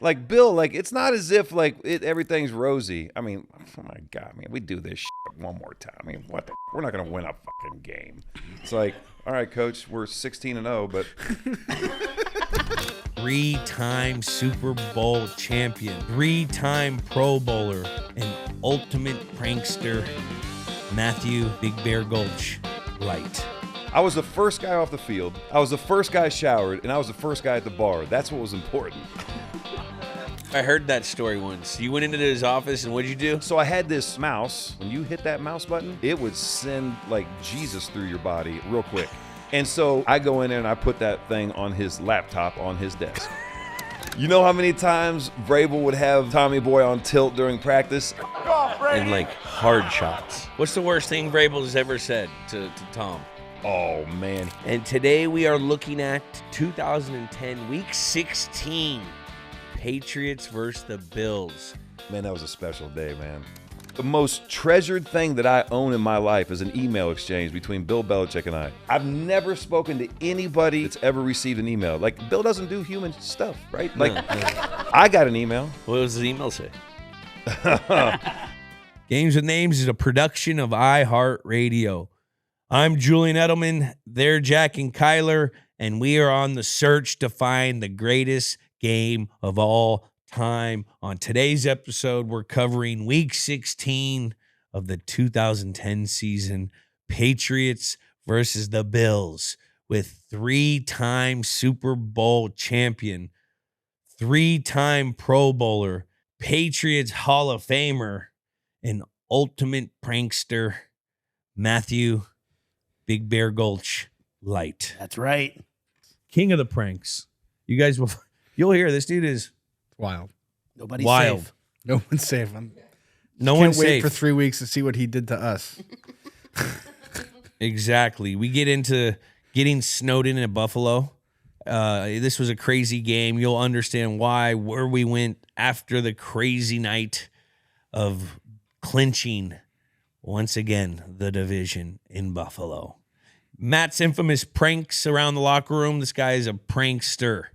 Like, Bill, like, it's not as if, like, everything's rosy. I mean, oh, my God, man, we do this shit one more time. I mean, what the We're not going to win a fucking game. It's like, all right, Coach, we're 16-0, but... 3-time Super Bowl champion, 3-time Pro Bowler, and ultimate prankster, Matthew Big Bear Gulch Light. I was the first guy off the field, I was the first guy showered, and I was the first guy at the bar. That's what was important. I heard that story once. You went into his office, and what'd you do? So I had this mouse. When you hit that mouse button, it would send, like, Jesus through your body real quick. And so I go in there and I put that thing on his laptop on his desk. You know how many times Vrabel would have Tommy Boy on tilt during practice? And, like, hard shots. What's the worst thing Vrabel has ever said to Tom? Oh, man. And today we are looking at 2010, Week 16. Patriots versus the Bills. Man, that was a special day, man. The most treasured thing that I own in my life is an email exchange between Bill Belichick and I. I've never spoken to anybody that's ever received an email. Like, Bill doesn't do human stuff, right? Like, I got an email. What does the email say? Games with Names is a production of iHeartRadio. I'm Julian Edelman. They're Jack and Kyler, and we are on the search to find the greatest game of all time. On today's episode, we're covering Week 16 of the 2010 season, Patriots versus the Bills, with 3-time Super Bowl champion, 3-time Pro Bowler, Patriots Hall of Famer, and ultimate prankster, Matthew Big Bear Gulch Light. That's right. King of the pranks. You guys will... You'll hear this dude is wild. Nobody's wild. safe. No one's safe. No one's Can't wait safe for 3 weeks to see what he did to us. Exactly. We get into getting snowed in Buffalo. This was a crazy game. You'll understand why, where we went after the crazy night of clinching once again the division in Buffalo. Matt's infamous pranks around the locker room. This guy is a prankster.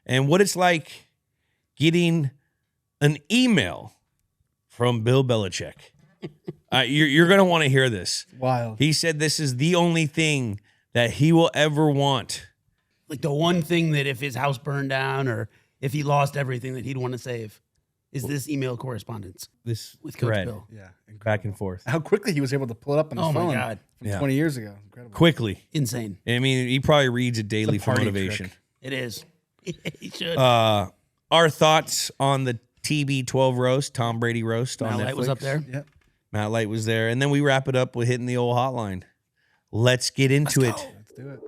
And what it's like getting an email from Bill Belichick. You're going to want to hear this. Wild. He said this is the only thing that he will ever want. Like the one thing that if his house burned down or if he lost everything that he'd want to save is this email correspondence This with Coach thread, Bill. Yeah. Incredible. back and forth. How quickly he was able to pull it up on his Oh phone my God. from Yeah. 20 years ago. Incredible. Quickly. Insane. I mean, he probably reads it daily It's a for party motivation. trick. It is. He should. Our thoughts on the TB12 roast, Tom Brady roast on Matt Netflix. Light was up there. Yep. Matt Light was there. And then we wrap it up with hitting the old hotline. Let's get into it. Let's do it.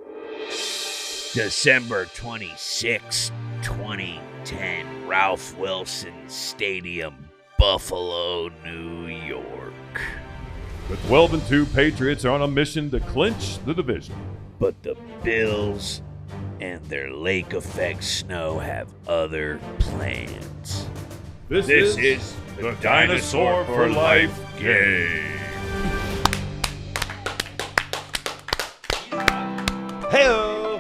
December 26, 2010, Ralph Wilson Stadium, Buffalo, New York. The 12-2 Patriots are on a mission to clinch the division. But the Bills and their lake effect snow have other plans. This is the Dinosaur for Life game. Hey-o!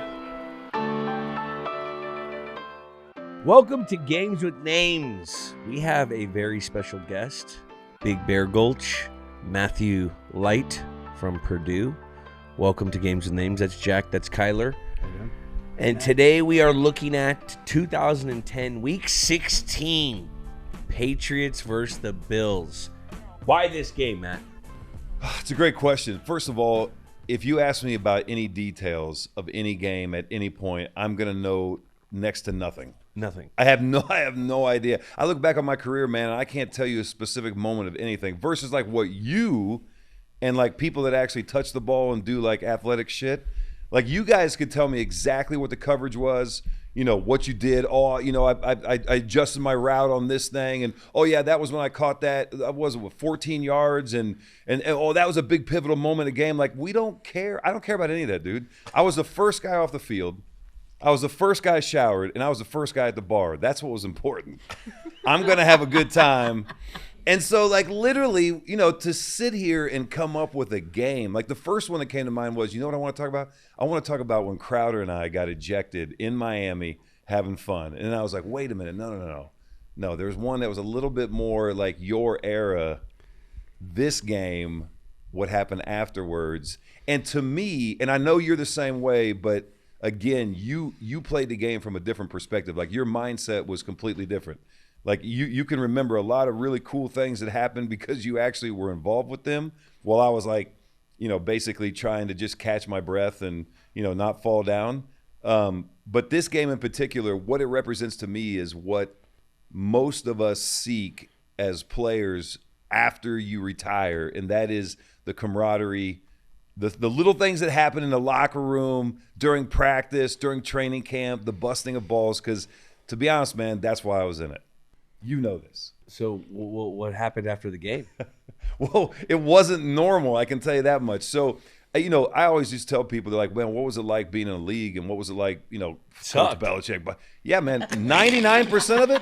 Welcome to Games with Names. We have a very special guest, Big Bear Gulch, Matthew Light from Purdue. Welcome to Games with Names. That's Jack, that's Kyler. And today we are looking at 2010, Week 16, Patriots versus the Bills. Why this game, Matt? It's a great question. First of all, if you ask me about any details of any game at any point, I'm going to know next to nothing. Nothing. I have no idea. I look back on my career, man, and I can't tell you a specific moment of anything versus like what you and like people that actually touch the ball and do like athletic shit. Like you guys could tell me exactly what the coverage was, you know, what you did. Oh, you know, I adjusted my route on this thing. And, oh, yeah, that was when I caught that. That was, 14 yards. And oh, that was a big pivotal moment of the game. Like, we don't care. I don't care about any of that, dude. I was the first guy off the field. I was the first guy showered. And I was the first guy at the bar. That's what was important. I'm going to have a good time. And so, like, literally, you know, to sit here and come up with a game, like the first one that came to mind was, you know what I want to talk about? I want to talk about when Crowder and I got ejected in Miami having fun. And I was like, wait a minute, no. There's one that was a little bit more like your era. This game, what happened afterwards. And to me, and I know you're the same way, but again, you played the game from a different perspective. Like your mindset was completely different. Like you can remember a lot of really cool things that happened because you actually were involved with them, while I was like, basically trying to just catch my breath and, not fall down. But this game in particular, what it represents to me is what most of us seek as players after you retire, and that is the camaraderie, the little things that happen in the locker room, during practice, during training camp, the busting of balls, because to be honest, man, that's why I was in it. You know this. So what happened after the game? Well, it wasn't normal, I can tell you that much. So, I always just tell people, they're like, man, what was it like being in a league, and what was it like, Coach Belichick? But yeah, man, 99% of it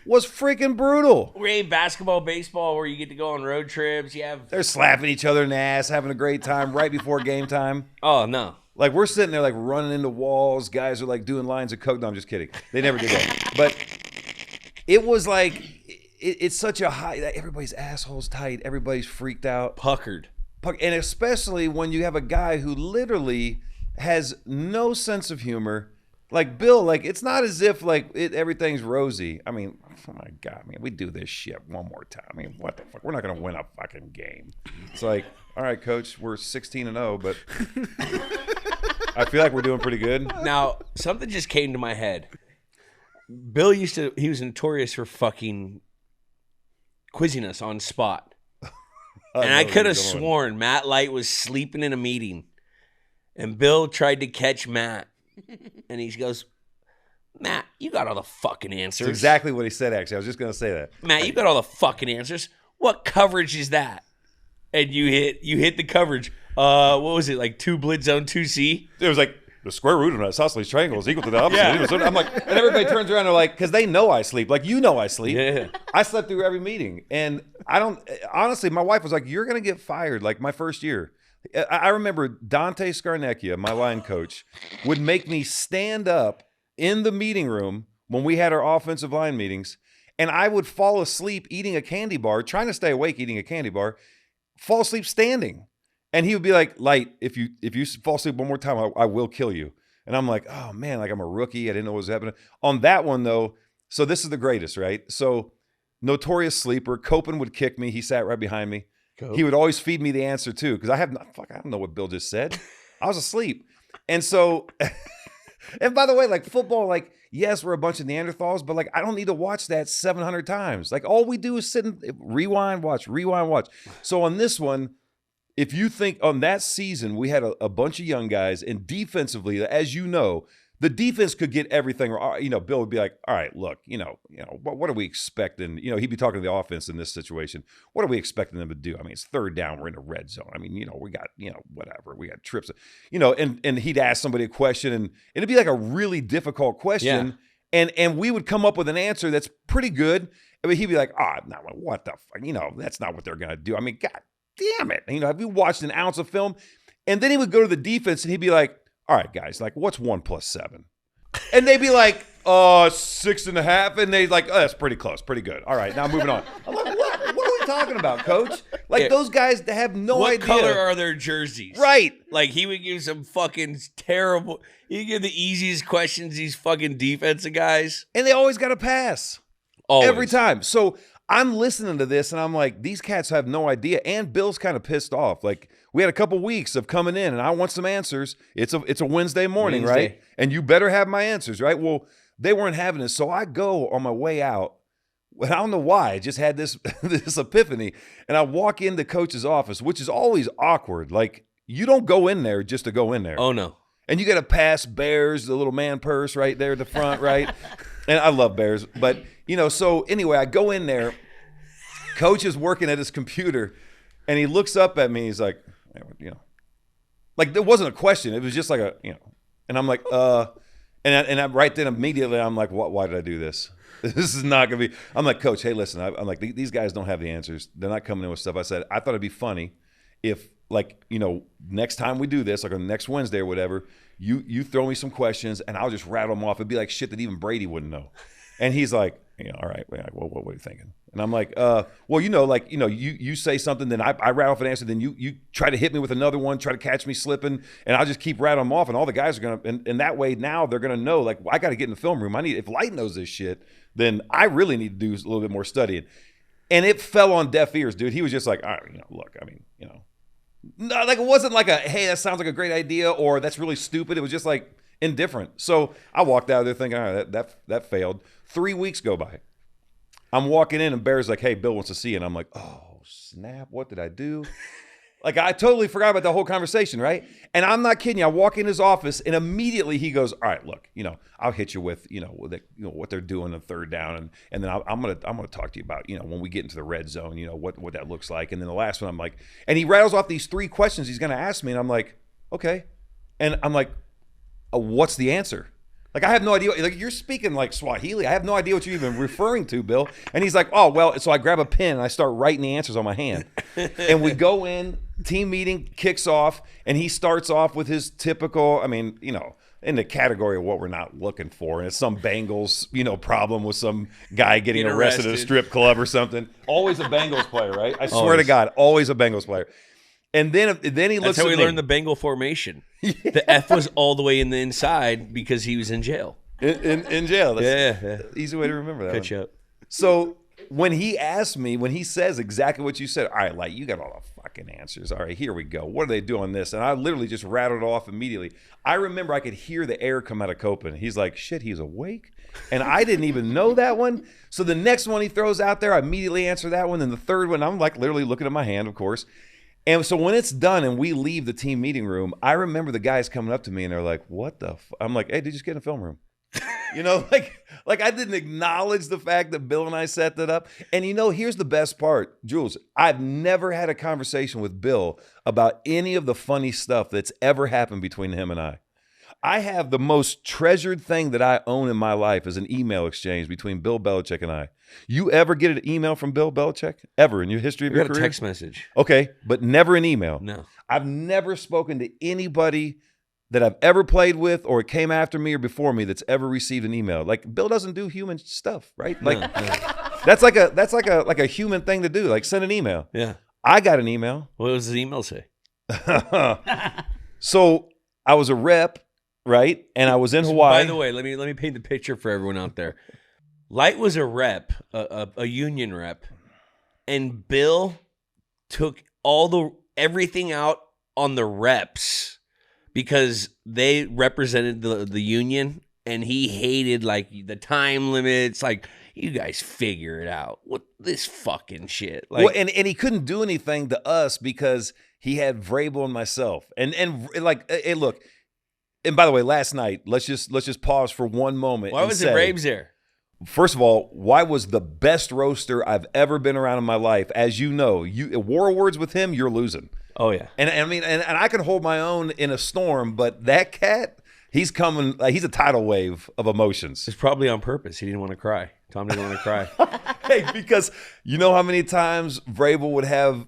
was freaking brutal. We ain't basketball, baseball, where you get to go on road trips. They're slapping each other in the ass, having a great time right before game time. Oh, no. Like, we're sitting there, like, running into walls. Guys are, like, doing lines of coke. No, I'm just kidding. They never did that. But it was like, it's such a high, everybody's assholes tight. Everybody's freaked out. Puckered. And especially when you have a guy who literally has no sense of humor. Like, Bill, like, it's not as if, like, everything's rosy. I mean, oh, my God, man, we do this shit one more time. I mean, what the fuck? We're not going to win a fucking game. It's like, all right, Coach, we're 16-0, but I feel like we're doing pretty good. Now, something just came to my head. Bill he was notorious for fucking quizzing us on spot. And I could have sworn Matt Light was sleeping in a meeting, and Bill tried to catch Matt. And he goes, Matt, you got all the fucking answers. That's exactly what he said, actually. I was just going to say that. Matt, you got all the fucking answers. What coverage is that? And you hit the coverage. What was it, like 2 blitz zone 2C? It was like the square root of an isosceles triangle is equal to the opposite. Yeah. I'm like, and everybody turns around and they're like, because they know I sleep. Like, I sleep. Yeah. I slept through every meeting. And honestly, my wife was like, you're going to get fired like my first year. I remember Dante Scarnecchia, my line coach, would make me stand up in the meeting room when we had our offensive line meetings, and I would fall asleep eating a candy bar, trying to stay awake eating a candy bar, fall asleep standing. And he would be like, Light, if you fall asleep one more time, I will kill you. And I'm like, oh, man, like I'm a rookie. I didn't know what was happening. On that one, though, so this is the greatest, right? So notorious sleeper, Copen would kick me. He sat right behind me. He would always feed me the answer too, because I don't know what Bill just said. I was asleep. And so, and by the way, like football, like, yes, we're a bunch of Neanderthals, but like, I don't need to watch that 700 times. Like, all we do is sit and rewind, watch. So on this one, if you think on that season, we had a bunch of young guys, and defensively, as you know, the defense could get everything. Bill would be like, all right, look, what are we expecting? He'd be talking to the offense in this situation. What are we expecting them to do? I mean, it's 3rd down. We're in a red zone. I mean, we got, whatever. We got trips, and he'd ask somebody a question, and it'd be like a really difficult question. Yeah. And we would come up with an answer that's pretty good. I mean, he'd be like, no, what the fuck? That's not what they're going to do. I mean, God damn it. Have you watched an ounce of film? And then he would go to the defense and he'd be like, all right, guys, like, what's 1 + 7? And they'd be like, 6.5. And they'd like, oh, that's pretty close, pretty good. All right, now moving on. I'm like, what are we talking about, Coach? Like, those guys have no idea. What color are their jerseys? Right. Like, he would give some fucking terrible, he'd give the easiest questions, these fucking defensive guys. And they always got to pass. Always. Every time. So I'm listening to this, and I'm like, these cats have no idea. And Bill's kind of pissed off. Like, we had a couple weeks of coming in, and I want some answers. It's a Wednesday morning, right? And you better have my answers, right? Well, they weren't having it. So I go on my way out. I don't know why. I just had this epiphany. And I walk into Coach's office, which is always awkward. Like, you don't go in there just to go in there. Oh, no. And you got to pass Bears, the little man purse right there at the front, right? And I love Bears. But, so anyway, I go in there. Coach is working at his computer, and he looks up at me. He's like, like there wasn't a question. It was just like and I'm like, and I right then immediately I'm like, why did I do this? This is not going to be. I'm like, Coach, hey, listen, I'm like, these guys don't have the answers. They're not coming in with stuff. I said, I thought it'd be funny if, like, next time we do this, like on next Wednesday or whatever, you throw me some questions, and I'll just rattle them off. It'd be like shit that even Brady wouldn't know. And he's like, all right, what are you thinking? And I'm like, well, you say something, then I rattle off an answer, then you try to hit me with another one, try to catch me slipping, and I'll just keep rattling them off, and all the guys are gonna, and that way now they're gonna know, like, I got to get in the film room. If Light knows this shit, then I really need to do a little bit more studying. And it fell on deaf ears, dude. He was just like, all right, look, no, like it wasn't like a, hey, that sounds like a great idea, or that's really stupid. It was just like indifferent. So I walked out of there thinking, all right, that failed. 3 weeks go by. I'm walking in and Bear's like, hey, Bill wants to see you. And I'm like, oh, snap. What did I do? Like, I totally forgot about the whole conversation, right? And I'm not kidding you. I walk in his office and immediately he goes, all right, look, I'll hit you with, what they're doing on third down. And then I'm going to talk to you about, when we get into the red zone, what that looks like. And then the last one, I'm like, and he rattles off these 3 questions he's going to ask me. And I'm like, okay. And I'm like, what's the answer? Like, I have no idea. Like, you're speaking like Swahili. I have no idea what you're even referring to, Bill. And he's like, oh, well, so I grab a pen and I start writing the answers on my hand. And we go in, team meeting kicks off, and he starts off with his typical, in the category of what we're not looking for. And it's some Bengals, problem with some guy getting arrested at a strip club or something. Always a Bengals player, right? I swear to God, always a Bengals player. And then he looks That's how at we me. learned the Bengal formation. Yeah. The F was all the way in the inside because he was in jail. In jail. That's yeah. Easy way to remember that. Catch up. So when he says exactly what you said, all right, like, you got all the fucking answers. All right, here we go. What are they doing this? And I literally just rattled it off immediately. I remember I could hear the air come out of Copen. He's like, shit, he's awake? And I didn't even know that one. So the next one he throws out there, I immediately answer that one. And the third one, I'm like literally looking at my hand, of course. And so when it's done and we leave the team meeting room, I remember the guys coming up to me and they're like, what the I'm like, hey, dude, just get in the film room. Like I didn't acknowledge the fact that Bill and I set that up. And here's the best part, Jules. I've never had a conversation with Bill about any of the funny stuff that's ever happened between him and I. I have the most treasured thing that I own in my life is an email exchange between Bill Belichick and I. You ever get an email from Bill Belichick? Ever in your history of your career? A text message. Okay, but never an email. No. I've never spoken to anybody that I've ever played with or came after me or before me that's ever received an email. Like, Bill doesn't do human stuff, right? Like, No. that's like a human thing to do. Like, send an email. Yeah. I got an email. What does the email say? So I was a rep, right? And I was in Hawaii. By the way, let me paint the picture for everyone out there. Light was a rep, a union rep, and Bill took everything out on the reps because they represented the union, and he hated like the time limits. Like, you guys figure it out. What this fucking shit? Like, well, and he couldn't do anything to us because he had Vrabel and myself, and like, hey, look. And by the way, last night, let's just pause for one moment. Why was it Braves there? First of all, why was the best roaster I've ever been around in my life? As you know, war awards with him, you're losing. Oh yeah. And I mean, and I can hold my own in a storm, but that cat, he's coming. He's a tidal wave of emotions. It's probably on purpose. He didn't want to cry. Tom didn't want to cry. Hey, because you know how many times Vrabel would have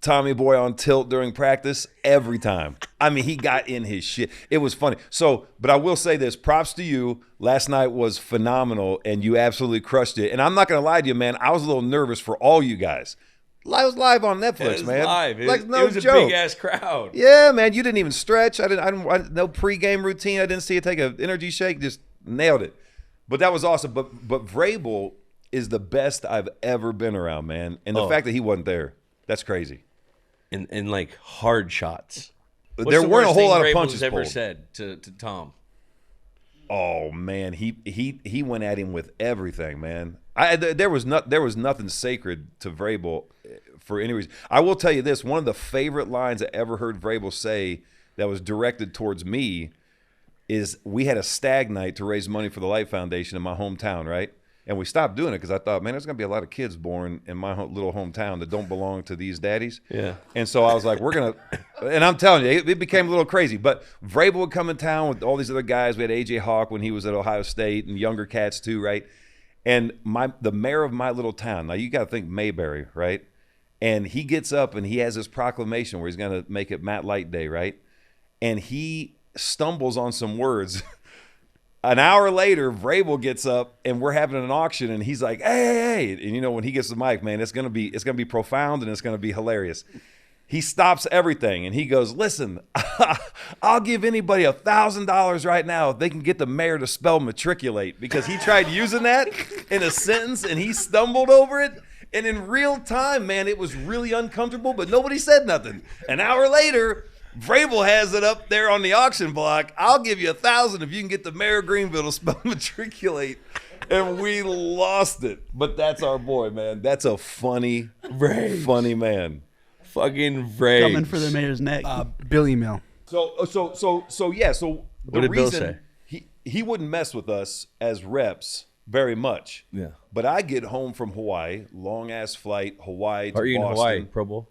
Tommy Boy on tilt during practice? Every time. I mean, he got in his shit. It was funny. So, but I will say this, props to you. Last night was phenomenal, and you absolutely crushed it. And I'm not going to lie to you, man. I was a little nervous for all you guys. I was live on Netflix, It was man. live. Like, no it was joke. a big-ass crowd. Yeah, man. You didn't even stretch. I didn't no pregame routine. I didn't see you take an energy shake. Just nailed it. But that was awesome. But Vrabel is the best I've ever been around, man. And the fact that he wasn't there, that's crazy. And like hard shots. What's There the weren't a worst whole thing lot of Vrabel's punches ever pulled. said to Tom? Oh man, he went at him with everything, man. There was nothing sacred to Vrabel for any reason. I will tell you this: one of the favorite lines I ever heard Vrabel say that was directed towards me is, we had a stag night to raise money for the Light Foundation in my hometown, right? And we stopped doing it because I thought, man, there's going to be a lot of kids born in my little hometown that don't belong to these daddies. Yeah. And so I was like, we're going to – and I'm telling you, it became a little crazy. But Vrabel would come in town with all these other guys. We had A.J. Hawk when he was at Ohio State, and younger cats too, right? And the mayor of my little town – now you got to think Mayberry, right? And he gets up and he has this proclamation where he's going to make it Matt Light Day, right? And he stumbles on some words. An hour later, Vrabel gets up and we're having an auction, and he's like, hey. And you know, when he gets the mic, man, it's gonna be profound and it's gonna be hilarious. He stops everything and he goes, listen, I'll give anybody $1,000 right now if they can get the mayor to spell matriculate, because he tried using that in a sentence and he stumbled over it. And in real time, man, it was really uncomfortable, but nobody said nothing. An hour later, Vrabel has it up there on the auction block. I'll give you $1,000 if you can get the mayor of Greenville to spell matriculate. And we lost it. But that's our boy, man. That's a funny man. Fucking Vrabes. Coming for the mayor's neck. Bill email. So yeah. So What the did Bill reason say? he wouldn't mess with us as reps very much. Yeah. But I get home from Hawaii, long ass flight, Hawaii to Are you in Boston. Hawaii, Pro Bowl?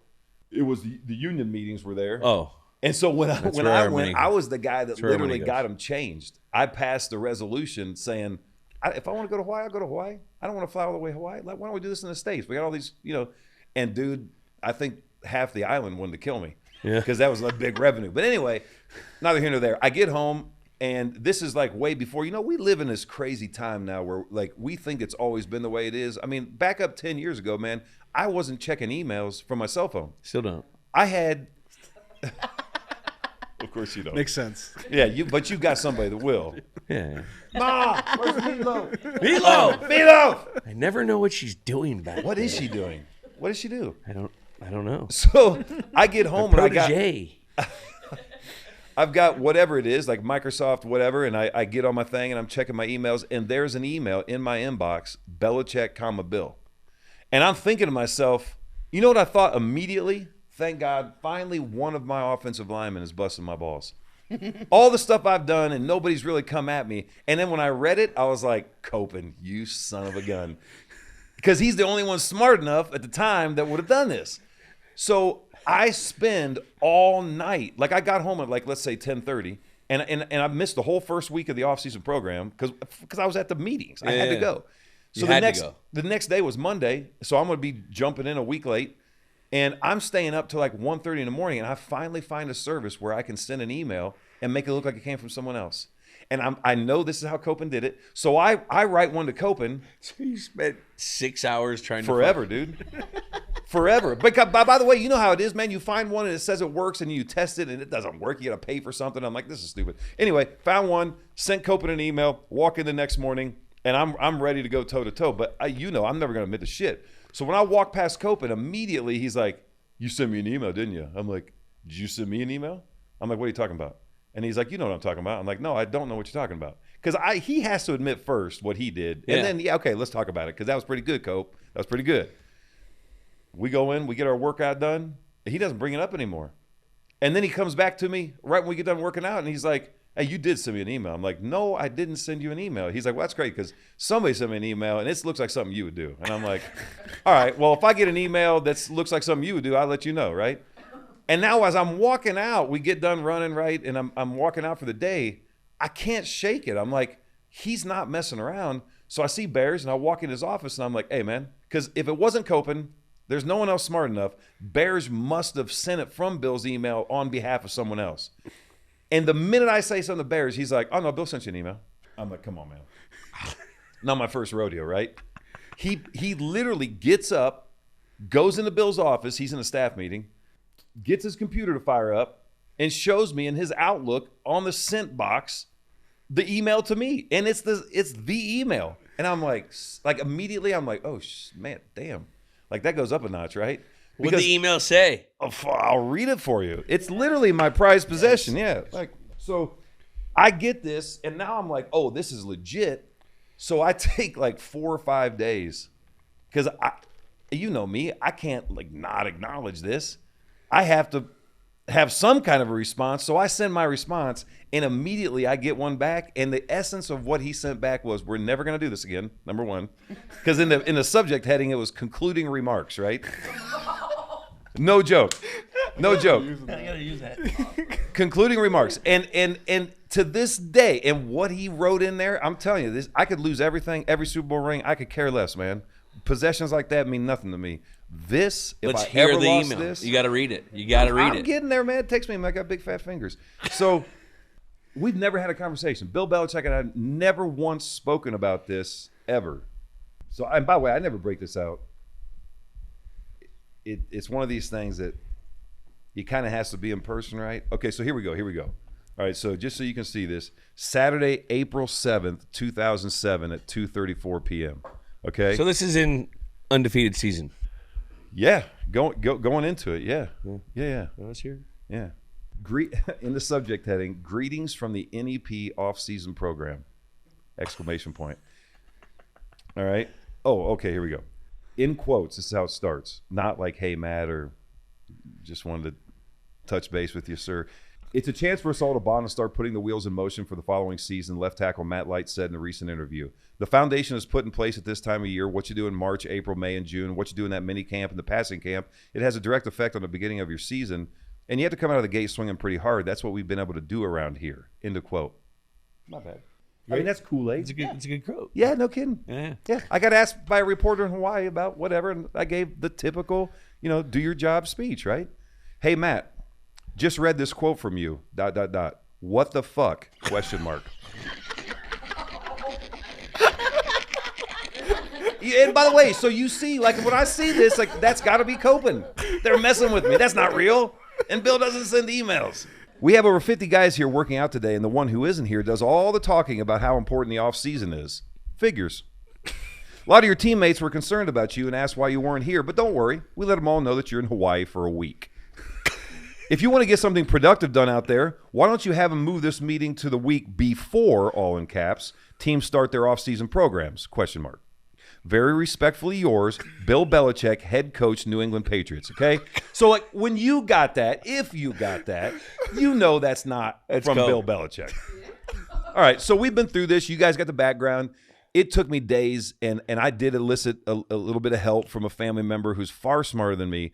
It was the union meetings were there. Oh. And so when I went, I was the guy that where literally money got him changed. I passed a resolution saying, if I want to go to Hawaii, I'll go to Hawaii. I don't want to fly all the way to Hawaii. Like, why don't we do this in the States? We got all these, and dude, I think half the island wanted to kill me. Yeah. Because that was a big revenue. But anyway, neither here nor there. I get home, and this is like way before, we live in this crazy time now where like we think it's always been the way it is. I mean, back up 10 years ago, man, I wasn't checking emails from my cell phone. Still don't. I had... Of course you don't. Makes sense. Yeah, but you got somebody that will. Yeah. Ma, where's Meatloaf? Meatloaf! I never know what she's doing back What there. is she doing? What does she do? I don't know. So I get home and Protege. I've got whatever it is, like Microsoft, whatever, and I get on my thing and I'm checking my emails, and there's an email in my inbox, Belichick, Bill. And I'm thinking to myself, you know what I thought immediately? Thank God, finally one of my offensive linemen is busting my balls. All the stuff I've done and nobody's really come at me. And then when I read it, I was like, Copen, you son of a gun. Because he's the only one smart enough at the time that would have done this. So I spend all night, like I got home at like, let's say 10:30, and I missed the whole first week of the off-season program because I was at the meetings. I had to go. So the next day was Monday, so I'm going to be jumping in a week late. And I'm staying up till like 1:30 in the morning, and I finally find a service where I can send an email and make it look like it came from someone else. And I know this is how Copen did it. So I write one to Copen. So you spent 6 hours trying Forever, dude. Forever. But by the way, you know how it is, man. You find one and it says it works, and you test it and it doesn't work. You got to pay for something. I'm like, this is stupid. Anyway, found one, sent Copen an email, walk in the next morning, and I'm ready to go toe-to-toe. But I'm never going to admit to shit. So when I walk past Copen, immediately he's like, you sent me an email, didn't you? I'm like, did you send me an email? I'm like, what are you talking about? And he's like, you know what I'm talking about. I'm like, no, I don't know what you're talking about. Because he has to admit first what he did. And then, okay, let's talk about it. Because that was pretty good, Cope. That was pretty good. We go in, we get our workout done. He doesn't bring it up anymore. And then he comes back to me right when we get done working out, and he's like, hey, you did send me an email. I'm like, no, I didn't send you an email. He's like, well, that's great because somebody sent me an email and it looks like something you would do. And I'm like, all right, well, if I get an email that looks like something you would do, I'll let you know, right? And now as I'm walking out, we get done running, right? And I'm walking out for the day. I can't shake it. I'm like, he's not messing around. So I see Bears and I walk in his office and I'm like, hey, man, because if it wasn't Copen, there's no one else smart enough. Bears must have sent it from Bill's email on behalf of someone else. And the minute I say something to Bears, he's like, oh, no, Bill sent you an email. I'm like, come on, man. Not my first rodeo, right? He literally gets up, goes into Bill's office. He's in a staff meeting, gets his computer to fire up, and shows me in his Outlook on the sent box the email to me. And it's the email. And I'm like immediately, I'm like, oh, man, damn. Like that goes up a notch, right? What did the email say? I'll read it for you. It's literally my prized possession. Yeah. Like, so I get this and now I'm like, oh, this is legit. So I take like 4 or 5 days because you know me, I can't like not acknowledge this. I have to have some kind of a response. So I send my response and immediately I get one back. And the essence of what he sent back was, we're never going to do this again. Number one, because in the subject heading, it was concluding remarks, right? No joke. No joke. I gotta use that. Concluding remarks. And to this day, and what he wrote in there, I'm telling you, this, I could lose everything, every Super Bowl ring. I could care less, man. Possessions like that mean nothing to me. This, if Let's I hear ever the lost email. this, You got to read it. You got to read I'm it. getting there, man. It takes me. I got big fat fingers. So we've never had a conversation. Bill Belichick and I have never once spoken about this ever. So, and by the way, I never break this out. It's one of these things that it kind of has to be in person, right? Okay, so here we go. All right, so just so you can see this, Saturday, April 7th, 2007 at 2:34 p.m. Okay? So this is in undefeated season. Yeah, going into it, yeah. Let's hear. Yeah. In the subject heading, greetings from the NEP off-season program, exclamation point. All right. Oh, okay, here we go. In quotes, this is how it starts. Not like, hey, Matt, or just wanted to touch base with you, sir. It's a chance for us all to bond and start putting the wheels in motion for the following season, left tackle Matt Light said in a recent interview. The foundation is put in place at this time of year. What you do in March, April, May, and June, what you do in that mini camp and the passing camp, it has a direct effect on the beginning of your season, and you have to come out of the gate swinging pretty hard. That's what we've been able to do around here. End of quote. Not bad. I mean, that's Kool-Aid. It's a good quote. Yeah, no kidding. Yeah. I got asked by a reporter in Hawaii about whatever, and I gave the typical, do your job speech, right? Hey, Matt, just read this quote from you, ... What the fuck? ? And by the way, so you see, like when I see this, like that's got to be coping. They're messing with me. That's not real. And Bill doesn't send emails. We have over 50 guys here working out today, and the one who isn't here does all the talking about how important the off-season is. Figures. A lot of your teammates were concerned about you and asked why you weren't here, but don't worry. We let them all know that you're in Hawaii for a week. If you want to get something productive done out there, why don't you have them move this meeting to the week before, all in caps, teams start their off-season programs? ? Very respectfully yours, Bill Belichick, head coach, New England Patriots, okay? So, like, when you got that, if you got that, that's not from Bill Belichick. All right, so we've been through this. You guys got the background. It took me days, and I did elicit a little bit of help from a family member who's far smarter than me,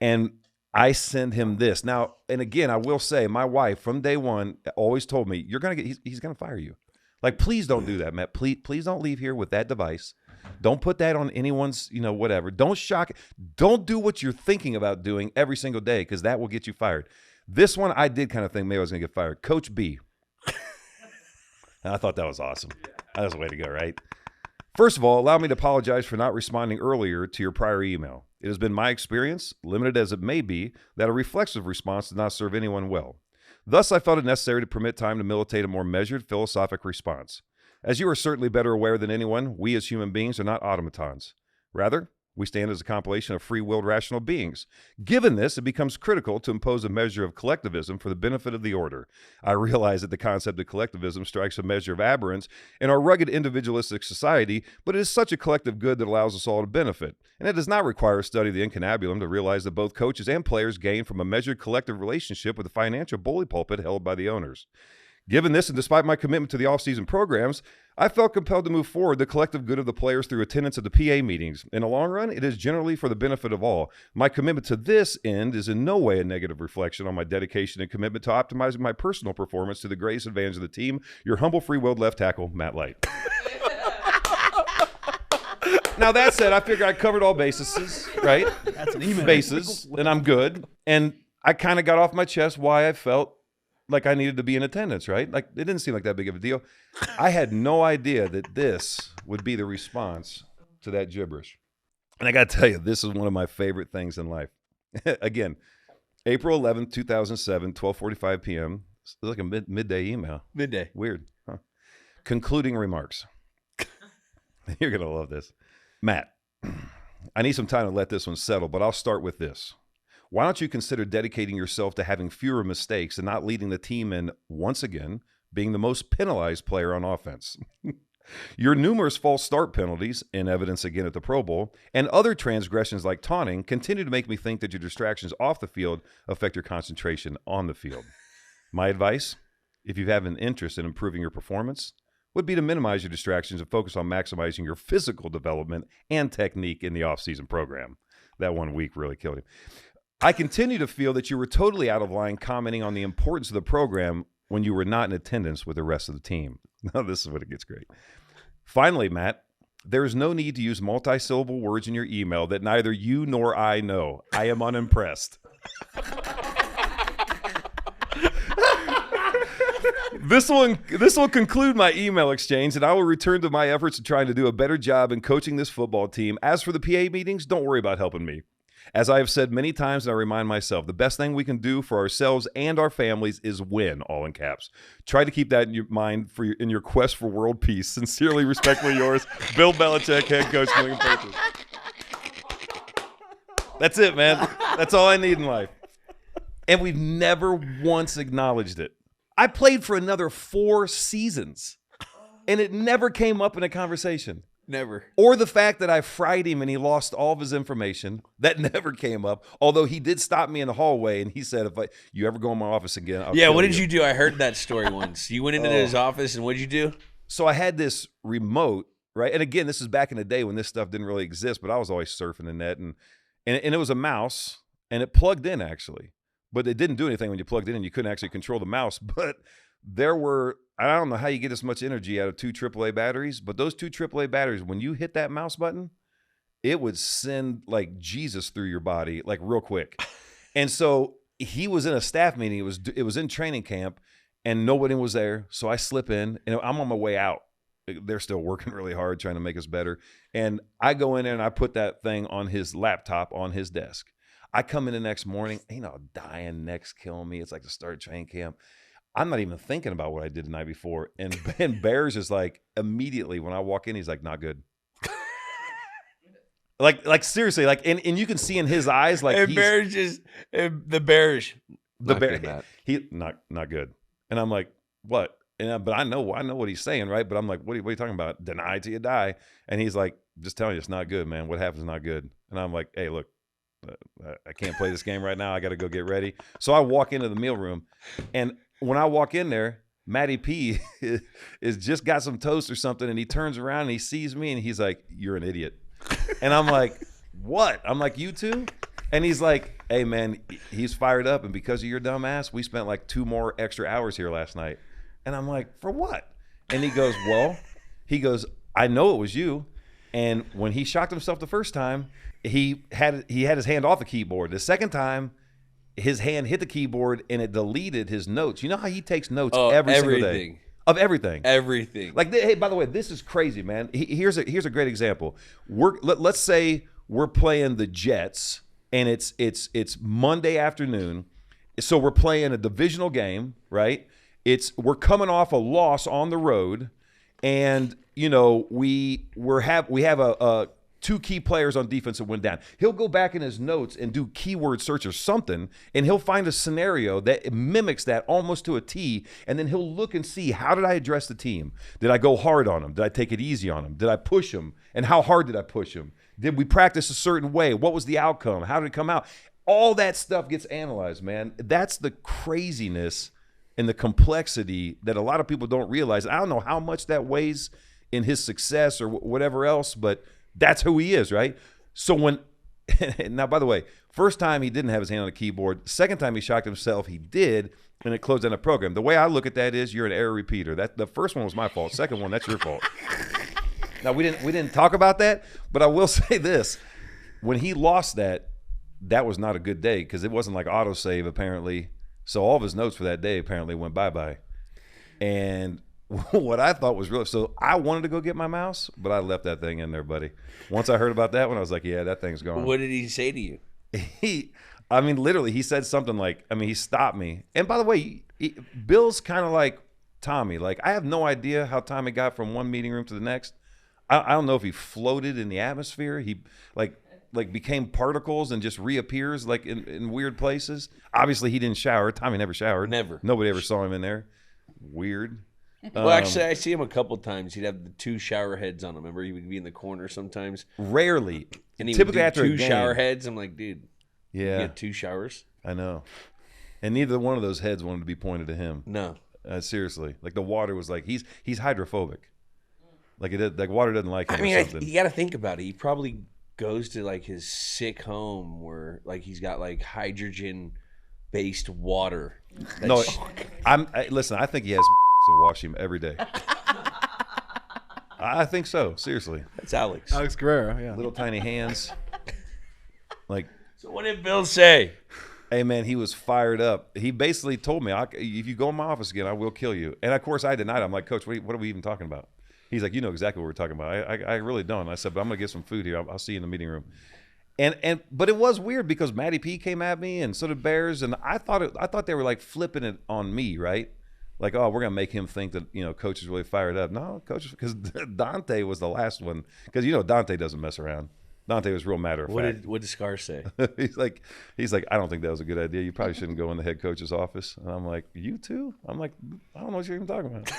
and I send him this. Now, and again, I will say, my wife, from day one, always told me, he's going to fire you. Like, please don't do that, Matt. Please don't leave here with that device. Don't put that on anyone's, whatever. Don't shock. Don't do what you're thinking about doing every single day, because that will get you fired. This one, I did kind of think maybe I was going to get fired. Coach B. And I thought that was awesome. That was the way to go, right? First of all, allow me to apologize for not responding earlier to your prior email. It has been my experience, limited as it may be, that a reflexive response does not serve anyone well. Thus, I felt it necessary to permit time to militate a more measured, philosophic response. As you are certainly better aware than anyone, we as human beings are not automatons. Rather, we stand as a compilation of free-willed rational beings. Given this, it becomes critical to impose a measure of collectivism for the benefit of the order. I realize that the concept of collectivism strikes a measure of aberrance in our rugged individualistic society, but it is such a collective good that allows us all to benefit. And it does not require a study of the incunabulum to realize that both coaches and players gain from a measured collective relationship with the financial bully pulpit held by the owners. Given this, and despite my commitment to the off-season programs, I felt compelled to move forward the collective good of the players through attendance at the PA meetings. In the long run, it is generally for the benefit of all. My commitment to this end is in no way a negative reflection on my dedication and commitment to optimizing my personal performance to the greatest advantage of the team. Your humble free-willed left tackle, Matt Light. Now, that said, I figure I covered all bases, right? That's an email. Bases, and I'm good. And I kind of got off my chest why I felt like I needed to be in attendance, right? Like, it didn't seem like that big of a deal. I had no idea that this would be the response to that gibberish. And I got to tell you, this is one of my favorite things in life. Again, April 11th, 2007, 12:45 p.m. It's like a midday email. Midday. Weird, huh? Concluding remarks. You're going to love this. Matt, I need some time to let this one settle, but I'll start with this. Why don't you consider dedicating yourself to having fewer mistakes and not leading the team in, once again, being the most penalized player on offense? Your numerous false start penalties, in evidence again at the Pro Bowl, and other transgressions like taunting continue to make me think that your distractions off the field affect your concentration on the field. My advice, if you have an interest in improving your performance, would be to minimize your distractions and focus on maximizing your physical development and technique in the off-season program. That 1 week really killed him. I continue to feel that you were totally out of line commenting on the importance of the program when you were not in attendance with the rest of the team. Now, this is when it gets great. Finally, Matt, there is no need to use multi-syllable words in your email that neither you nor I know. I am unimpressed. This will conclude my email exchange, and I will return to my efforts of trying to do a better job in coaching this football team. As for the PA meetings, don't worry about helping me. As I have said many times, and I remind myself, the best thing we can do for ourselves and our families is win, all in caps. Try to keep that in your mind in your quest for world peace. Sincerely, respectfully yours, Bill Belichick, head coach, New England Patriots. That's it, man. That's all I need in life. And we've never once acknowledged it. I played for another 4 seasons, and it never came up in a conversation. Never. Or the fact that I fried him and he lost all of his information. That never came up. Although he did stop me in the hallway and he said, if you ever go in my office again, I'll kill what did you do? I heard that story once. You went into his office and what did you do? So I had this remote, right? And again, this is back in the day when this stuff didn't really exist, but I was always surfing the net. And it was a mouse and it plugged in actually. But it didn't do anything when you plugged it in. You couldn't actually control the mouse. But there were, I don't know how you get this much energy out of 2 AAA batteries, but those 2 AAA batteries, when you hit that mouse button, it would send like Jesus through your body like real quick. And so he was in a staff meeting. It was in training camp and nobody was there. So I slip in and I'm on my way out. They're still working really hard trying to make us better. And I go in there and I put that thing on his laptop on his desk. I come in the next morning, dying, neck's killing me. It's like the start of training camp. I'm not even thinking about what I did the night before. And Bears is like, immediately when I walk in, he's like, not good. like seriously, like, and you can see in his eyes, like, and Bears just, the Bears. The Bear, he not good. And I'm like, what? And but I know what he's saying, right? But I'm like, what are you talking about? Deny till you die. And he's like, just telling you, it's not good, man. What happens is not good. And I'm like, hey, look. I can't play this game right now. I got to go get ready. So I walk into the meal room, and when I walk in there, Matty P is just got some toast or something, and he turns around and he sees me, and he's like, "You're an idiot." And I'm like, "What?" I'm like, "You too?" And he's like, "Hey, man, he's fired up, and because of your dumb ass, we spent like 2 more extra hours here last night." And I'm like, "For what?" And he goes, "I know it was you." And when he shocked himself the first time, he had his hand off the keyboard. The second time, his hand hit the keyboard and it deleted his notes. You know how he takes notes every single day of everything. Everything. Like, hey, by the way, this is crazy, man. Here's a great example. Let's say we're playing the Jets and it's Monday afternoon, so we're playing a divisional game, right? We're coming off a loss on the road, and we have a 2 key players on defense that went down. He'll go back in his notes and do keyword search or something, and he'll find a scenario that mimics that almost to a T, and then he'll look and see, how did I address the team? Did I go hard on him? Did I take it easy on him? Did I push him? And how hard did I push him? Did we practice a certain way? What was the outcome? How did it come out? All that stuff gets analyzed, man. That's the craziness and the complexity that a lot of people don't realize. I don't know how much that weighs in his success or whatever else, but that's who he is, right? So now, by the way, first time he didn't have his hand on the keyboard. Second time he shocked himself, he did, and it closed down the program. The way I look at that is, you're an error repeater. The first one was my fault. Second one, that's your fault. Now, we didn't talk about that, but I will say this. When he lost that was not a good day, because it wasn't like autosave, apparently. So all of his notes for that day apparently went bye-bye. And what I thought was real. So I wanted to go get my mouse, but I left that thing in there, buddy. Once I heard about that one, I was like, yeah, that thing's gone. What did he say to you? Literally, he said something like, he stopped me. And by the way, Bill's kind of like Tommy. Like, I have no idea how Tommy got from one meeting room to the next. I don't know if he floated in the atmosphere. He like became particles and just reappears like in weird places. Obviously, he didn't shower. Tommy never showered. Never. Nobody ever saw him in there. Weird. Well, actually, I see him a couple times. He'd have the 2 shower heads on him. Remember, he would be in the corner sometimes. Rarely. And he typically would do after 2 a game. shower heads. I'm like, dude, yeah, you had 2 showers? I know. And neither one of those heads wanted to be pointed to him. No. Seriously. Like, the water was like, he's hydrophobic. Like, water doesn't like him or something. You got to think about it. He probably goes to like his sick home where like he's got like hydrogen-based water. No, listen, I think he has to wash him every day. I think so, seriously. That's Alex. Alex Guerrero, yeah. Little tiny hands. Like, so what did Bill say? Hey, man, he was fired up. He basically told me, if you go in my office again, I will kill you. And, of course, I denied it. I'm like, Coach, what are we even talking about? He's like, you know exactly what we're talking about. I really don't. I said, but I'm going to get some food here. I'll see you in the meeting room. But it was weird because Matty P came at me and so did Bears. And I thought they were, like, flipping it on me, right? Like, oh, we're going to make him think that, Coach is really fired up. No, Coach, because Dante was the last one. Because, Dante doesn't mess around. Dante was real matter of fact. What did Scar say? he's like, I don't think that was a good idea. You probably shouldn't go in the head coach's office. And I'm like, you too? I'm like, I don't know what you're even talking about.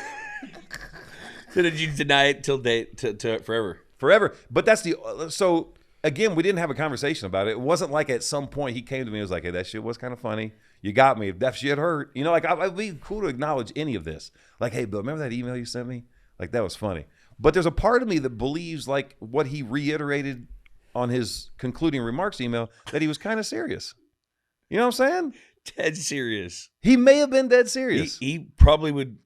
So did you deny it till forever? Forever. But so again, we didn't have a conversation about it. It wasn't like at some point he came to me and was like, hey, that shit was kind of funny. You got me. If that shit hurt. I'd be cool to acknowledge any of this. Like, hey, Bill, remember that email you sent me? Like, that was funny. But there's a part of me that believes, like, what he reiterated on his concluding remarks email, that he was kind of serious. You know what I'm saying? Dead serious. He may have been dead serious. He probably would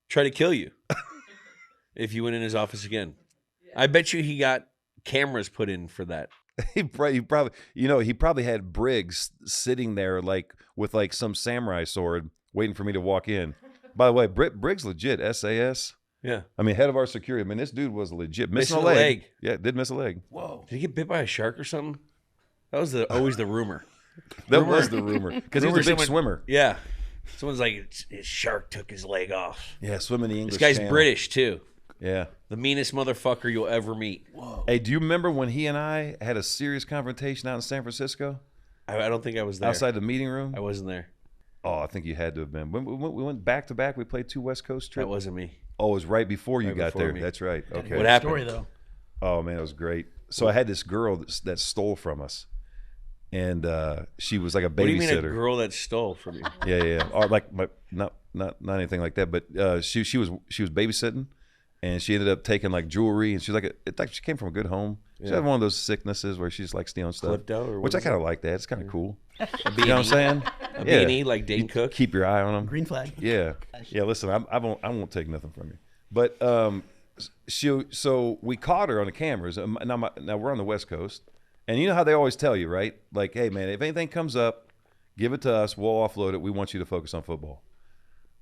try to kill you if you went in his office again. I bet you he got cameras put in for that. He probably had Briggs sitting there like with like some samurai sword waiting for me to walk in. By the way, Briggs legit, SAS. Yeah. I mean, head of our security. I mean, this dude was legit. Missing a a leg. Yeah, did miss a leg. Whoa. Did he get bit by a shark or something? That was always the rumor. That was the rumor. Because he was a big swimmer. Yeah. Someone's like, his shark took his leg off. Yeah, swimming the English This guy's Channel. British, too. Yeah. The meanest motherfucker you'll ever meet. Whoa. Hey, do you remember when he and I had a serious confrontation out in San Francisco? I don't think I was there. Outside the meeting room? I wasn't there. Oh, I think you had to have been. We went back to back. We played 2 West Coast trips. That wasn't me. Oh, it was right before you got before there. me. That's right. Okay. What happened? Story though. Oh man, it was great. So I had this girl that stole from us, and she was like a babysitter. What do you mean a girl that stole from you? Yeah. Or like not anything like that, but she was babysitting, and she ended up taking like jewelry, and she's like she came from a good home. She had one of those sicknesses where she's like stealing stuff. Klepto or what which I is kind of like that. It's kind of cool. A You know what I'm saying? A beanie like Dane Cook? Keep your eye on them. Green flag. Yeah. Listen, I won't take nothing from you. But so we caught her on the cameras. Now we're on the West Coast, and you know how they always tell you, right? Like, hey man, if anything comes up, give it to us. We'll offload it. We want you to focus on football.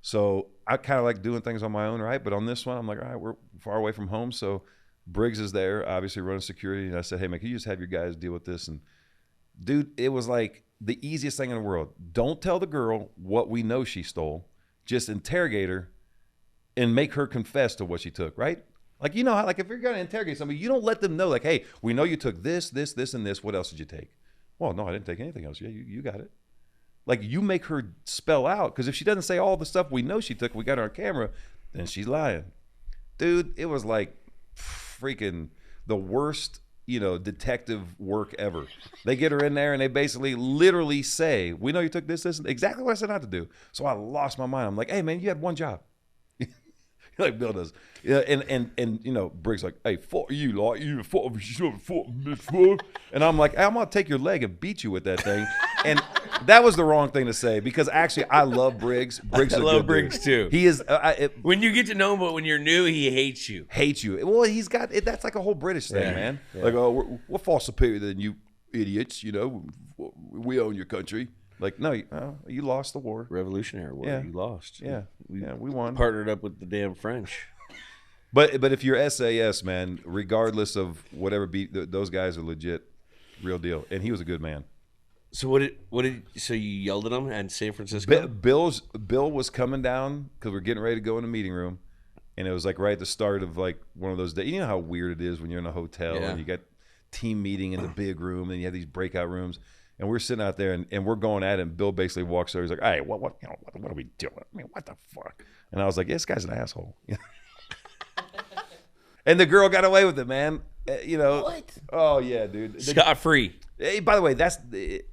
So I kind of like doing things on my own, right? But on this one, I'm like, all right, we're far away from home, so Briggs is there, obviously running security, and I said, hey man, can you just have your guys deal with this? And dude, it was like the easiest thing in the world. Don't tell the girl what we know she stole. Just interrogate her and make her confess to what she took, right? Like, you know how, like, if you're going to interrogate somebody, you don't let them know, like, hey, we know you took this, and this. What else did you take? Well, no, I didn't take anything else. Yeah, you got it. Like, you make her spell out, because if she doesn't say all the stuff we know she took, we got her on camera, then she's lying. Dude, it was like freaking the worst, detective work ever. They get her in there and they basically literally say, we know you took this, exactly what I said not to do. So I lost my mind. I'm like, hey man, you had one job. Like Bill does. Yeah, and Briggs like, hey, fuck you, like you fuck me, and I'm like, I'm gonna take your leg and beat you with that thing. And that was the wrong thing to say, because actually I love Briggs. Briggs is a good Briggs dude. too. He is when you get to know him, but when you're new, he hates you. Hates you. Well, he's got it. That's like a whole British thing, man. Yeah. Like, oh, we're far superior than you idiots. We own your country. Like, no, you lost the war. Revolutionary War. Yeah. You lost. Yeah, we won. Partnered up with the damn French. But if you're SAS, man, regardless of whatever those guys are legit, real deal. And he was a good man. So so you yelled at him in San Francisco? Bill was coming down because we're getting ready to go in the meeting room, and it was like right at the start of like one of those days. You know how weird it is when you're in a hotel and you got team meeting in the big room, and you have these breakout rooms. And we're sitting out there, and we're going at it, and Bill basically walks over. He's like, hey, what are we doing? I mean, what the fuck? And I was like, this guy's an asshole. And the girl got away with it, man. What? Oh, yeah, dude. Scot-free. Hey, by the way,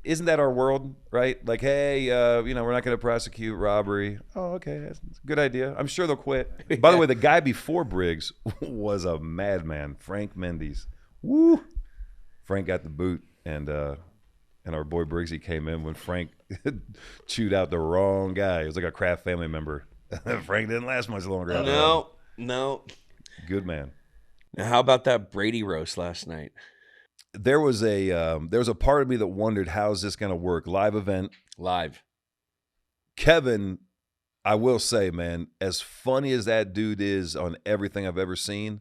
isn't that our world, right? Like, hey, we're not going to prosecute robbery. Oh, okay, that's a good idea. I'm sure they'll quit. By the way, the guy before Briggs was a madman, Frank Mendes. Woo! Frank got the boot, and our boy Briggsy came in when Frank chewed out the wrong guy. It was like a Kraft family member. Frank didn't last much longer. No. Good man. Now, how about that Brady roast last night? there was a part of me that wondered, how's this going to work? Live event. Live. Kevin, I will say, man, as funny as that dude is on everything I've ever seen,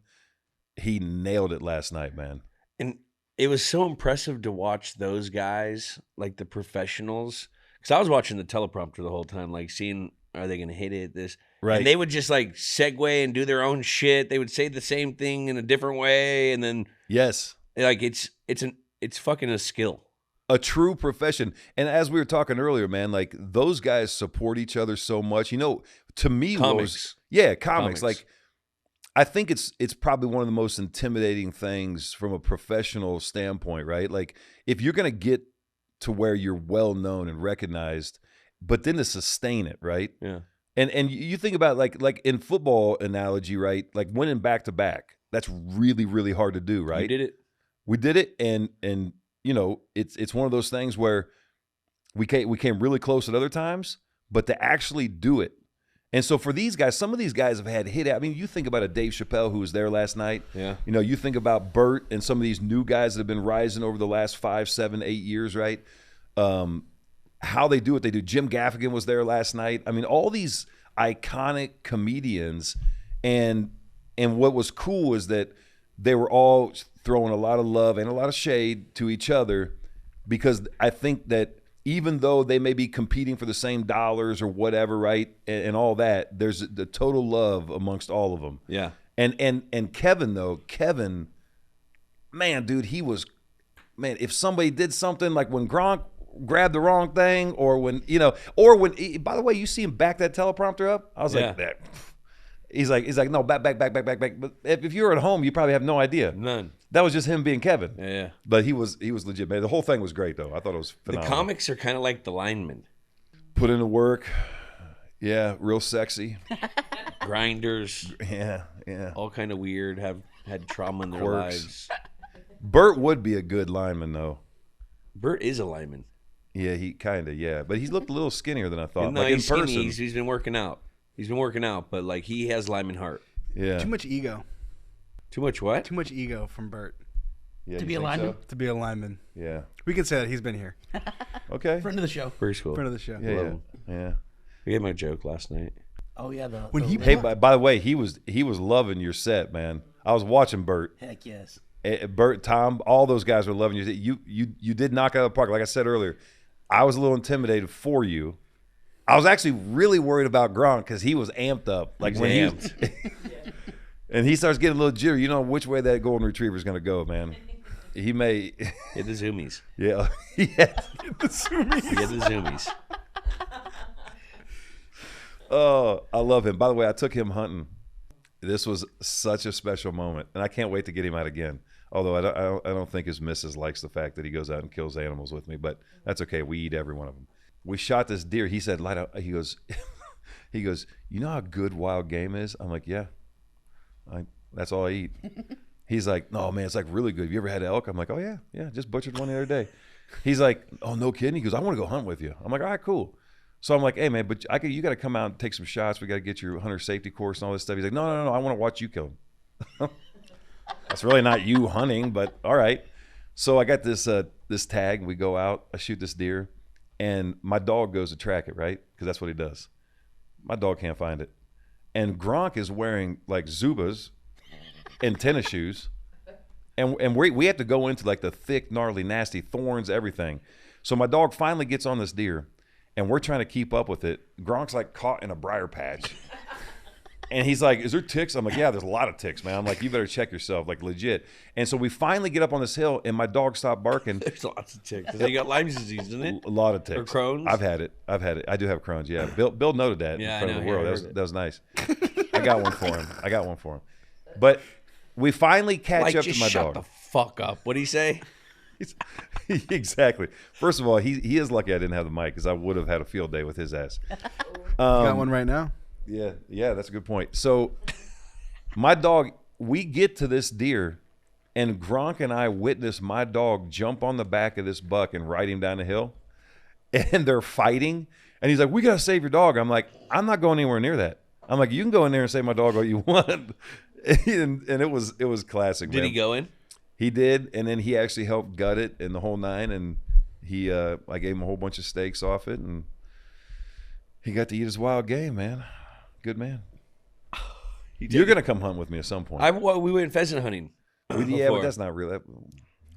he nailed it last night, man. And it was so impressive to watch those guys, like the professionals, because I was watching the teleprompter the whole time, like seeing, are they going to hit it? This, Right. And they would just like segue and do their own shit. They would say the same thing in a different way, and then Yes. like it's fucking a skill. A true profession. And as we were talking earlier, man, like those guys support each other so much. You know, to me, Comics. Comics. Like, I think it's probably one of the most intimidating things from a professional standpoint, right? Like, if you're going to get to where you're well known and recognized, but then to sustain it, right? Yeah. And you think about like in football analogy, right? Like winning back to back. That's really, really hard to do, right? You did it. We did it, and you know, it's one of those things where we came really close at other times, but to actually do it. And so for these guys, some of these guys have had hit. I mean, you think about a Dave Chappelle who was there last night. Yeah. You know, you think about Bert and some of these new guys that have been rising over the last 5, 7, 8 years, right? How they do it. They do. Jim Gaffigan was there last night. I mean, all these iconic comedians, and what was cool is that they were all throwing a lot of love and a lot of shade to each other, because I think that even though they may be competing for the same dollars or whatever, right, and all that, there's the total love amongst all of them. Yeah. And Kevin, though, man, dude, he was, man, if somebody did something like when Gronk grabbed the wrong thing, or when, by the way, you see him back that teleprompter up, I was like, that. He's like, no, back. But if you're at home, you probably have no idea. None. That was just him being Kevin. Yeah. But he was legit, man. The whole thing was great, though. I thought it was phenomenal. The comics are kind of like the linemen. Put into work. Yeah, real sexy. Grinders. Yeah. All kind of weird, have had trauma in their Quirks. lives. Bert would be a good lineman, though. Bert is a lineman. Yeah, he kind of, yeah. But he looked a little skinnier than I thought. No, like in he's skinny. person. He's been working out. But like he has lineman heart. Yeah. Too much ego. Too much what? Too much ego from Bert Yeah, To you be a think lineman? so? to be a lineman. Yeah. We can say that he's been here. Okay. Friend of the show. Very cool. Friend of the show. Yeah. I gave him a joke last night. Oh yeah, When he Hey, by the way, he was loving your set, man. I was watching Bert. Heck yes. Bert, Tom, all those guys were loving you. You did knock it out of the park. Like I said earlier, I was a little intimidated for you. I was actually really worried about Gronk because he was amped up. Like when he was, and he starts getting a little jittery. You know which way that golden retriever is going to go, man. He may Hit the zoomies. Yeah. He hit the zoomies. Oh, I love him. By the way, I took him hunting. This was such a special moment, and I can't wait to get him out again. Although I don't think his missus likes the fact that he goes out and kills animals with me, but that's okay. We eat every one of them. We shot this deer. He said, "Light out." He goes, "You know how good wild game is?" I'm like, "Yeah, that's all I eat." He's like, "No, man, it's like really good. Have you ever had elk?" I'm like, "Oh yeah, just butchered one the other day." He's like, "Oh, no kidding." He goes, "I want to go hunt with you." I'm like, "All right, cool." So I'm like, "Hey, man, but you got to come out and take some shots. We got to get your hunter safety course and all this stuff." He's like, No, I want to watch you kill him." That's really not you hunting, but all right. So I got this tag. We go out. I shoot this deer, and my dog goes to track it, right? Because that's what he does. My dog can't find it, and Gronk is wearing like Zubas and tennis shoes, and we have to go into like the thick, gnarly, nasty thorns, everything. So my dog finally gets on this deer, and we're trying to keep up with it. Gronk's like caught in a briar patch. And he's like, "Is there ticks?" I'm like, "Yeah, there's a lot of ticks, man." I'm like, "You better check yourself, like legit." And so we finally get up on this hill, and my dog stopped barking. There's lots of ticks. They got Lyme disease, isn't it? A lot of ticks. Or Crohn's? I've had it. I do have Crohn's. Yeah. Bill noted that Yeah, in front I of the know. world. Yeah, I that, was, heard it. that was nice. I got one for him. But we finally catch up to just my shut dog. the fuck up. What'd he say? Exactly. First of all, he is lucky I didn't have the mic, because I would have had a field day with his ass. Got one right now. Yeah, that's a good point. So my dog, we get to this deer, and Gronk and I witness my dog jump on the back of this buck and ride him down the hill, and they're fighting. And he's like, "We got to save your dog." I'm like, "I'm not going anywhere near that." I'm like, "You can go in there and save my dog all you want." And it was classic, Did man. he go in? He did, and then he actually helped gut it and the whole nine, and I gave him a whole bunch of steaks off it, and he got to eat his wild game, man. Good man. You're gonna come hunt with me at some point. We went pheasant hunting. Yeah, but that's not real.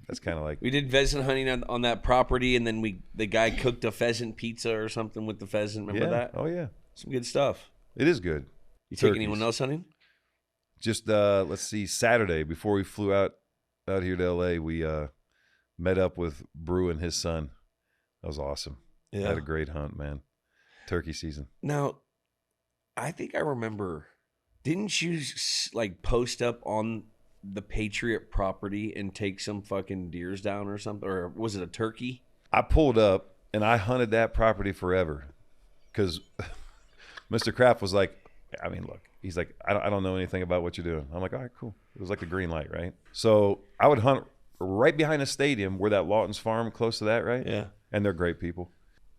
That's kind of like we did pheasant hunting on that property, and then the guy cooked a pheasant pizza or something with the pheasant. Remember that? Oh yeah, some good stuff. It is good. You take anyone else hunting? Just let's see. Saturday before we flew out here to LA, we met up with Brew and his son. That was awesome. Yeah, had a great hunt, man. Turkey season. Now, I think I remember. Didn't you like post up on the Patriot property and take some fucking deers down or something? Or was it a turkey? I pulled up and I hunted that property forever because Mr. Kraft was like, I mean, look, he's like, I don't know anything about what you're doing. I'm like, all right, cool. It was like the green light, right? So I would hunt right behind the stadium where that Lawton's farm, close to that, right? Yeah. And they're great people.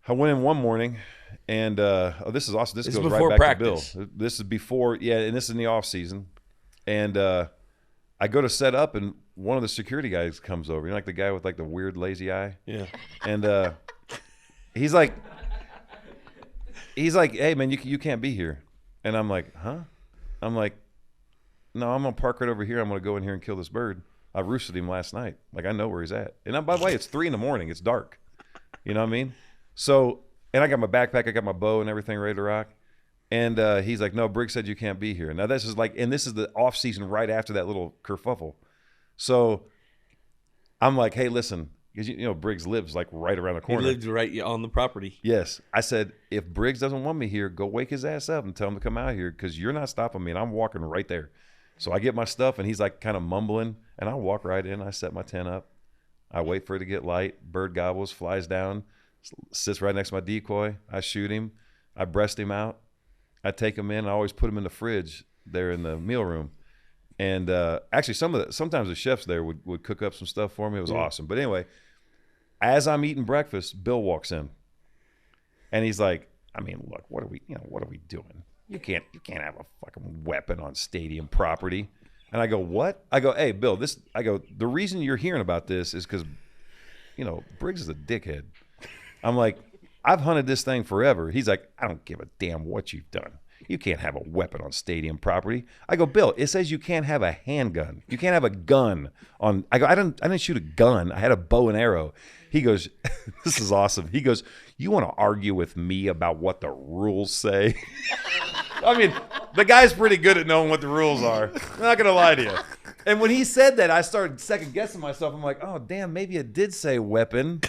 I went in one morning, and this is awesome. This goes right back practice. to Bill. This is before, and this is in the off season. And I go to set up, and one of the security guys comes over. You know, like the guy with like the weird lazy eye. Yeah. And he's like, hey man, you can't be here. And I'm like, huh? I'm like, no, I'm gonna park right over here. I'm gonna go in here and kill this bird. I roosted him last night. Like I know where he's at. And by the way, it's 3 a.m. It's dark. You know what I mean? So, and I got my backpack, I got my bow and everything ready to rock. And he's like, no, Briggs said you can't be here. Now this is like, and this is the off season right after that little kerfuffle. So I'm like, hey, listen, because you know Briggs lives like right around the corner. He lived right on the property. Yes. I said, if Briggs doesn't want me here, go wake his ass up and tell him to come out here because you're not stopping me and I'm walking right there. So I get my stuff and he's like kind of mumbling and I walk right in. I set my tent up. I wait for it to get light. Bird gobbles, flies down, sits right next to my decoy. I shoot him. I breast him out. I take him in. I always put him in the fridge there in the meal room. And actually, sometimes the chefs there would cook up some stuff for me. It was awesome. But anyway, as I'm eating breakfast, Bill walks in, and he's like, "I mean, look, what are we doing? You can't have a fucking weapon on stadium property." And I go, "What?" I go, "Hey, Bill, the reason you're hearing about this is because, you know, Briggs is a dickhead." I'm like, I've hunted this thing forever. He's like, I don't give a damn what you've done. You can't have a weapon on stadium property. I go, Bill, it says you can't have a handgun. You can't have a gun on. I go, I didn't shoot a gun. I had a bow and arrow. He goes, this is awesome. He goes, you want to argue with me about what the rules say? I mean, the guy's pretty good at knowing what the rules are. I'm not going to lie to you. And when he said that, I started second guessing myself. I'm like, oh, damn, maybe it did say weapon.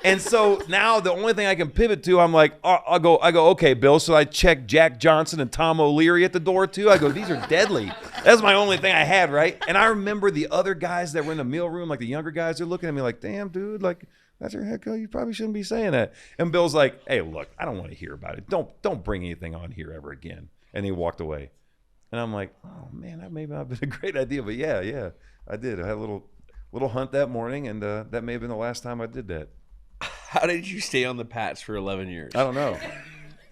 And so now the only thing I can pivot to, I'm like, I go, okay, Bill. So I check Jack Johnson and Tom O'Leary at the door too. I go, these are deadly. That's my only thing I had, right? And I remember the other guys that were in the meal room, like the younger guys, they're looking at me like, damn, dude, like that's your head coach. You probably shouldn't be saying that. And Bill's like, hey, look, I don't want to hear about it. Don't bring anything on here ever again. And he walked away. And I'm like, oh man, that may not have been a great idea, but yeah, I did. I had a little hunt that morning, and that may have been the last time I did that. How did you stay on the Pats for 11 years? I don't know.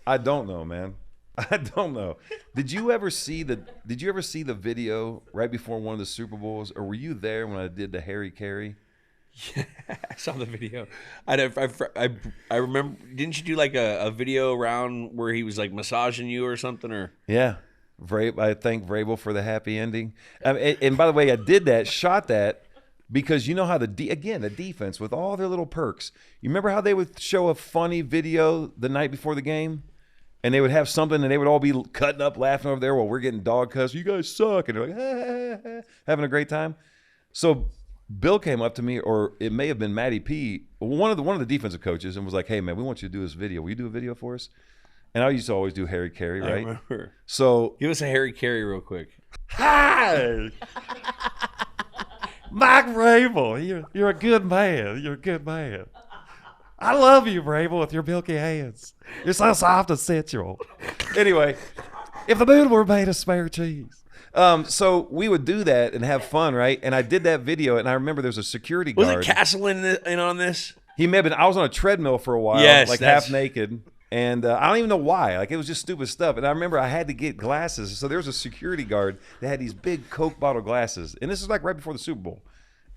I don't know, man. I don't know. Did you ever see the video right before one of the Super Bowls, or were you there when I did the Harry Carey? Yeah, I saw the video. I remember. Didn't you do like a video around where he was like massaging you or something? Or yeah, I thank Vrabel for the happy ending. And by the way, I did that, shot that. Because you know how the defense with all their little perks. You remember how they would show a funny video the night before the game, and they would have something, and they would all be cutting up, laughing over there while we're getting dog cussed. You guys suck, and they're like, ah, having a great time. So Bill came up to me, or it may have been Matty P, one of the defensive coaches, and was like, "Hey man, we want you to do this video. Will you do a video for us?" And I used to always do Harry Carey, right? I remember. So give us a Harry Carey real quick. Hi. Mike Vrabel, you're a good man. You're a good man. I love you, Vrabel, with your milky hands. You're so soft and sensual. Anyway, if the moon were made of spare cheese. So we would do that and have fun, right? And I did that video, and I remember there's a security guard. Was it Castle in on this? He may have been. I was on a treadmill for a while, yes, like half naked. And I don't even know why. Like, it was just stupid stuff. And I remember I had to get glasses. So there was a security guard that had these big Coke bottle glasses. And this is like right before the Super Bowl.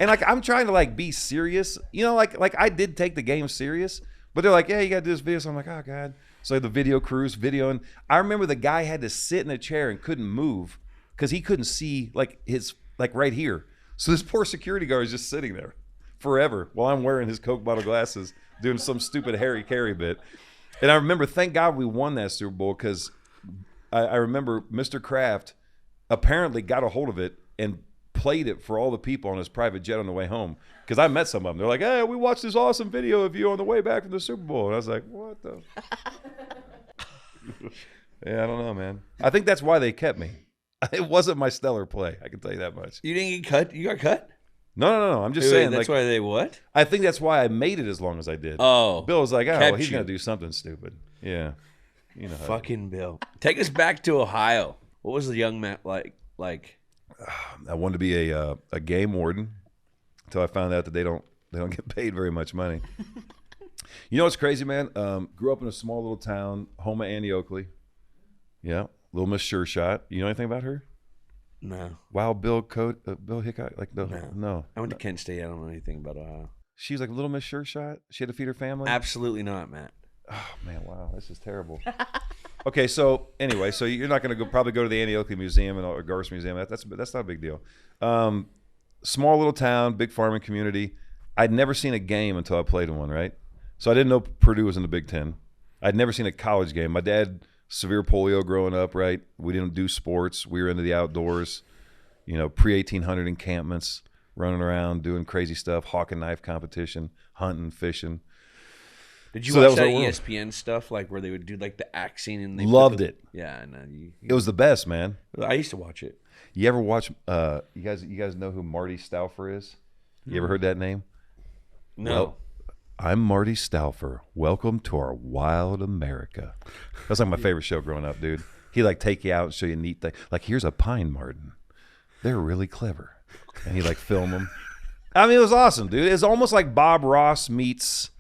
And like I'm trying to like be serious, you know, like I did take the game serious, but they're like, yeah, you gotta do this video. So I'm like, oh God. So the video crews videoing. I remember the guy had to sit in a chair and couldn't move because he couldn't see like his like right here. So this poor security guard is just sitting there forever while I'm wearing his Coke bottle glasses, doing some stupid Harry Carey bit. And I remember, thank God we won that Super Bowl because I remember Mr. Kraft apparently got a hold of it and played it for all the people on his private jet on the way home. Because I met some of them. They're like, hey, we watched this awesome video of you on the way back from the Super Bowl. And I was like, what the? Yeah, I don't know, man. I think that's why they kept me. It wasn't my stellar play. I can tell you that much. You didn't get cut? You got cut? No. I'm just saying. That's like, why they what? I think that's why I made it as long as I did. Oh. Bill was like, oh, well, he's you. going to do something stupid. Yeah. You know. Fucking Bill. Take us back to Ohio. What was the young man like? I wanted to be a game warden until I found out that they don't get paid very much money. You know what's crazy, man? Grew up in a small little town, home of Annie Oakley. Yeah, little Miss Sure Shot. You know anything about her? No. Wow, Bill Hickok? Like no. I went to Kent State. I don't know anything about Ohio. She's like little Miss Sure Shot. She had to feed her family. Absolutely not, Matt. Oh man, wow, this is terrible. Okay, so anyway, so you're not going to probably go to the Annie Oakley Museum or Garst Museum. That's not a big deal. Small little town, big farming community. I'd never seen a game until I played in one, right? So I didn't know Purdue was in the Big Ten. I'd never seen a college game. My dad, severe polio growing up, right? We didn't do sports. We were into the outdoors, you know, pre-1800 encampments, running around, doing crazy stuff, hawk and knife competition, hunting, fishing. Did you watch that ESPN stuff, like where they would do like the axe scene and they loved it? Yeah, I know. It was the best, man. I used to watch it. You ever watch? You guys know who Marty Stauffer is? You ever heard that name? No. Well, I'm Marty Stauffer. Welcome to our wild America. That's like my favorite show growing up, dude. He like take you out and show you neat things. Like here's a pine marten. They're really clever, and he like film them. I mean, it was awesome, dude. It's almost like Bob Ross meets.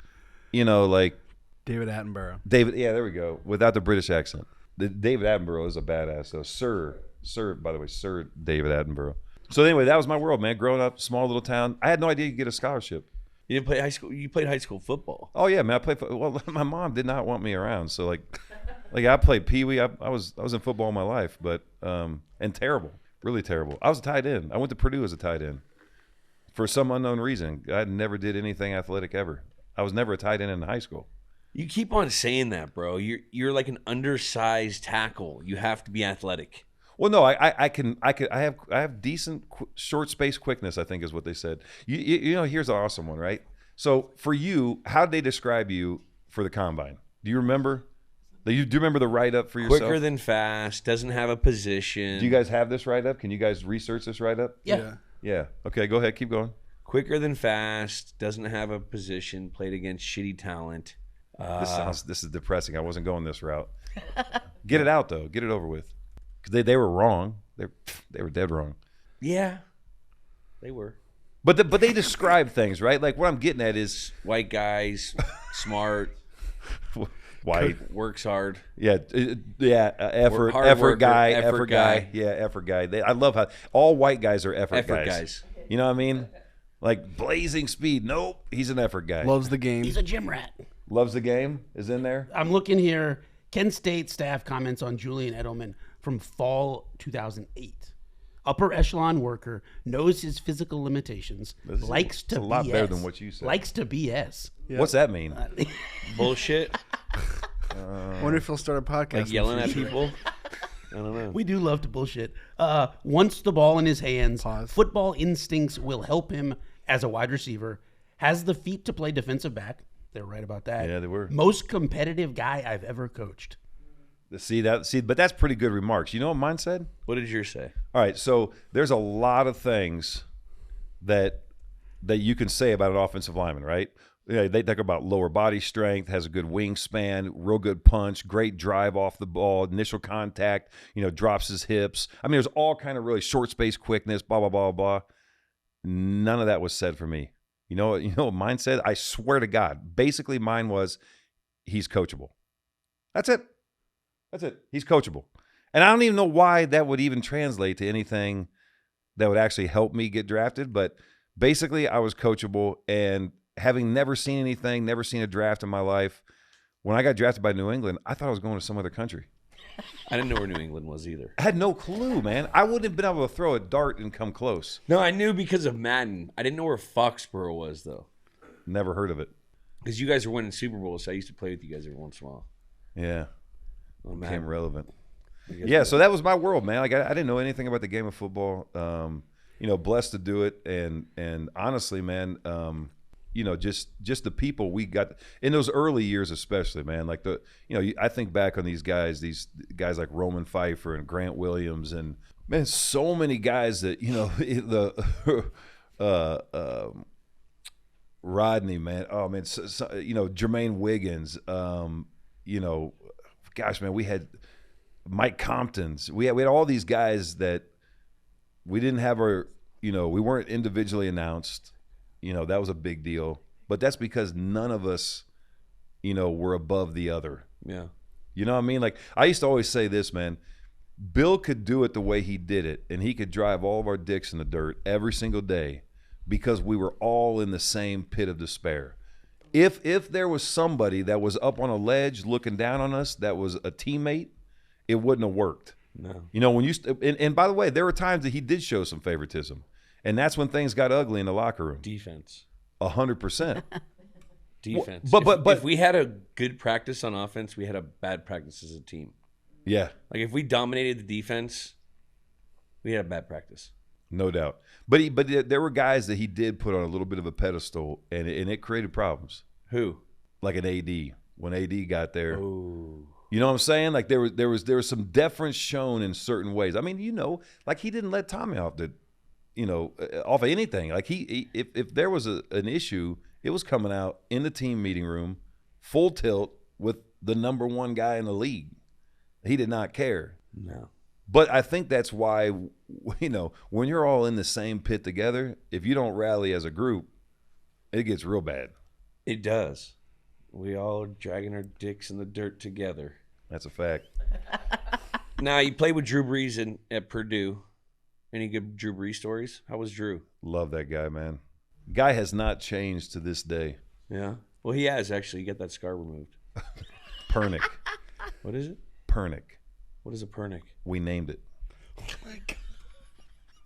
You know, like David Attenborough. Yeah, there we go. Without the British accent. David Attenborough is a badass, though. Sir, by the way, Sir David Attenborough. So anyway, that was my world, man. Growing up, small little town. I had no idea you could get a scholarship. You didn't play high school. You played high school football. Oh yeah, man. I played. Well, my mom did not want me around, so like I played Pee Wee. I was in football all my life, but and terrible, really terrible. I was a tight end. I went to Purdue as a tight end for some unknown reason. I never did anything athletic ever. I was never a tight end in high school. You keep on saying that, bro. You're like an undersized tackle. You have to be athletic. Well, no, I have decent short space quickness, I think is what they said. You know, here's an awesome one, right? So for you, how did they describe you for the combine? Do you remember? Do you remember the write up for yourself? Quicker than fast, doesn't have a position. Do you guys have this write up? Can you guys research this write up? Yeah. Okay, go ahead, keep going. Quicker than fast, doesn't have a position, played against shitty talent. This is depressing. I wasn't going this route. Get it out though. Get it over with. Because they were wrong. They were dead wrong. Yeah, they were. But they describe things, right? Like what I'm getting at is white guys, smart, white, works hard. Yeah, effort guy. Yeah, effort guy. I love how all white guys are effort guys. You know what I mean? Like blazing speed. Nope, he's an effort guy. Loves the game. He's a gym rat. Loves the game. Is in there. I'm looking here. Kent State staff comments on Julian Edelman from fall 2008. Upper echelon worker, knows his physical limitations, likes to BS. A lot better than what you said. Likes to BS. Yeah. What's that mean? Bullshit. Wonder if he'll start a podcast. Like yelling at people. I don't know. We do love to bullshit. Wants the ball in his hands. Pause. Football instincts will help him as a wide receiver. Has the feet to play defensive back. They're right about that. Yeah, they were. Most competitive guy I've ever coached. But that's pretty good remarks. You know what mine said? What did yours say? All right, so there's a lot of things that you can say about an offensive lineman, right? Yeah, they talk about lower body strength, has a good wingspan, real good punch, great drive off the ball, initial contact, drops his hips. I mean, there's all kind of really short space quickness, blah, blah, blah, blah. None of that was said for me. You know what mine said? I swear to God. Basically, mine was he's coachable. That's it. He's coachable. And I don't even know why that would even translate to anything that would actually help me get drafted, but Basically, I was coachable, and having never seen anything, never seen a draft in my life, when I got drafted by New England, I thought I was going to some other country. I didn't know where New England was either. I had no clue, man. I wouldn't have been able to throw a dart and come close. No, I knew because of Madden. I didn't know where Foxborough was, though. Never heard of it. Because you guys were winning Super Bowls, so I used to play with you guys every once in a while. Yeah. On Became Madden. relevant. You guys Yeah, were- so that was my world, man. Like I didn't know anything about the game of football. Blessed to do it, and honestly, man, just the people we got in those early years, especially, man. Like I think back on these guys like Roman Pfeiffer and Grant Williams, and man, so many guys that Rodney, man. Oh man, Jermaine Wiggins. Gosh, man, we had Mike Comptons. We had all these guys that we didn't have we weren't individually announced. That was a big deal. But that's because none of us, were above the other. Yeah. You know what I mean? Like, I used to always say this, man. Bill could do it the way he did it, and he could drive all of our dicks in the dirt every single day because we were all in the same pit of despair. If there was somebody that was up on a ledge looking down on us that was a teammate, it wouldn't have worked. No. When and by the way, there were times that he did show some favoritism, and that's when things got ugly in the locker room. Defense. 100%. Defense. But if we had a good practice on offense, we had a bad practice as a team. Yeah, Like if we dominated the defense, we had a bad practice. no doubt. But there were guys that he did put on a little bit of a pedestal, and it created problems. Who? Like an AD. When AD got there, Oh. you know what I'm saying? Like there was some deference shown in certain ways. I mean, like he didn't let Tommy off off of anything. Like if there was an issue, it was coming out in the team meeting room, full tilt with the number one guy in the league. He did not care. No. But I think that's why, when you're all in the same pit together, if you don't rally as a group, it gets real bad. It does. We all are dragging our dicks in the dirt together. That's a fact. Now, you played with Drew Brees at Purdue. Any good Drew Brees stories? How was Drew? Love that guy, man. Guy has not changed to this day. Yeah. Well, he has actually. Get that scar removed. Pernick. What is it? Pernick. What is a pernick? We named it.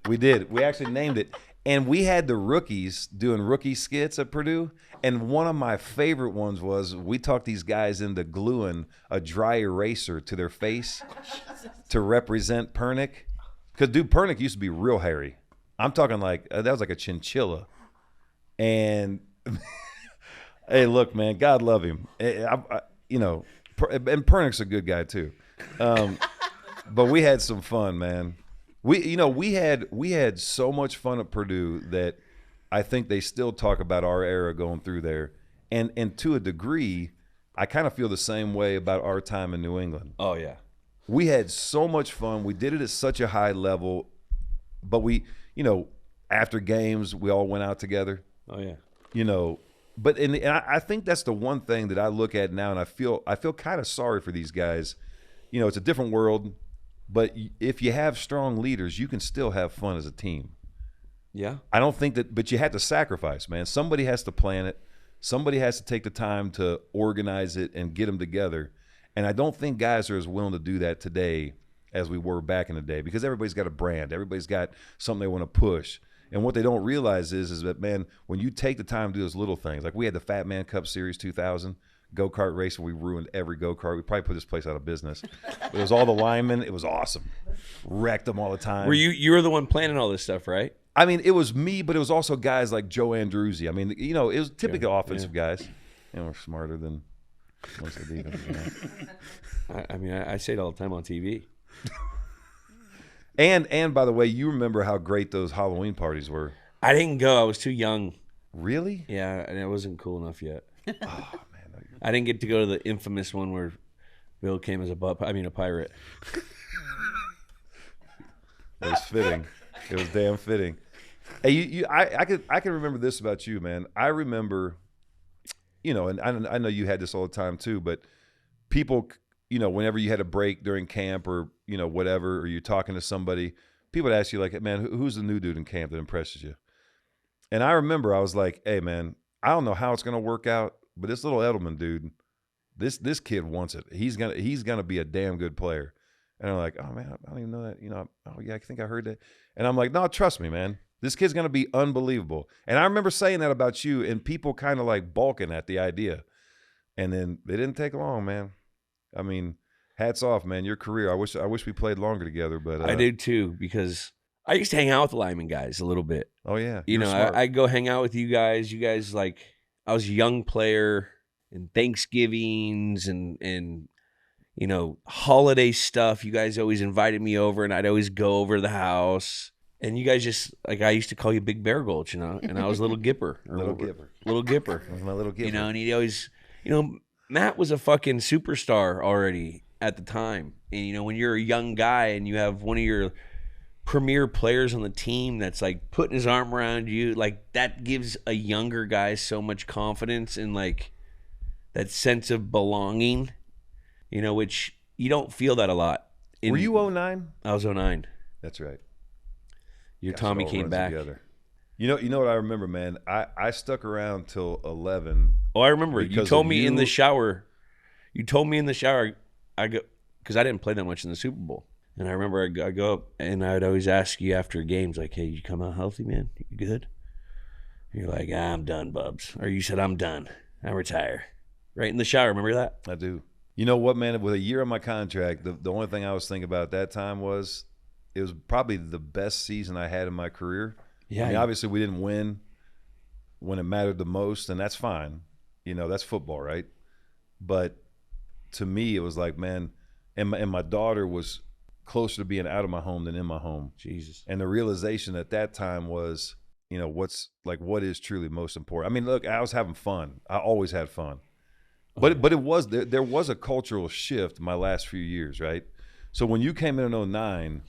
We did. We actually named it. And we had the rookies doing rookie skits at Purdue. And one of my favorite ones was we talked these guys into gluing a dry eraser to their face to represent Pernick. Because, dude, Pernick used to be real hairy. I'm talking like, that was like a chinchilla. And, hey, look, man, God love him. And Pernick's a good guy, too. But we had some fun, man. We had so much fun at Purdue that I think they still talk about our era going through there. And to a degree, I kind of feel the same way about our time in New England. Oh, yeah. We had so much fun. We did it at such a high level. But after games, we all went out together. Oh, yeah. But I think that's the one thing that I look at now, and I feel kind of sorry for these guys. It's a different world, but if you have strong leaders, you can still have fun as a team. Yeah. I don't think that, but you have to sacrifice, man. Somebody has to plan it. Somebody has to take the time to organize it and get them together. And I don't think guys are as willing to do that today as we were back in the day, because everybody's got a brand. Everybody's got something they want to push. And what they don't realize is that, man, when you take the time to do those little things, like we had the Fat Man Cup Series 2000, go-kart racing, we ruined every go-kart. We probably put this place out of business. But it was all the linemen. It was awesome. Wrecked them all the time. Were you were the one planning all this stuff, right? I mean, it was me, but it was also guys like Joe Andruzzi. I mean, it was typical offensive guys. We're smarter than most of the defense. I say it all the time on TV. And by the way, you remember how great those Halloween parties were. I didn't go. I was too young. Really? Yeah, and I wasn't cool enough yet. Oh, man. I didn't get to go to the infamous one where Bill came as a pirate. It was fitting. It was damn fitting. Hey, I can remember this about you, man. I remember, and I know you had this all the time too, but people, whenever you had a break during camp or, whatever, or you're talking to somebody, people would ask you like, man, who's the new dude in camp that impresses you? And I remember I was like, hey, man, I don't know how it's going to work out, but this little Edelman dude, this kid wants it. He's gonna be a damn good player. And I'm like, oh, man, I don't even know that. Oh, yeah, I think I heard that. And I'm like, no, trust me, man. This kid's going to be unbelievable. And I remember saying that about you, and people kind of like balking at the idea. And then it didn't take long, man. I mean, hats off, man. Your career. I wish we played longer together, but I do too, because I used to hang out with the lineman guys a little bit. Oh yeah, You know, I go hang out with you guys. You guys, like, I was a young player, and Thanksgivings and you know, holiday stuff. You guys always invited me over, and I'd always go over to the house. And you guys just, like, I used to call you Big Bear Gulch, you know, and I was Little Gipper. Little Gipper. Little Gipper. That was my little Gipper. You know, and he always, you know, Matt was a fucking superstar already at the time. And, you know, when you're a young guy and you have one of your premier players on the team that's, like, putting his arm around you, like, that gives a younger guy so much confidence and, like, that sense of belonging, you know, which you don't feel that a lot. Were you 09? I was 09. That's right. Your Gosh, Tommy it all came runs back. together. You know what I remember, man? I stuck around till 11. Oh, I remember. You Because told of me in you- the shower. You told me in the shower. I go because I didn't play that much in the Super Bowl, and I remember I go up and I'd always ask you after games, like, "Hey, you come out healthy, man? You good?" And you're like, "I'm done, Bubs," or you said, "I'm done. I retire." Right in the shower. Remember that? I do. You know what, man? With a year on my contract, the only thing I was thinking about at that time was it was probably the best season I had in my career. Yeah. I mean, obviously we didn't win when it mattered the most, and that's fine. You know, that's football, right? But to me, it was like, man, and my daughter was closer to being out of my home than in my home. Jesus. And the realization at that time was, you know, what is truly most important. I mean, look, I was having fun. I always had fun. But it was there was a cultural shift my last few years, right? So when you came in 09,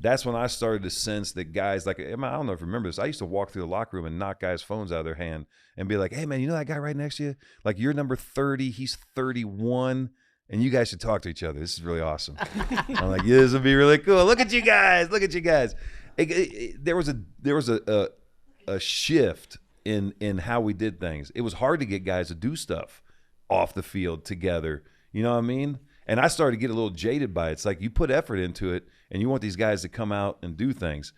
that's when I started to sense that guys, like, I don't know if you remember this, I used to walk through the locker room and knock guys' phones out of their hand and be like, hey, man, you know that guy right next to you? Like, you're number 30, he's 31, and you guys should talk to each other. This is really awesome. I'm like, yeah, this would be really cool. Look at you guys. Look at you guys. There was a shift in how we did things. It was hard to get guys to do stuff off the field together. You know what I mean? And I started to get a little jaded by it. It's like you put effort into it, and you want these guys to come out and do things.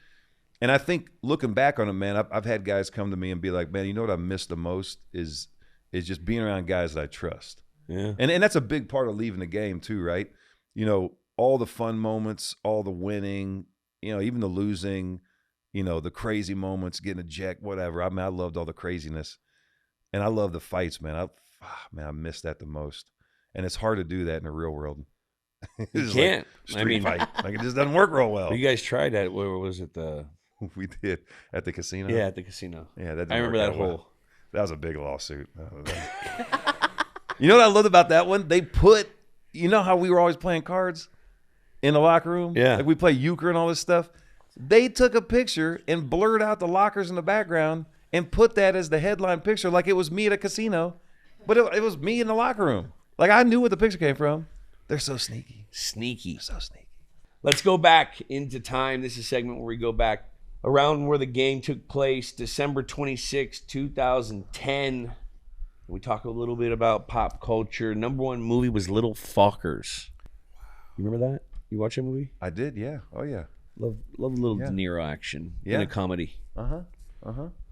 And I think looking back on it, man, I've had guys come to me and be like, man, you know what I miss the most is just being around guys that I trust. Yeah. And that's a big part of leaving the game too, right? You know, all the fun moments, all the winning, you know, even the losing, you know, the crazy moments, getting ejected, whatever. I mean, I loved all the craziness. And I love the fights, man. I miss that the most. And it's hard to do that in the real world. You can't. Like I mean, fight. Like, it just doesn't work real well. you guys tried that. Where was it? We did at the casino. Yeah, at the casino. Yeah, that didn't I remember work that out well. whole. That was a big lawsuit. You know what I loved about that one? They put, you know how we were always playing cards in the locker room? Yeah. Like we play euchre and all this stuff. They took a picture and blurred out the lockers in the background and put that as the headline picture, like it was me at a casino, but it was me in the locker room. Like I knew where the picture came from. They're so sneaky. Sneaky. So sneaky. Let's go back into time. This is a segment where we go back around where the game took place, December 26, 2010. We talk a little bit about pop culture. Number one movie was Little Fockers. You remember that? You watch that movie? I did, yeah. Oh, yeah. Love a little Yeah. De Niro action in Yeah. a comedy. Uh-huh.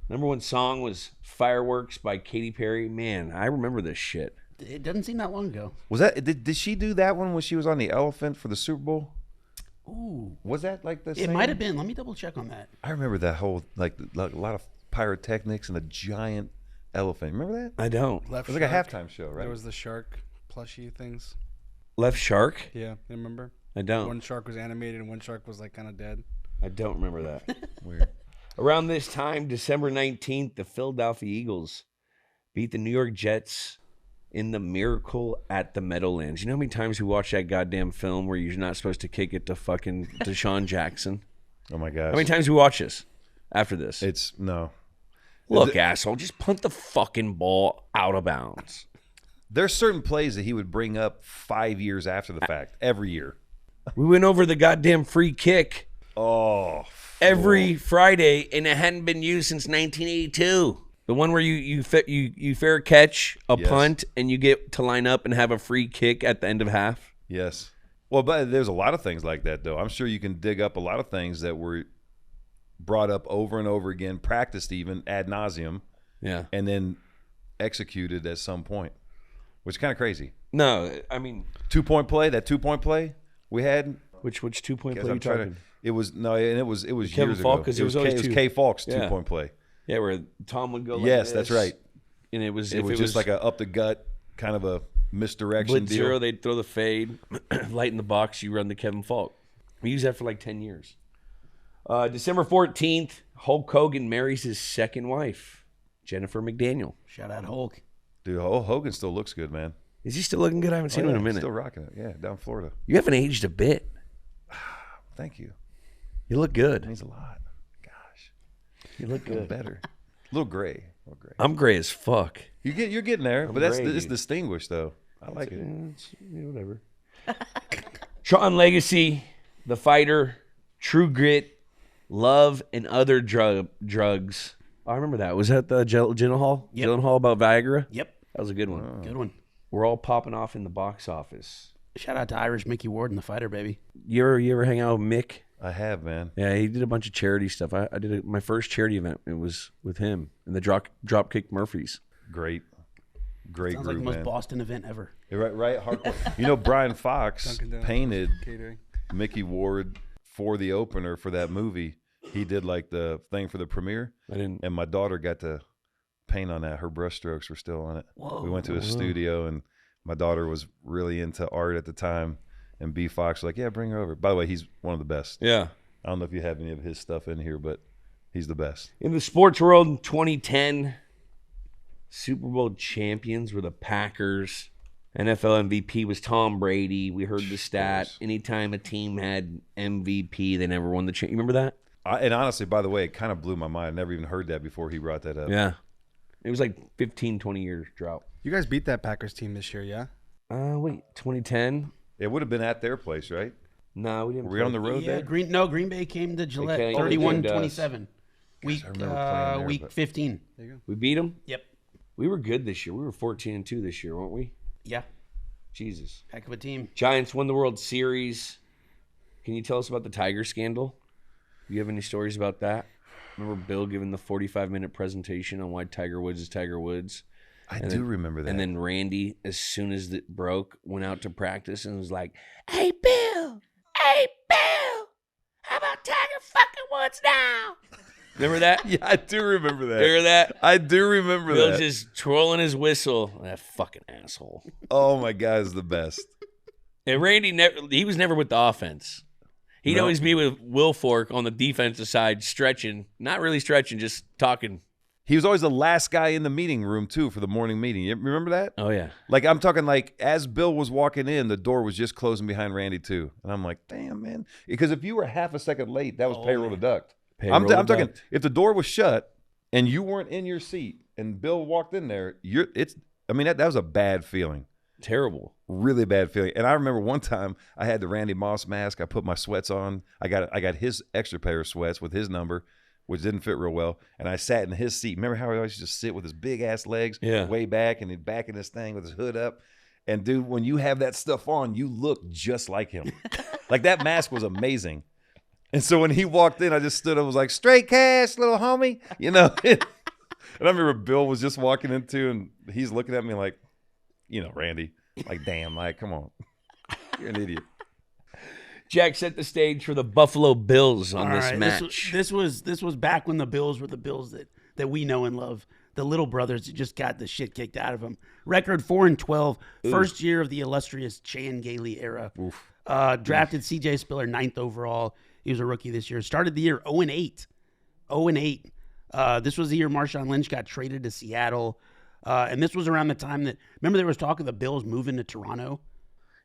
Number one song was Fireworks by Katy Perry. Man, I remember this shit. It doesn't seem that long ago. Was that, did she do that one when she was on the elephant for the Super Bowl? Ooh. Was that like the It same? might have been. Let me double check on that. I remember that whole, like a lot of pyrotechnics and a giant elephant. Remember that? I don't. It was like a halftime show, right? There was the shark plushie things. Left Shark? Yeah, you remember? I don't. One shark was animated and one shark was like kind of dead. I don't remember that. Weird. Around this time, December 19th, the Philadelphia Eagles beat the New York Jets in the Miracle at the Meadowlands. You know how many times we watch that goddamn film where you're not supposed to kick it to fucking Deshaun Jackson? Oh my gosh. How many times we watch this after this? It's no. Look, asshole, just punt the fucking ball out of bounds. There's certain plays that he would bring up 5 years after the fact, every year. We went over the goddamn free kick. Oh, every Friday, and it hadn't been used since 1982. The one where you fair catch a punt, and you get to line up and have a free kick at the end of half. Yes. Well, but there's a lot of things like that, though. I'm sure you can dig up a lot of things that were brought up over and over again, practiced even ad nauseum, and then executed at some point, which is kind of crazy. No, I mean 2-point play. That 2-point play we had. Which 2-point play are you talking? It was years Kevin ago. Falk, because it was K Falk's 2-point play. Yeah, where Tom would go. Like yes, this, that's right. And it was just like a up the gut kind of a misdirection blitz deal. zero. They'd throw the fade, light in the box. You run the Kevin Falk. We used that for like 10 years. December 14th, Hulk Hogan marries his second wife, Jennifer McDaniel. Shout out Hulk. Dude, Hogan still looks good, man. Is he still looking good? I haven't seen him in a minute. Still rocking it. Yeah, down Florida. You haven't aged a bit. Thank you. You look good. It means a lot. Gosh. You look good. Better. A little gray. I'm gray as fuck. You're getting there, but it's distinguished though. I like it. Whatever. Tron Legacy, The Fighter, True Grit, Love, and Other Drugs. Oh, I remember that. Was that the Gyllenhaal? Yep. Gyllenhaal about Viagra? Yep. That was a good one. Good one. We're all popping off in the box office. Shout out to Irish Mickey Ward and The Fighter, baby. You ever hang out with Mick? I have, man. Yeah, he did a bunch of charity stuff. I did my first charity event. It was with him and the Dropkick Murphys. Great Sounds group, like the most man. Boston event ever. Right, hardcore. You know, Brian Fox painted Catering. Mickey Ward for the opener for that movie. He did like the thing for the premiere. And my daughter got to paint on that. Her brush strokes were still on it. Whoa. We went to a studio, and my daughter was really into art at the time. And B. Fox was like, yeah, bring her over. By the way, he's one of the best. Yeah. I don't know if you have any of his stuff in here, but he's the best. In the sports world in 2010, Super Bowl champions were the Packers. NFL MVP was Tom Brady. We heard the stat. Anytime a team had MVP, they never won the championship. You remember that? And honestly, by the way, it kind of blew my mind. I never even heard that before he brought that up. Yeah. It was like 15, 20 years drought. You guys beat that Packers team this year, yeah? Wait, 2010? It would have been at their place, right? No, we didn't. Were we on the road Yeah, there? Green Bay came to Gillette, came to 31-27. Week I remember playing there, week but- 15. We beat them? Yep. We were good this year. We were 14-2 this year, weren't we? Yeah. Jesus. Heck of a team. Giants won the World Series. Can you tell us about the Tiger scandal? Do you have any stories about that? Remember Bill giving the 45-minute presentation on why Tiger Woods is Tiger Woods? I do remember that. And then Randy, as soon as it broke, went out to practice and was like, Hey, Bill, how about Tiger fucking Woods now? Remember that? Yeah, I do remember that. Remember that? I do remember Bill that. just twirling his whistle. That fucking asshole. Oh my God, is the best. And Randy, he was never with the offense. He'd No. always be with Will Fork on the defensive side, stretching. Not really stretching, just talking. He was always the last guy in the meeting room too for the morning meeting. You remember that? Oh, yeah. Like I'm talking like as Bill was walking in, the door was just closing behind Randy too. And I'm like, damn, man. Because if you were half a second late, that was payroll deduct. I'm talking if the door was shut and you weren't in your seat and Bill walked in there, that was a bad feeling. Terrible. Really bad feeling. And I remember one time I had the Randy Moss mask. I put my sweats on. I got his extra pair of sweats with his number, which didn't fit real well. And I sat in his seat. Remember how he always used to sit with his big ass legs way back and he'd back in this thing with his hood up. And dude, when you have that stuff on, you look just like him. Like that mask was amazing. And so when he walked in, I just stood up and was like, straight cash, little homie. You know? And I remember Bill was just walking into and he's looking at me like, you know, Randy, like, damn, like, come on. You're an idiot. Jack set the stage for the Buffalo Bills on this match. This was back when the Bills were the Bills that we know and love. The little brothers that just got the shit kicked out of them. Record 4-12, first year of the illustrious Chan Gailey era. Drafted C.J. Spiller 9th overall. He was a rookie this year. Started the year 0-8. 0-8. This was the year Marshawn Lynch got traded to Seattle. And this was around the time that, remember there was talk of the Bills moving to Toronto?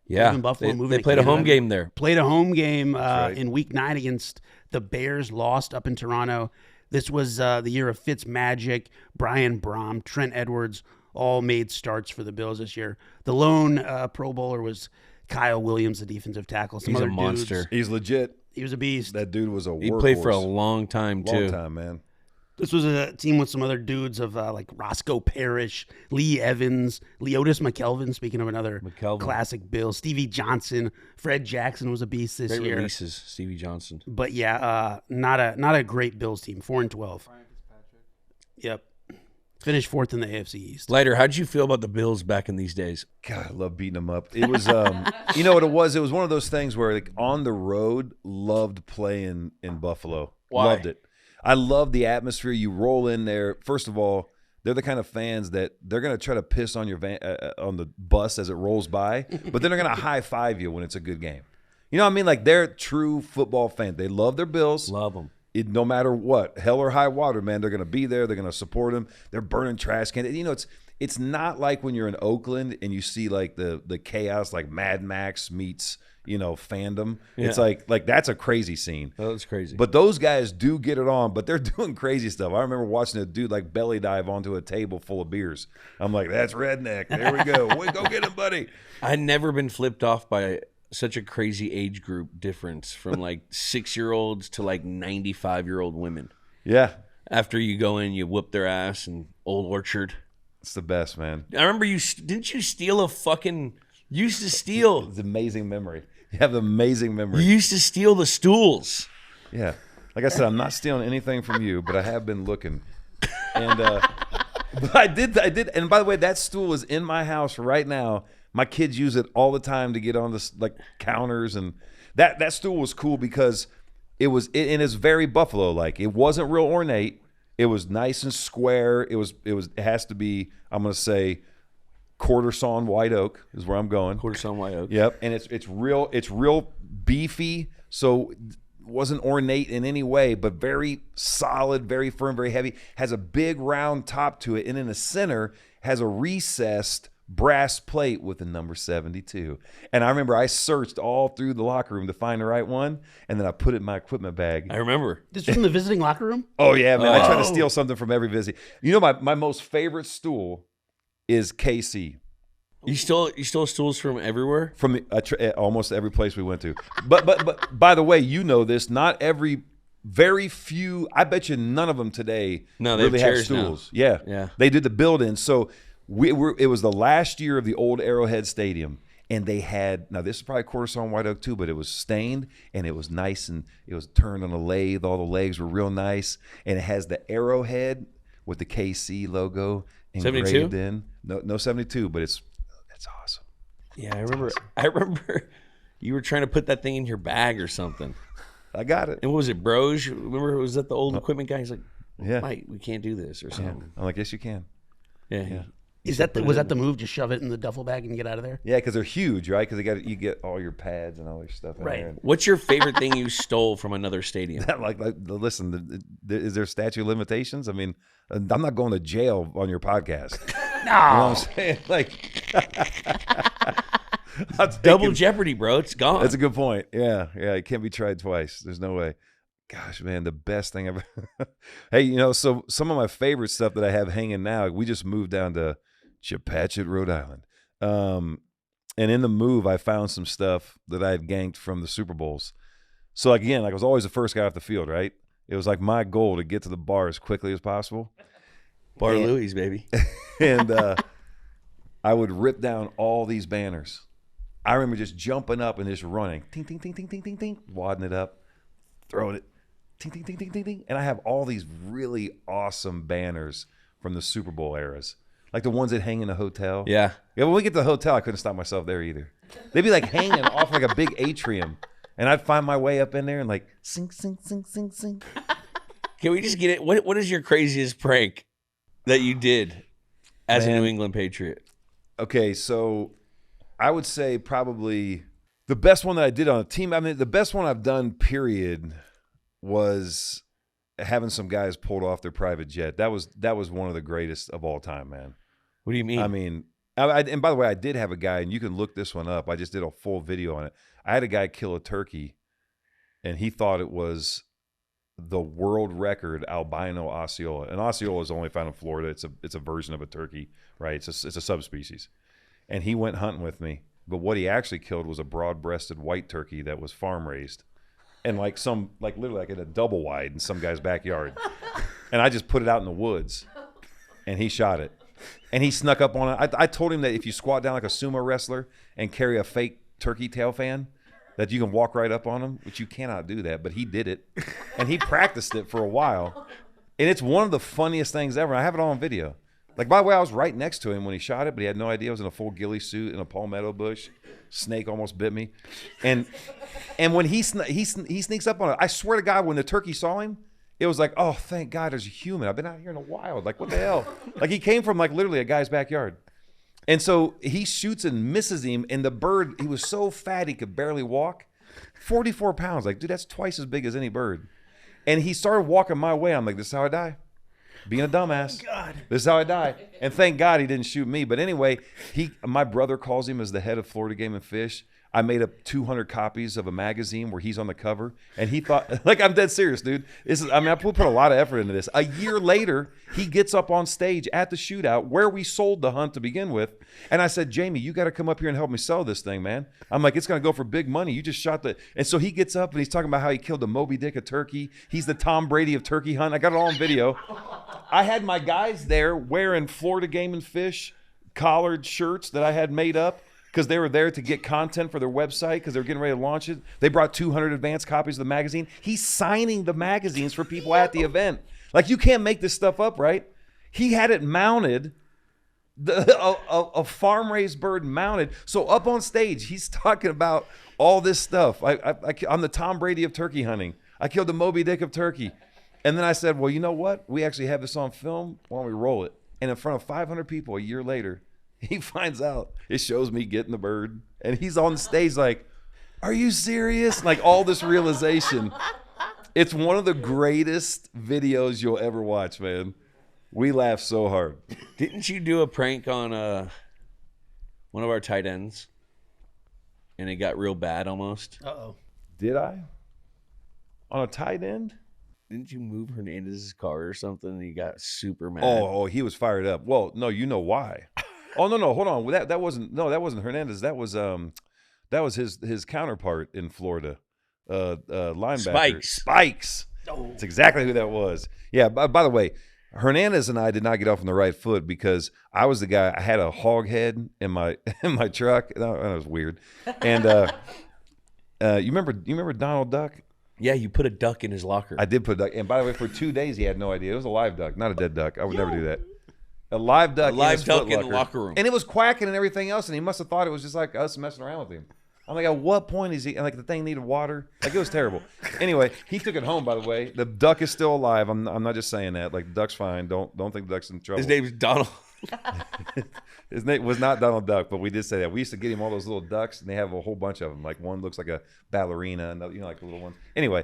Yeah, Buffalo, they played a home game there. Played a home game in Week 9 against the Bears, lost up in Toronto. This was the year of Fitzmagic, Brian Brom, Trent Edwards, all made starts for the Bills this year. The lone Pro Bowler was Kyle Williams, the defensive tackle. He's a monster. He's legit. He was a beast. That dude was a He workhorse. played for a long time, too. Long time, man. This was a team with some other dudes of like Roscoe Parrish, Lee Evans, Leotis McKelvin, speaking of another classic Bill, Stevie Johnson, Fred Jackson was a beast this Great year. releases, Stevie Johnson. But yeah, not a great Bills team. 4-12. Yep. Finished fourth in the AFC East. Lighter, how'd you feel about the Bills back in these days? God, I love beating them up. It was, you know what it was? It was one of those things where, like, on the road, loved playing in Buffalo. Why? Loved it. I love the atmosphere. You roll in there. First of all, they're the kind of fans that they're going to try to piss on your on the bus as it rolls by, but then they're going to high five you when it's a good game. You know what I mean? Like, they're true football fans. They love their Bills. Love them. No matter what, hell or high water, man, they're going to be there. They're going to support them. They're burning trash cans. You know, it's not like when you're in Oakland and you see like the chaos, like Mad Max meets, you know, fandom. Yeah. It's like that's a crazy scene. That was crazy. But those guys do get it on, but they're doing crazy stuff. I remember watching a dude like belly dive onto a table full of beers. I'm like, that's redneck. There we go. Go get him, buddy. I'd never been flipped off by such a crazy age group difference from like 6-year-olds to like 95-year-old women. Yeah. After you go in, you whoop their ass in Old Orchard. It's the best, man. I remember didn't you steal a fucking, you used to steal. It's amazing memory. You have amazing memory. You used to steal the stools. Yeah. Like I said, I'm not stealing anything from you, but I have been looking. And but I did. And by the way, that stool is in my house right now. My kids use it all the time to get on the like counters, and that stool was cool because and it's very Buffalo like. It wasn't real ornate. It was nice and square. It has to be, I'm gonna say, quarter sawn white oak is where I'm going. Quarter sawn white oak. Yep, and it's real beefy. So wasn't ornate in any way, but very solid, very firm, very heavy. Has a big round top to it, and in the center has a recessed brass plate with the number 72. And I remember I searched all through the locker room to find the right one, and then I put it in my equipment bag. I remember. This was from the visiting locker room? Oh yeah, man! I try to steal something from every visit. You know, my most favorite stool is KC. You stole stools from everywhere? From almost every place we went to. But by the way, you know this. Not very few. I bet you none of them today No, they really have have chairs stools. now. Yeah, they did the build-in. So it was the last year of the old Arrowhead Stadium, and they had, now this is probably quarter sawn white oak too, but it was stained and it was nice and it was turned on a lathe. All the legs were real nice, and it has the Arrowhead with the KC logo engraved 72? in. No 72, but it's awesome. Yeah, I remember you were trying to put that thing in your bag or something. I got it. And what was it, Bros? Remember, was that the old equipment guy? He's like, Yeah. Mike, we can't do this or something. I'm like, yes, you can. Yeah. Was that the move? Just shove it in the duffel bag and get out of there? Yeah, because they're huge, right? Because you get all your pads and all your stuff in Right. there. What's your favorite thing you stole from another stadium? Listen, is there statute of limitations? I mean, I'm not going to jail on your podcast. No. You know what I'm saying? Like, Double jeopardy, bro. It's gone. That's a good point. Yeah, it can't be tried twice. There's no way. Gosh, man, the best thing ever. Hey, you know, so some of my favorite stuff that I have hanging now, we just moved down to Chepachet, Rhode Island. And in the move, I found some stuff that I had ganked from the Super Bowls. So, like, again, I was always the first guy off the field, right? It was like my goal to get to the bar as quickly as possible. Bar Louis, baby. And I would rip down all these banners. I remember just jumping up and just running. Ting, ting, ting, ting, ting, ting, ting. Wadding it up. Throwing it. Ting, ting, ting, ting, ting, ting. And I have all these really awesome banners from the Super Bowl eras. Like the ones that hang in the hotel. Yeah. Yeah, when we get to the hotel, I couldn't stop myself there either. They'd be like hanging off like a big atrium. And I'd find my way up in there and like, sing, sing, sing, sing, sing. Can we just get it? What is your craziest prank that you did as a New England Patriot? Okay, so I would say probably the best one that I did on a team, I mean, the best one I've done, period, was having some guys pulled off their private jet. That was one of the greatest of all time, man. What do you mean? I mean, and by the way, I did have a guy, and you can look this one up. I just did a full video on it. I had a guy kill a turkey, and he thought it was the world record albino Osceola. And Osceola is only found in Florida. It's a version of a turkey, right? It's a subspecies. And he went hunting with me. But what he actually killed was a broad-breasted white turkey that was farm raised. and like literally like in a double wide in some guy's backyard. And I just put it out in the woods, and he shot it. And he snuck up on it. I told him that if you squat down like a sumo wrestler and carry a fake turkey tail fan, that you can walk right up on him, which you cannot do that. But he did it, and he practiced it for a while. And it's one of the funniest things ever. I have it all on video. Like, by the way, I was right next to him when he shot it, but he had no idea I was in a full ghillie suit in a palmetto bush. Snake almost bit me. And when he sneaks up on it, I swear to God, when the turkey saw him, it was like, oh, thank God there's a human. I've been out here in the wild. Like, what the hell? Like, he came from, like, literally a guy's backyard. And so he shoots and misses him, and the bird, he was so fat he could barely walk. 44 pounds. Like, dude, that's twice as big as any bird. And he started walking my way. I'm like, this is how I die. Being a dumbass. God. This is how I die. And thank God he didn't shoot me. But anyway, my brother calls him as the head of Florida Game and Fish. I made up 200 copies of a magazine where he's on the cover. And he thought, like, I'm dead serious, dude. I put a lot of effort into this. A year later, he gets up on stage at the shootout where we sold the hunt to begin with. And I said, Jamie, you got to come up here and help me sell this thing, man. I'm like, it's going to go for big money. You just shot the. And so he gets up and he's talking about how he killed a Moby Dick of turkey. He's the Tom Brady of turkey hunt. I got it all on video. I had my guys there wearing Florida Game and Fish collared shirts that I had made up, because they were there to get content for their website because they were getting ready to launch it. They brought 200 advanced copies of the magazine. He's signing the magazines for people at the event. Like, you can't make this stuff up, right? He had it mounted, a farm-raised bird mounted. So up on stage, he's talking about all this stuff. I'm the Tom Brady of turkey hunting. I killed the Moby Dick of turkey. And then I said, well, you know what? We actually have this on film. Why don't we roll it? And in front of 500 people a year later, he finds out. It shows me getting the bird. And he's on stage like, are you serious? Like, all this realization. It's one of the greatest videos you'll ever watch, man. We laughed so hard. Didn't you do a prank on one of our tight ends? And it got real bad almost. Uh-oh. Did I? On a tight end? Didn't you move Hernandez's car or something and he got super mad? Oh, he was fired up. Well, no, you know why. Oh, no, hold on. That wasn't Hernandez. That was his counterpart in Florida. Linebacker. Spikes. Oh. That's exactly who that was. Yeah, by the way, Hernandez and I did not get off on the right foot because I was the guy. I had a hog head in my truck. That was weird. And you remember Donald Duck? Yeah, you put a duck in his locker. I did put a duck. And by the way, for 2 days he had no idea. It was a live duck, not a dead duck. I would never do that. A live duck in the locker room. And it was quacking and everything else, and he must have thought it was just like us messing around with him. I'm like, at what point is he, and like the thing needed water? Like, it was terrible. Anyway, he took it home, by the way. The duck is still alive. I'm not just saying that. Like, the duck's fine. Don't think the duck's in trouble. His name's Donald. His name was not Donald Duck, but we did say that. We used to get him all those little ducks, and they have a whole bunch of them. Like, one looks like a ballerina, and like the little ones. Anyway,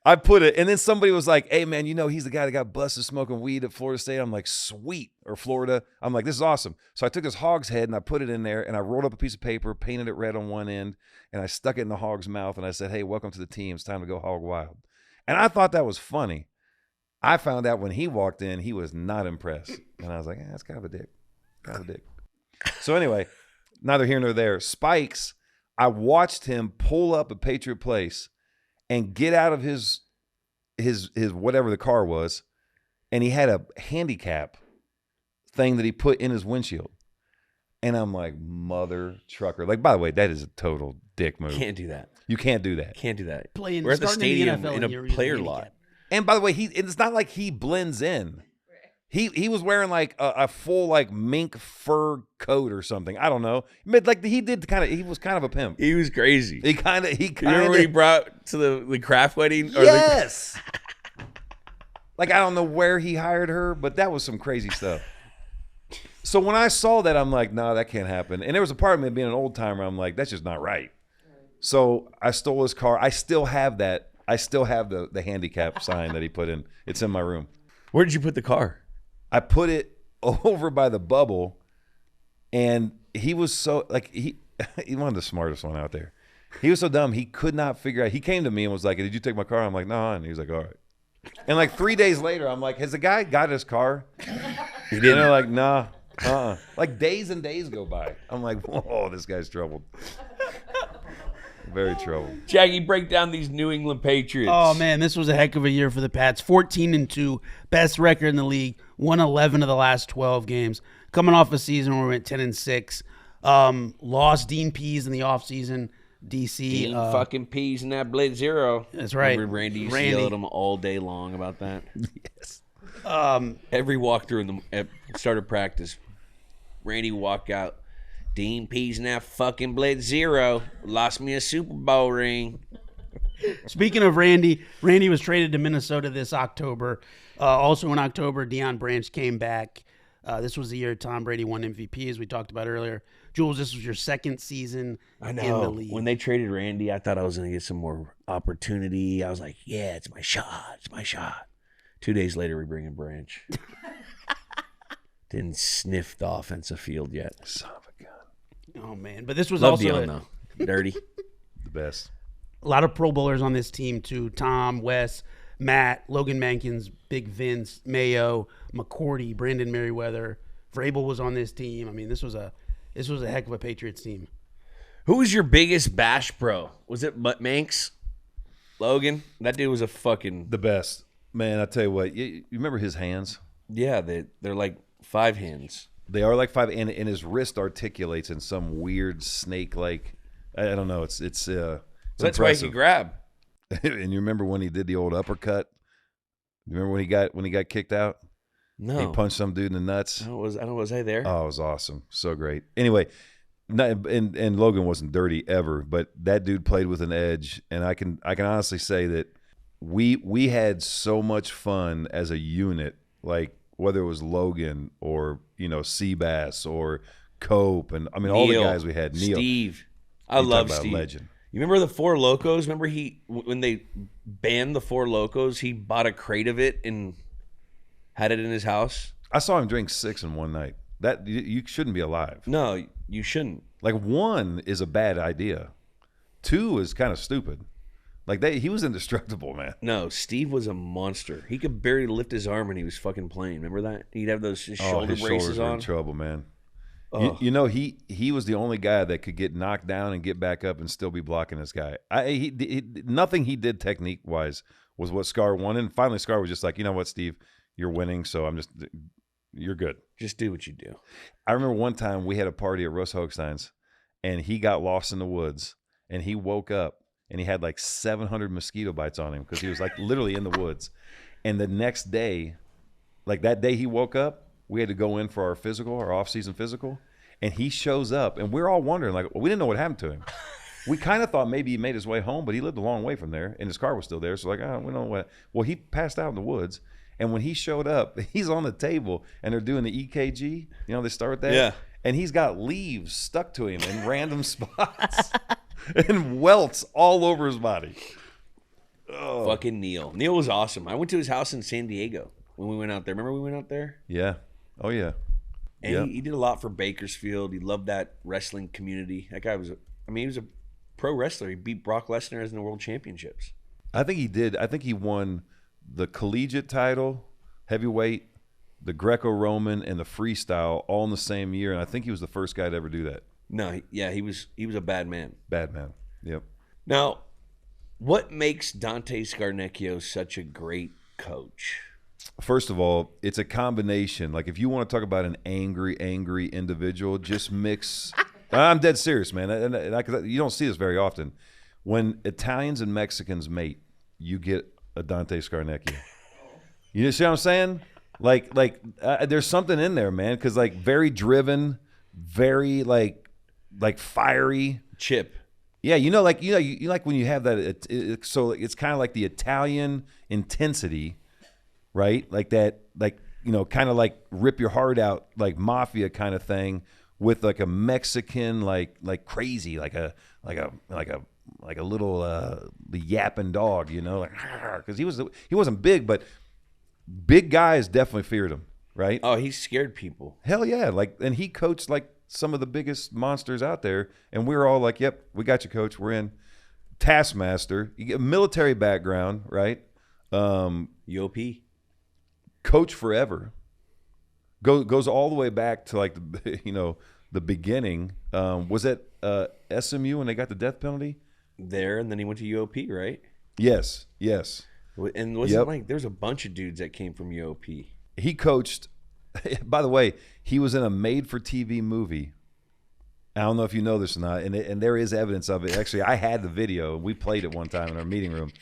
I put it, and then somebody was like, hey, man, he's the guy that got busted smoking weed at Florida State. I'm like, sweet. Or Florida. I'm like, this is awesome. So I took this hog's head, and I put it in there, and I rolled up a piece of paper, painted it red on one end, and I stuck it in the hog's mouth, and I said, hey, welcome to the team. It's time to go hog wild. And I thought that was funny. I found out when he walked in, he was not impressed. And I was like, that's kind of a dick. Kind of a dick. So anyway, neither here nor there. Spikes, I watched him pull up at Patriot Place and get out of his whatever the car was, and he had a handicap thing that he put in his windshield. And I'm like, mother trucker. Like, by the way, that is a total dick move. Can't do that. You can't do that. Can't do that. We're at the stadium in in a player lot. And by the way, it's not like he blends in. He was wearing like a full like mink fur coat or something. I don't know. Like he was kind of a pimp. He was crazy. He kind of. You remember when he brought to the craft wedding? Yes. Like, I don't know where he hired her, but that was some crazy stuff. So when I saw that, I'm like, no, that can't happen. And there was a part of me being an old timer. I'm like, that's just not right. So I stole his car. I still have that. I still have the handicap sign that he put in. It's in my room. Where did you put the car? I put it over by the bubble, and he was so, like, he one of the smartest one out there. He was so dumb, he could not figure out. He came to me and was like, did you take my car? I'm like, no. And he was like, all right. And like 3 days later, I'm like, has the guy got his car? He didn't. And they're like, nah. Like days and days go by. I'm like, whoa, this guy's troubled. Very trouble. Jackie, break down these New England Patriots. Oh man, this was a heck of a year for the Pats. 14-2, best record in the league. Won 11 of the last 12 games. Coming off a season where we went 10-6. Lost Dean Pease in the offseason. DC. Dean fucking Pease in that Blade Zero. That's right. Remember Randy used to yell at him all day long about that? Yes. Every walkthrough at start of practice, Randy walk out. Dean Pease in that fucking Blade Zero. Lost me a Super Bowl ring. Speaking of Randy was traded to Minnesota this October. Also in October, Deion Branch came back. This was the year Tom Brady won MVP, as we talked about earlier. Jules, this was your second season in the league. When they traded Randy, I thought I was going to get some more opportunity. I was like, yeah, it's my shot. It's my shot. 2 days later, we bring in Branch. Didn't sniff the offensive field yet. Son of a gun. Oh, man. But this was Love also Deion, though. Dirty. The best. a lot of Pro Bowlers on this team, too. Tom, Wes, Matt, Logan Mankins, Big Vince, Mayo, McCourty, Brandon Merriweather. Vrabel was on this team. I mean, this was a heck of a Patriots team. Who was your biggest bash bro? Was it Manx? Logan? That dude was a fucking... The best. Man, I tell you what, you remember his hands? Yeah, they're like 5 hands. They are like 5, and his wrist articulates in some weird snake-like, I don't know, it's That's impressive. why he could grab. And you remember when he did the old uppercut? You remember when he got kicked out? No. He punched some dude in the nuts. I don't know, was I there? Oh, it was awesome. So great. Anyway, and Logan wasn't dirty ever, but that dude played with an edge, and I can honestly say that we had so much fun as a unit, like whether it was Logan or, Seabass or Cope, and I mean all the guys we had. Neil, Steve. I love Steve. Legend. You remember the Four Locos? Remember when they banned the Four Locos, he bought a crate of it and had it in his house? I saw him drink 6 in one night. That you shouldn't be alive. No, you shouldn't. Like 1 is a bad idea. 2 is kind of stupid. Like he was indestructible, man. No, Steve was a monster. He could barely lift his arm and he was fucking playing. Remember that? He'd have those shoulder his braces shoulders were on. in trouble, man. Oh. He was the only guy that could get knocked down and get back up and still be blocking this guy. Nothing he did technique wise was what Scar wanted. And finally, Scar was just like, you know what, Steve, you're winning, so you're good. Just do what you do. I remember one time we had a party at Russ Hochstein's, and he got lost in the woods, and he woke up, and he had like 700 mosquito bites on him because he was like literally in the woods. And the next day, like that day he woke up, we had to go in for our off-season physical, and he shows up, and we're all wondering, like, we didn't know what happened to him. We kind of thought maybe he made his way home, but he lived a long way from there, and his car was still there. So like, we don't know what. Well, he passed out in the woods, and when he showed up, he's on the table, and they're doing the EKG. They start that. Yeah. And he's got leaves stuck to him in random spots and welts all over his body. Oh. Fucking Neil. Neil was awesome. I went to his house in San Diego when we went out there. Remember we went out there? Yeah. Oh, yeah. And he did a lot for Bakersfield. He loved that wrestling community. That guy he was a pro wrestler. He beat Brock Lesnar in the World Championships. I think he did. I think he won the collegiate title, heavyweight, the Greco-Roman, and the freestyle all in the same year. And I think he was the first guy to ever do that. No, he was a bad man. Bad man. Yep. Now, what makes Dante Scarnecchia such a great coach? First of all, it's a combination. Like, if you want to talk about an angry individual, just mix. I'm dead serious, man. And you don't see this very often. When Italians and Mexicans mate, you get a Dante Scarnecchia. You see what I'm saying? Like, there's something in there, man. Because like very driven, very like fiery. Chip. Yeah, you like when you have that. So it's kind of like the Italian intensity. Right, like that, kind of like rip your heart out, like mafia kind of thing, with like a Mexican, like crazy, like a little the yapping dog, like because he wasn't big, but big guys definitely feared him, right? Oh, he scared people. Hell yeah, and he coached like some of the biggest monsters out there, and we were all like, "Yep, we got you, coach. We're in." Taskmaster, you get a military background, right? UOP. Coach forever. Goes all the way back to like the beginning. Was it SMU when they got the death penalty? there, and then he went to UOP, right? Yes. And wasn't like there's a bunch of dudes that came from UOP. He coached. By the way, he was in a made-for-TV movie. I don't know if you know this or not, and there is evidence of it. Actually, I had the video. We played it one time in our meeting room,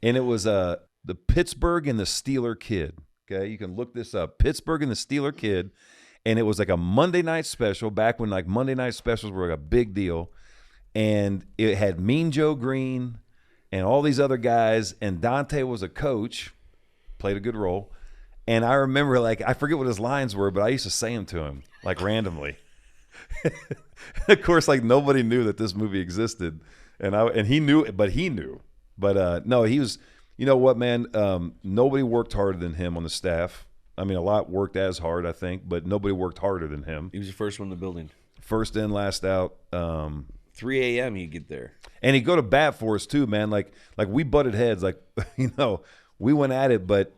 and it was the Pittsburgh and the Steeler Kid. Okay, you can look this up. Pittsburgh and the Steeler Kid, and it was like a Monday night special back when like Monday night specials were like a big deal, and it had Mean Joe Green and all these other guys, and Dante was a coach, played a good role. And I remember, like, I forget what his lines were, but I used to say them to him, like, randomly. Of course, like, nobody knew that this movie existed. And he knew, but he knew. But, no, he was, you know what, man? Nobody worked harder than him on the staff. I mean, a lot worked as hard, I think, but nobody worked harder than him. He was the first one in the building. First in, last out. 3 a.m. he'd get there. And he'd go to bat for us, too, man. Like we butted heads. Like, you know, we went at it, but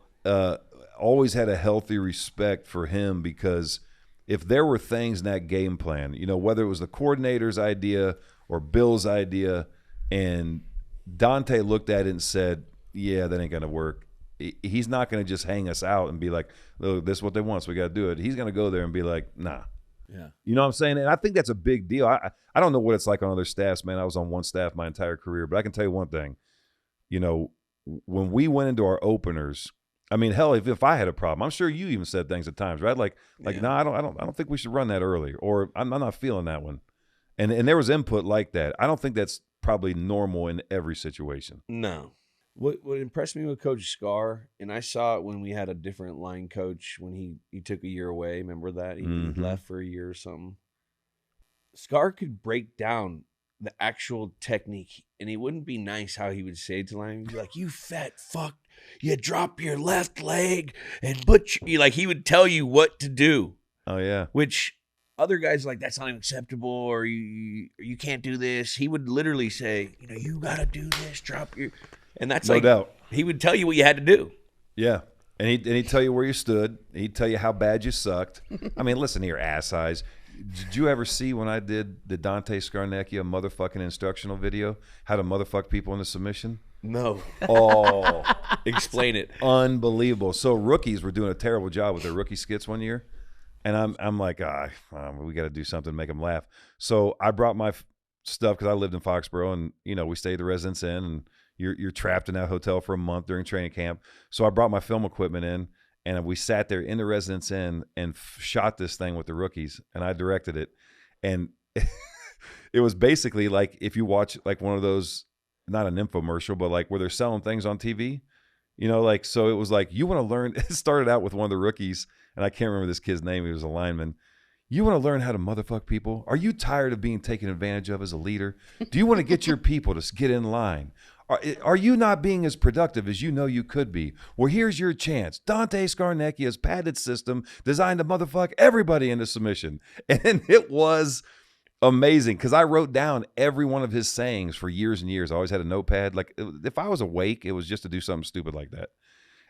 always had a healthy respect for him, because if there were things in that game plan, you know, whether it was the coordinator's idea or Bill's idea, and Dante looked at it and said, yeah, that ain't going to work. He's not going to just hang us out and be like, look, this is what they want, so we got to do it. He's going to go there and be like, nah. Yeah. You know what I'm saying? And I think that's a big deal. I don't know what it's like on other staffs, man. I was on one staff my entire career, but I can tell you one thing. You know, when we went into our openers, I mean, hell, if I had a problem, I'm sure you even said things at times, right? Like, Yeah. no, I don't think we should run that early, or I'm not feeling that one. And there was input like that. I don't think that's probably normal in every situation. No. What impressed me with Coach Scar, and I saw it when we had a different line coach when he took a year away. Remember that? He left for a year or something. Scar could break down the actual technique, and it wouldn't be nice how he would say it to line. He'd be like, you fat fuck, you drop your left leg and put you, like, he would tell you what to do. Oh, yeah. Which other guys like, that's not acceptable, or you can't do this. He would literally say, you know, you got to do this, drop your... And that's No doubt. He would tell you what you had to do. Yeah. And he'd tell you where you stood. He'd tell you how bad you sucked. I mean, listen here, ass eyes. Did you ever see when I did the Dante Scarnecchia motherfucking instructional video, how to motherfuck people into submission? No. Oh, Explain it. unbelievable. So rookies were doing a terrible job with their rookie skits one year. And I'm like, we got to do something to make them laugh. So I brought my stuff, because I lived in Foxborough, and, you know, we stayed at the Residence Inn, and you're trapped in that hotel for a month during training camp. So I brought my film equipment in, and we sat there in the Residence Inn and shot this thing with the rookies, and I directed it. And it was basically like, if you watch like one of those, not an infomercial, but like where they're selling things on TV, you know, like, so it was like, you want to learn, it started out with one of the rookies, and I can't remember this kid's name. He was a lineman. You want to learn how to motherfuck people? Are you tired of being taken advantage of as a leader? Do you want to get your people to get in line? Are you not being as productive as you know you could be? Well, here's your chance. Dante Scarnecchia's patented system designed to motherfuck everybody into submission. And it was amazing, because I wrote down every one of his sayings for years and years. I always had a notepad. Like, if I was awake, it was just to do something stupid like that.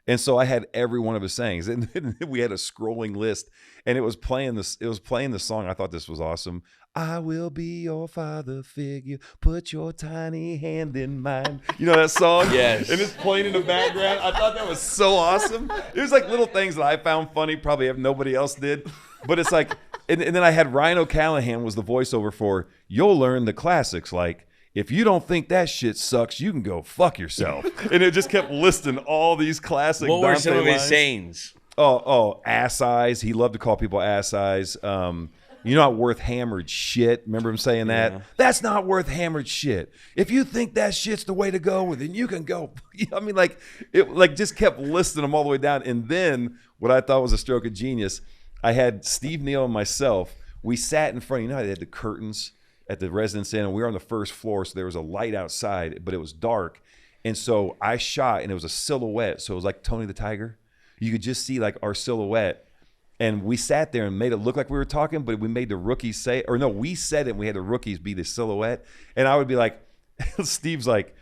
And so I had every one of his sayings, and we had a scrolling list, and it was playing this. It was playing the song. I thought this was awesome. I will be your father figure. Put your tiny hand in mine. You know that song? Yes. And it's playing in the background. I thought that was so awesome. It was like little things that I found funny, probably if nobody else did. But it's like, and then I had Ryan O'Callahan was the voiceover for, you'll learn the classics like, if you don't think that shit sucks, you can go fuck yourself. And it just kept listing all these classic What were Dante some of his lines. sayings? Oh, ass eyes. He loved to call people ass eyes. You're not worth hammered shit. Remember him saying that? Yeah. That's not worth hammered shit. If you think that shit's the way to go, well, then you can go. I mean, like, it like just kept listing them all the way down. And then what I thought was a stroke of genius, I had Steve Neal and myself. We sat in front. You know how they had the curtains at the Residence Inn, and we were on the first floor, so there was a light outside, but it was dark. And so I shot, and it was a silhouette. So it was like Tony the Tiger. You could just see like our silhouette. And we sat there and made it look like we were talking, but we made the rookies say, or no, we said it and we had the rookies be the silhouette. And I would be like, Steve's like,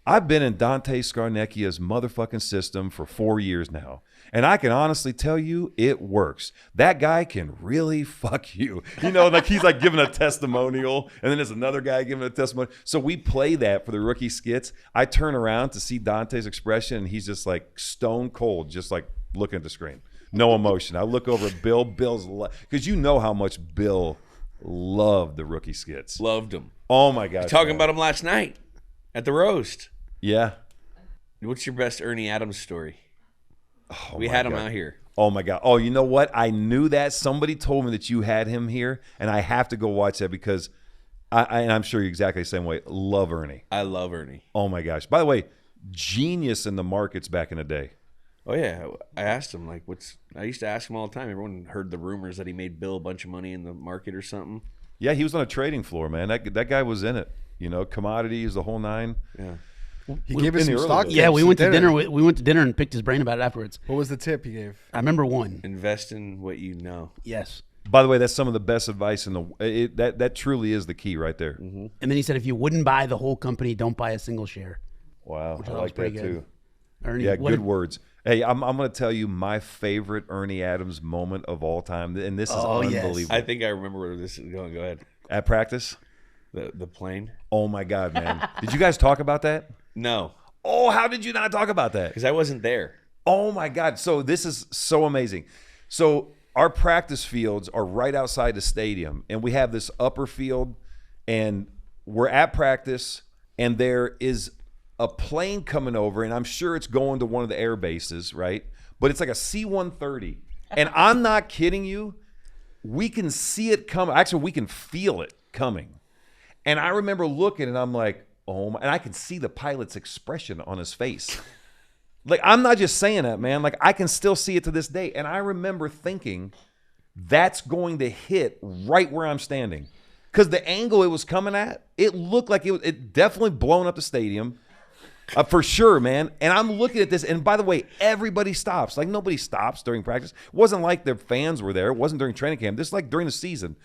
I've been in Dante Scarnecchia's motherfucking system for 4 years now. And I can honestly tell you it works. That guy can really fuck you. You know, like he's like giving a testimonial and then there's another guy giving a testimonial. So we play that for the rookie skits. I turn around to see Dante's expression and he's just like stone cold, just like looking at the screen. No emotion. I look over at Bill. Bill's because you know how much Bill loved the rookie skits. Loved him. Oh my gosh. Talking about him last night at the roast. Yeah. What's your best Ernie Adams story? Oh we my had him God. out here. Oh my God. Oh, you know what? I knew that. Somebody told me that you had him here, and I have to go watch that because and I'm sure you're exactly the same way. Love Ernie. I love Ernie. Oh my gosh. By the way, genius in the markets back in the day. Oh yeah, I asked him like, I used to ask him all the time. Everyone heard the rumors that he made Bill a bunch of money in the market or something. Yeah, he was on a trading floor, man. That guy was in it. You know, commodities, the whole nine. Yeah. He gave us some stock tips. Yeah, we at went to dinner. We went to dinner and picked his brain about it afterwards. What was the tip he gave? I remember one. Invest in what you know. Yes. By the way, that's some of the best advice in the. That truly is the key right there. And then he said, if you wouldn't buy the whole company, don't buy a single share. Wow, I thought was like that pretty good. too. Ernie, Yeah, what- good words. Hey, I'm going to tell you my favorite Ernie Adams moment of all time, and this is yes. unbelievable. I think I remember where this is going. Go ahead. At practice? The plane? Oh my God, man! Did you guys talk about that? No, Oh, how did you not talk about that? because I wasn't there. Oh my God! So this is so amazing. So our practice fields are right outside the stadium, and we have this upper field, and we're at practice, and there is a plane coming over, and I'm sure it's going to one of the air bases, right? But it's like a C-130, and I'm not kidding you. We can see it coming. Actually, we can feel it coming. And I remember looking, and I'm like, oh my, and I can see the pilot's expression on his face. Like, I'm not just saying that, man. Like, I can still see it to this day. And I remember thinking, that's going to hit right where I'm standing. Because the angle it was coming at, it looked like it definitely blown up the stadium. For sure, man. And I'm looking at this, and by the way, everybody stops. Like, nobody stops during practice. It wasn't like their fans were there. It wasn't during training camp. This is like during the season.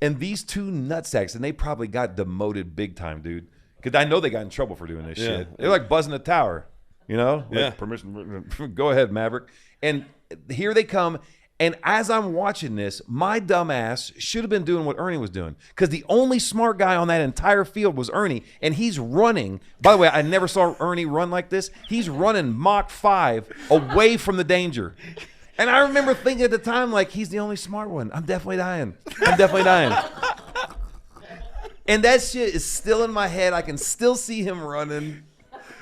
And these two nutsacks, and they probably got demoted big time, dude. Because I know they got in trouble for doing this shit. They're like buzzing the tower, you know? Like, Yeah. permission. Go ahead, Maverick. And here they come. And as I'm watching this, my dumb ass should have been doing what Ernie was doing. Because the only smart guy on that entire field was Ernie. And he's running. By the way, I never saw Ernie run like this. He's running Mach 5 away from the danger. And I remember thinking at the time, like, he's the only smart one. I'm definitely dying. I'm definitely dying. And that shit is still in my head. I can still see him running.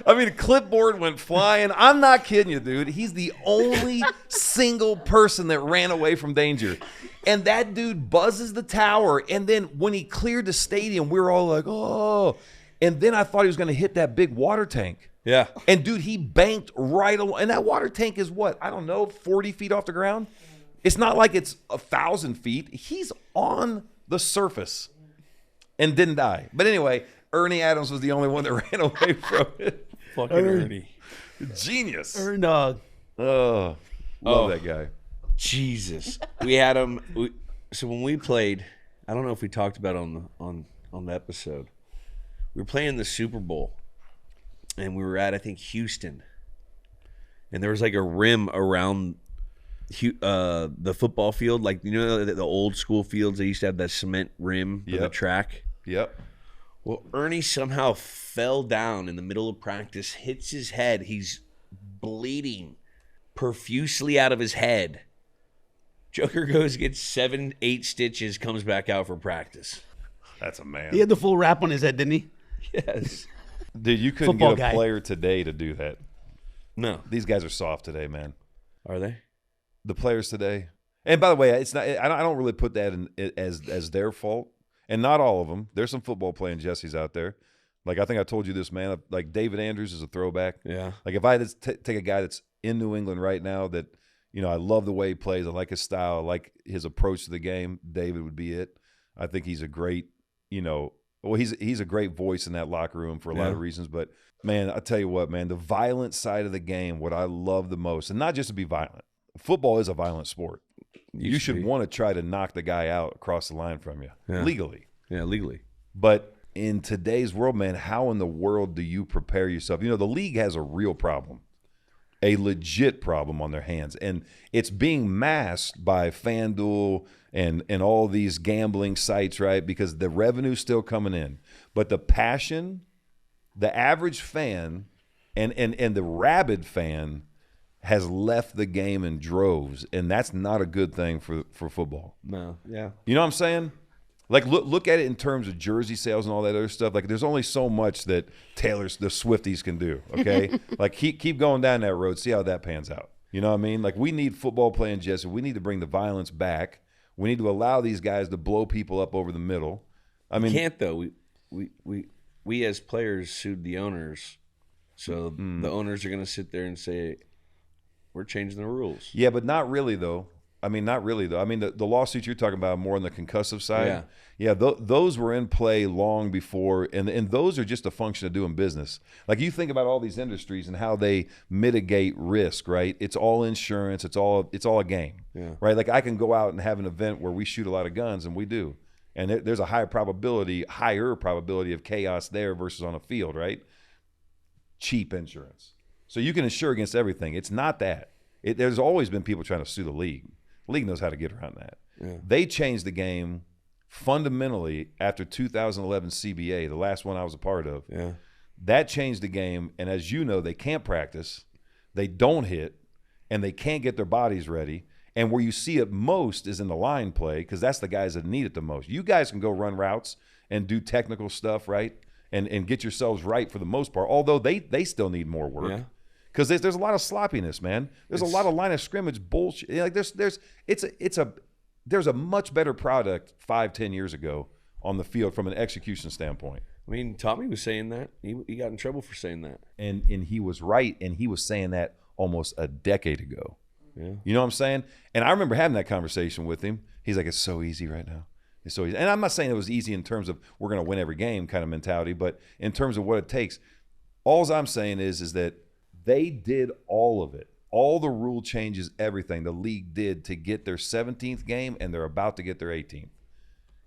I mean, the clipboard went flying. I'm not kidding you, dude. He's the only single person that ran away from danger. And that dude buzzes the tower. And then when he cleared the stadium, we were all like, oh. And then I thought he was going to hit that big water tank. Yeah. And, dude, he banked right along. And that water tank is what? I don't know, 40 feet off the ground? It's not like it's 1,000 feet. He's on the surface and didn't die. But anyway, Ernie Adams was the only one that ran away from it. Fucking Ernie. Genius. Dog. Oh, love that guy. Jesus. We had him. So when we played, I don't know if we talked about it on the episode. We were playing the Super Bowl, and we were at, I think, Houston. And there was like a rim around the football field. Like, you know, the old school fields, they used to have that cement rim for the Yep. track. Yep. Well, Ernie somehow fell down in the middle of practice, hits his head. He's bleeding profusely out of his head. Joker goes, gets 7-8 stitches, comes back out for practice. That's a man. He had the full wrap on his head, didn't he? Yes. Dude, you couldn't Football get a guy. player today to do that. No. These guys are soft today, man. Are they? The players today. And by the way, it's not. I don't really put that in as their fault. And not all of them. There's some football playing Jessies out there. Like, I think I told you this, man. Like, David Andrews is a throwback. Yeah. Like, if I had to take a guy that's in New England right now that, you know, I love the way he plays. I like his style. I like his approach to the game. David would be it. I think he's a great, you know, well, he's a great voice in that locker room for a lot of reasons. But, man, I tell you what, man, the violent side of the game, what I love the most, and not just to be violent. Football is a violent sport. You should want to try to knock the guy out across the line from you legally. Yeah, legally. But in today's world, man, how in the world do you prepare yourself? The league has a real problem, a legit problem on their hands, and it's being masked by FanDuel and all these gambling sites, right? Because the revenue's still coming in, but the passion, the average fan, and the rabid fan has left the game in droves, and that's not a good thing for football. No, yeah. You know what I'm saying? Like, look at it in terms of jersey sales and all that other stuff. Like, there's only so much that the Swifties can do, okay? Like, keep going down that road, see how that pans out. You know what I mean? Like, we need football playing Jesse. We need to bring the violence back. We need to allow these guys to blow people up over the middle. I mean, we can't, though. We as players sued the owners, so the owners are going to sit there and say, we're changing the rules. Yeah, but not really, though. I mean, not really, though. I mean, the lawsuits you're talking about are more on the concussive side. Yeah, those were in play long before, and those are just a function of doing business. Like, you think about all these industries and how they mitigate risk, right? It's all insurance. It's all a game, right? Like, I can go out and have an event where we shoot a lot of guns, and we do. And there's a higher probability of chaos there versus on a field, right? Cheap insurance. So you can insure against everything. It's not that. There's always been people trying to sue the league. The league knows how to get around that. Yeah. They changed the game fundamentally after 2011 CBA, the last one I was a part of. Yeah. That changed the game, and as you know, they can't practice, they don't hit, and they can't get their bodies ready. And where you see it most is in the line play, because that's the guys that need it the most. You guys can go run routes and do technical stuff, right? And get yourselves right for the most part, although they still need more work. Yeah. Because there's a lot of sloppiness, man. There's a lot of line of scrimmage bullshit. Like there's a much better product 5-10 years ago on the field from an execution standpoint. I mean, Tommy was saying that. He got in trouble for saying that. And he was right, and he was saying that almost a decade ago. Yeah. You know what I'm saying? And I remember having that conversation with him. He's like, it's so easy right now. It's so easy. And I'm not saying it was easy in terms of we're going to win every game kind of mentality, but in terms of what it takes. All I'm saying is that they did all of it. All the rule changes, everything the league did to get their 17th game, and they're about to get their 18th.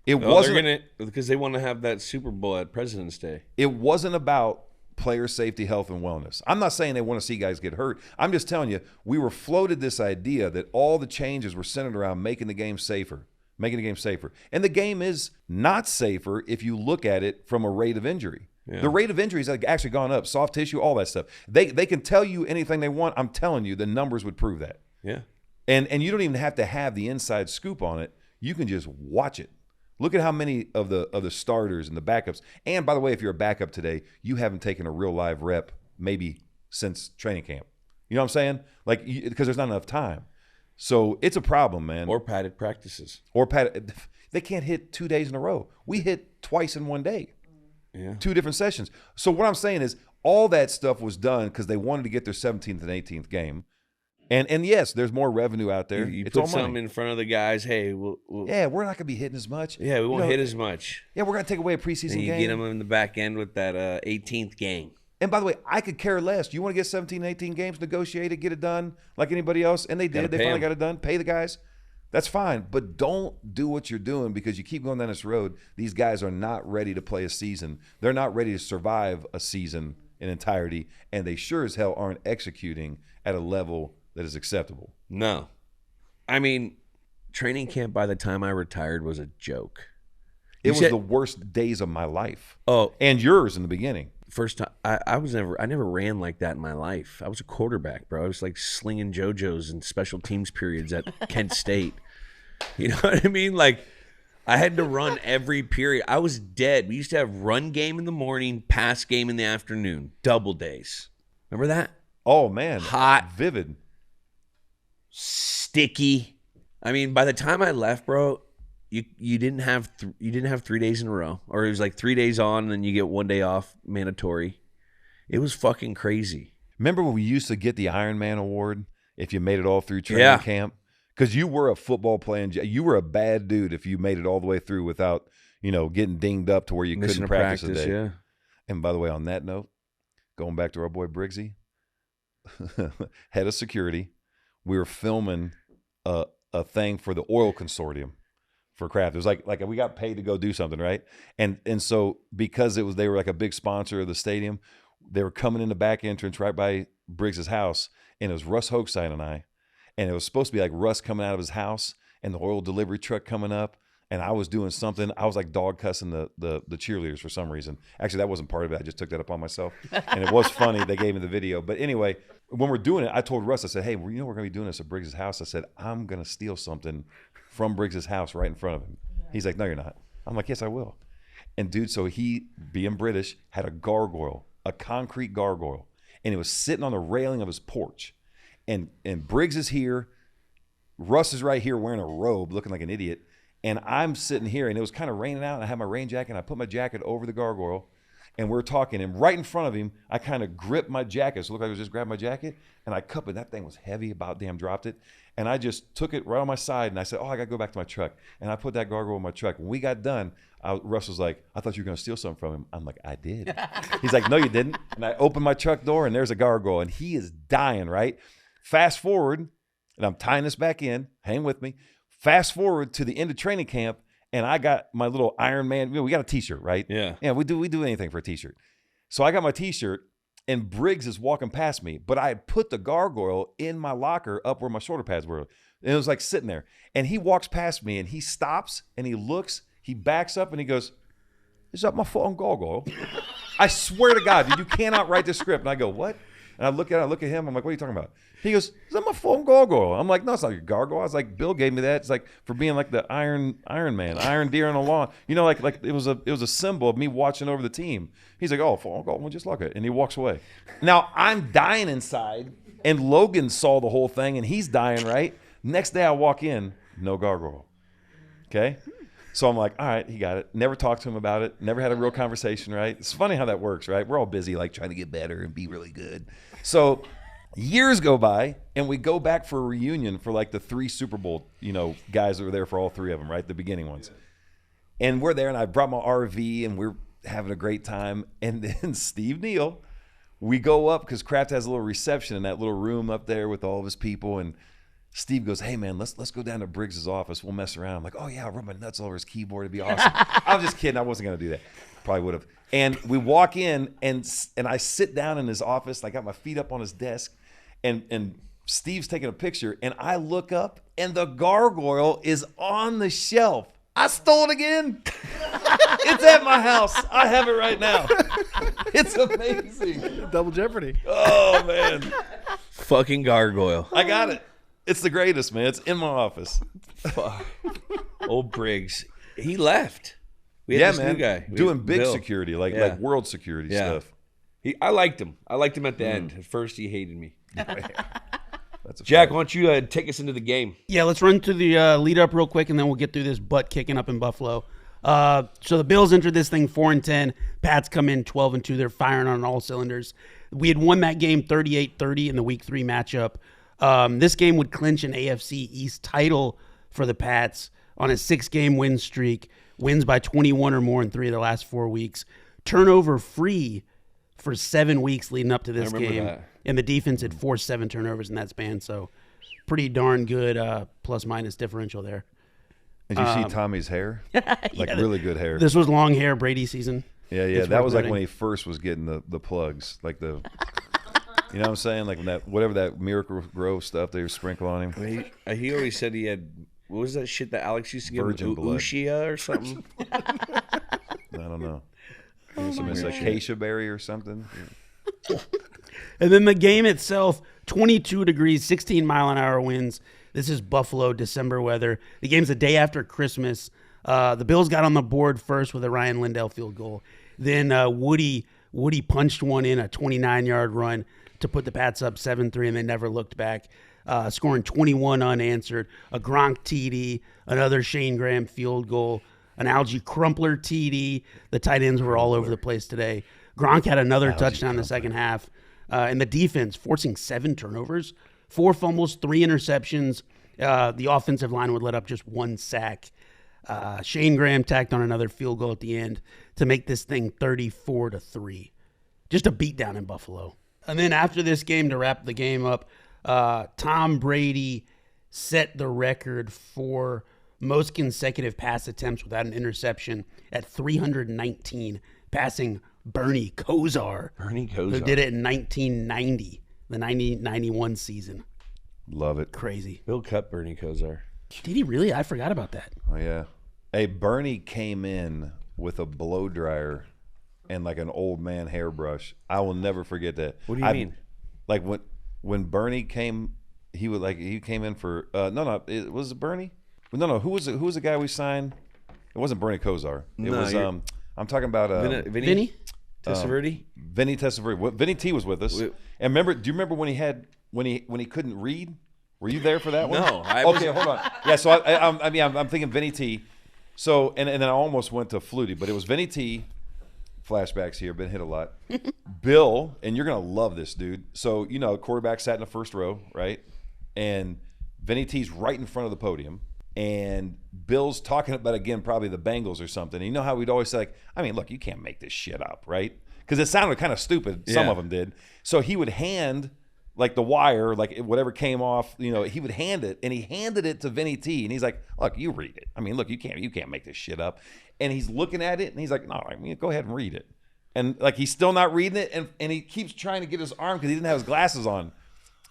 It wasn't because they want to have that Super Bowl at President's Day. It wasn't about player safety, health, and wellness. I'm not saying they want to see guys get hurt. I'm just telling you, we were floated this idea that all the changes were centered around making the game safer. And the game is not safer if you look at it from a rate of injury. Yeah. The rate of injuries has actually gone up, soft tissue, all that stuff. They can tell you anything they want. I'm telling you, the numbers would prove that. Yeah. And you don't even have to have the inside scoop on it. You can just watch it. Look at how many of the starters and the backups. And by the way, if you're a backup today, you haven't taken a real live rep maybe since training camp. You know what I'm saying? Like, because there's not enough time. So it's a problem, man. Or padded practices. They can't hit 2 days in a row. We hit twice in one day. Yeah. 2 different sessions. So what I'm saying is all that stuff was done because they wanted to get their 17th and 18th game. And yes, there's more revenue out there. You it's put all money. something in front of the guys. Hey, we'll yeah, we're not going to be hitting as much. Yeah, we won't hit as much. Yeah, we're going to take away a preseason and you game. Get them in the back end with that 18th game. And by the way, I could care less. You want to get 17, 18 games, negotiate it, get it done like anybody else? And they did. They finally got it done. Pay the guys. That's fine. But don't do what you're doing because you keep going down this road. These guys are not ready to play a season. They're not ready to survive a season in entirety. And they sure as hell aren't executing at a level that is acceptable. No. I mean, training camp by the time I retired was a joke. It was the worst days of my life. Oh. And yours in the beginning. First time I never ran like that in my life. I was a quarterback, bro. I was like slinging JoJo's in special teams periods at Kent State. You know what I mean? Like I had to run every period. I was dead. We used to have run game in the morning, pass game in the afternoon, double days. Remember that? Oh man, hot, vivid, sticky. I mean, by the time I left, bro, you didn't have 3 days in a row, or it was like 3 days on and then you get 1 day off mandatory. It was fucking crazy. Remember when we used to get the Iron Man award if you made it all through training camp? Because you were a football playing, you were a bad dude if you made it all the way through without, getting dinged up to where you couldn't practice a day. Yeah. And by the way, on that note, going back to our boy Briggsy, head of security, we were filming a thing for the oil consortium. for Kraft. It was like we got paid to go do something, right? And so because they were like a big sponsor of the stadium, they were coming in the back entrance right by Briggs's house, and it was Russ Hochstein and I, and it was supposed to be like Russ coming out of his house and the oil delivery truck coming up, and I was doing something. I was like dog cussing the cheerleaders for some reason. Actually, that wasn't part of it. I just took that upon myself, and it was funny. They gave me the video, but anyway, when we're doing it, I told Russ, I said, hey, we're going to be doing this at Briggs's house. I said, I'm going to steal something from Briggs's house right in front of him. He's like, no, you're not. I'm like, yes, I will. And dude, so he, being British, had a gargoyle, a concrete gargoyle, and it was sitting on the railing of his porch. And Briggs is here, Russ is right here wearing a robe, looking like an idiot, and I'm sitting here, and it was kind of raining out, and I had my rain jacket, and I put my jacket over the gargoyle, and we're talking, and right in front of him, I kind of gripped my jacket, so it looked like I was just grabbing my jacket, and I cupped it. That thing was heavy, about damn dropped it, and I just took it right on my side, and I said, oh, I got to go back to my truck, and I put that gargoyle in my truck. When we got done, Russ was like, I thought you were going to steal something from him. I'm like, I did. He's like, no, you didn't. And I opened my truck door, and there's a gargoyle, and he is dying, right? Fast forward, and I'm tying this back in. Hang with me. Fast forward to the end of training camp, and I got my little Iron Man. We got a T-shirt, right? Yeah. Yeah, we do anything for a T-shirt. So I got my T-shirt, and Briggs is walking past me, but I had put the gargoyle in my locker up where my shoulder pads were. And it was like sitting there. And he walks past me, and he stops, and he looks, he backs up, and he goes, is that my fucking gargoyle? I swear to God, dude, you cannot write this script. And I go, what? And I look at him. I'm like, what are you talking about? He goes, is that my phone gargoyle? I'm like, no, it's not your gargoyle. I was like, Bill gave me that. It's like for being like the Iron Man, Iron Deer on the lawn. You know, like it was a symbol of me watching over the team. He's like, oh, phone gargoyle, well, just look at it. And he walks away. Now I'm dying inside, and Logan saw the whole thing, and he's dying, right? Next day I walk in, no gargoyle. Okay? So I'm like, all right, he got it. Never talked to him about it. Never had a real conversation, right? It's funny how that works, right? We're all busy, like trying to get better and be really good. So years go by, and we go back for a reunion for like the 3 Super Bowl, guys that were there for all 3 of them, right? The beginning ones. And we're there, and I brought my RV, and we're having a great time. And then Steve Neal, we go up because Kraft has a little reception in that little room up there with all of his people, and Steve goes, hey, man, let's go down to Briggs's office. We'll mess around. I'm like, oh, yeah, I'll rub my nuts all over his keyboard. It'd be awesome. I was just kidding. I wasn't going to do that. Probably would have. And we walk in, and I sit down in his office. I got my feet up on his desk, and Steve's taking a picture, and I look up, and the gargoyle is on the shelf. I stole it again. It's at my house. I have it right now. It's amazing. Double Jeopardy. Oh, man. Fucking gargoyle. I got it. It's the greatest, man. It's in my office. Old Briggs. He left. We had this man. new guy. Doing big Bill. security, like world security stuff. I liked him. I liked him at the end. At first, he hated me. That's a Jack, fact. why don't you take us into the game? Yeah, let's run to the lead up real quick, and then we'll get through this butt kicking up in Buffalo. So the Bills entered this thing 4-10. Pats come in 12-2. They're firing on all cylinders. We had won that game 38-30 in the Week 3 matchup. This game would clinch an AFC East title for the Pats on a 6-game win streak. Wins by 21 or more in 3 of the last 4 weeks. Turnover free for 7 weeks leading up to this game. That. And the defense had forced 7 turnovers in that span. So pretty darn good plus-minus differential there. Did you see Tommy's hair? Really good hair. This was long hair Brady season. Yeah. It's That was like worth when he first was getting the plugs. Like the, you know what I'm saying? Like when that, whatever that Miracle Grow stuff they were sprinkling on him. He always said he had, what was that shit that Alex used to give Virgin him? blood. Ushia or something? I don't know. Some acacia berry or something. And then the game itself, 22 degrees, 16-mile-an-hour winds. This is Buffalo December weather. The game's the day after Christmas. The Bills got on the board first with a Ryan Lindell field goal. Then Woody punched one in, a 29-yard run to put the Pats up 7-3, and they never looked back, scoring 21 unanswered. A Gronk TD, another Shane Graham field goal, an Algie Crumpler TD. The tight ends were all over the place today. Gronk had another touchdown in the second half. And the defense forcing 7 turnovers, 4 fumbles, 3 interceptions. The offensive line would let up just 1 sack. Shane Graham tacked on another field goal at the end to make this thing 34-3. Just a beatdown in Buffalo. And then after this game, to wrap the game up, Tom Brady set the record for most consecutive pass attempts without an interception at 319, passing Bernie Kosar, Bernie who Kosar. did it in 1990, the 90-91 season. Love it. Crazy. Bill cut Bernie Kosar. Did he really? I forgot about that. Oh yeah. Hey, Bernie came in with a blow dryer and like an old man hairbrush. I will never forget that. What do you mean? Like when Bernie came, he came in for it was Bernie. No, who was the guy we signed? It wasn't Bernie Kosar. It was I'm talking about Vinny? Testaverde? Vinny Testaverde. Vinny T was with us. And remember, do you remember when he couldn't read? Were you there for that one? No. Okay, hold on. Yeah, so I'm thinking Vinny T. So and then I almost went to Flutie, but it was Vinny T. Flashbacks here, been hit a lot. Bill, and you're gonna love this, dude. So quarterback sat in the first row, right? And Vinny T's right in front of the podium. And Bill's talking about, again, probably the Bengals or something. And you know how we'd always say, like, I mean, look, you can't make this shit up, right? Because it sounded kind of stupid. Some of them did. So he would hand, like, the wire, like, whatever came off, he would hand it. And he handed it to Vinny T. And he's like, look, you read it. I mean, look, you can't make this shit up. And he's looking at it, and he's like, no, I mean, go ahead and read it. And, like, he's still not reading it. And he keeps trying to get his arm because he didn't have his glasses on.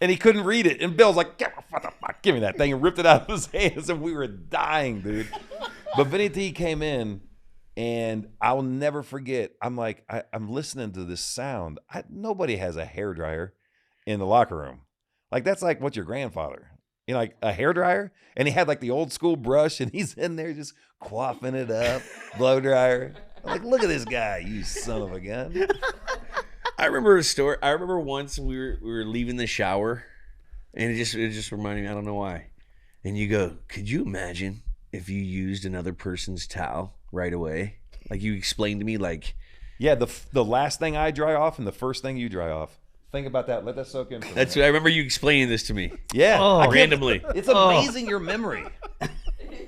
And he couldn't read it. And Bill's like, what the fuck? Give me that thing. And ripped it out of his hands. And we were dying, dude. But Vinny T came in, and I'll never forget. I'm like, I'm listening to this sound. Nobody has a hairdryer in the locker room. Like, that's like what's your grandfather? Like a hairdryer? And he had like the old school brush, and he's in there just quaffing it up, blow dryer. I'm like, look at this guy, you son of a gun. I remember a story. I remember once we were leaving the shower, and it just reminded me. I don't know why. And you go, could you imagine if you used another person's towel right away? Like you explained to me, like, yeah, the last thing I dry off and the first thing you dry off. Think about that. Let that soak in. That's. I remember you explaining this to me. Yeah, randomly. It's amazing your memory.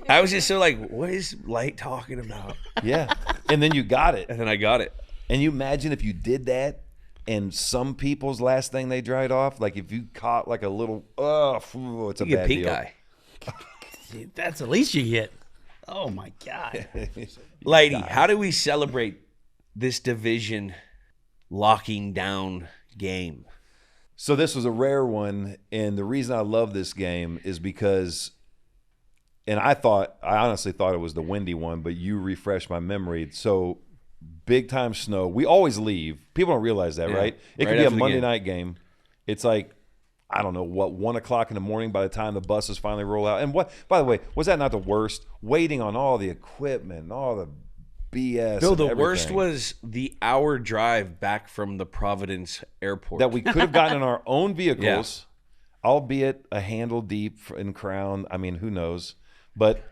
I was just so like, what is Light talking about? Yeah, and then you got it. And then I got it. And you imagine if you did that. And some people's last thing they dried off, like if you caught like a little, it's a bad pink deal. eye. Dude, that's the least you get. Oh my God. Lighty, how do we celebrate this division locking down game? So this was a rare one, and the reason I love this game is because, and I honestly thought it was the windy one, but you refreshed my memory. So big time snow. We always leave. People don't realize that, right? It could be a Monday night game. It's like, I don't know, 1 o'clock in the morning by the time the buses finally roll out. And what, by the way, was that not the worst? Waiting on all the equipment and all the BS. Bill, the worst was the hour drive back from the Providence airport. That we could have gotten in our own vehicles, albeit a handle deep in Crown. I mean, who knows? But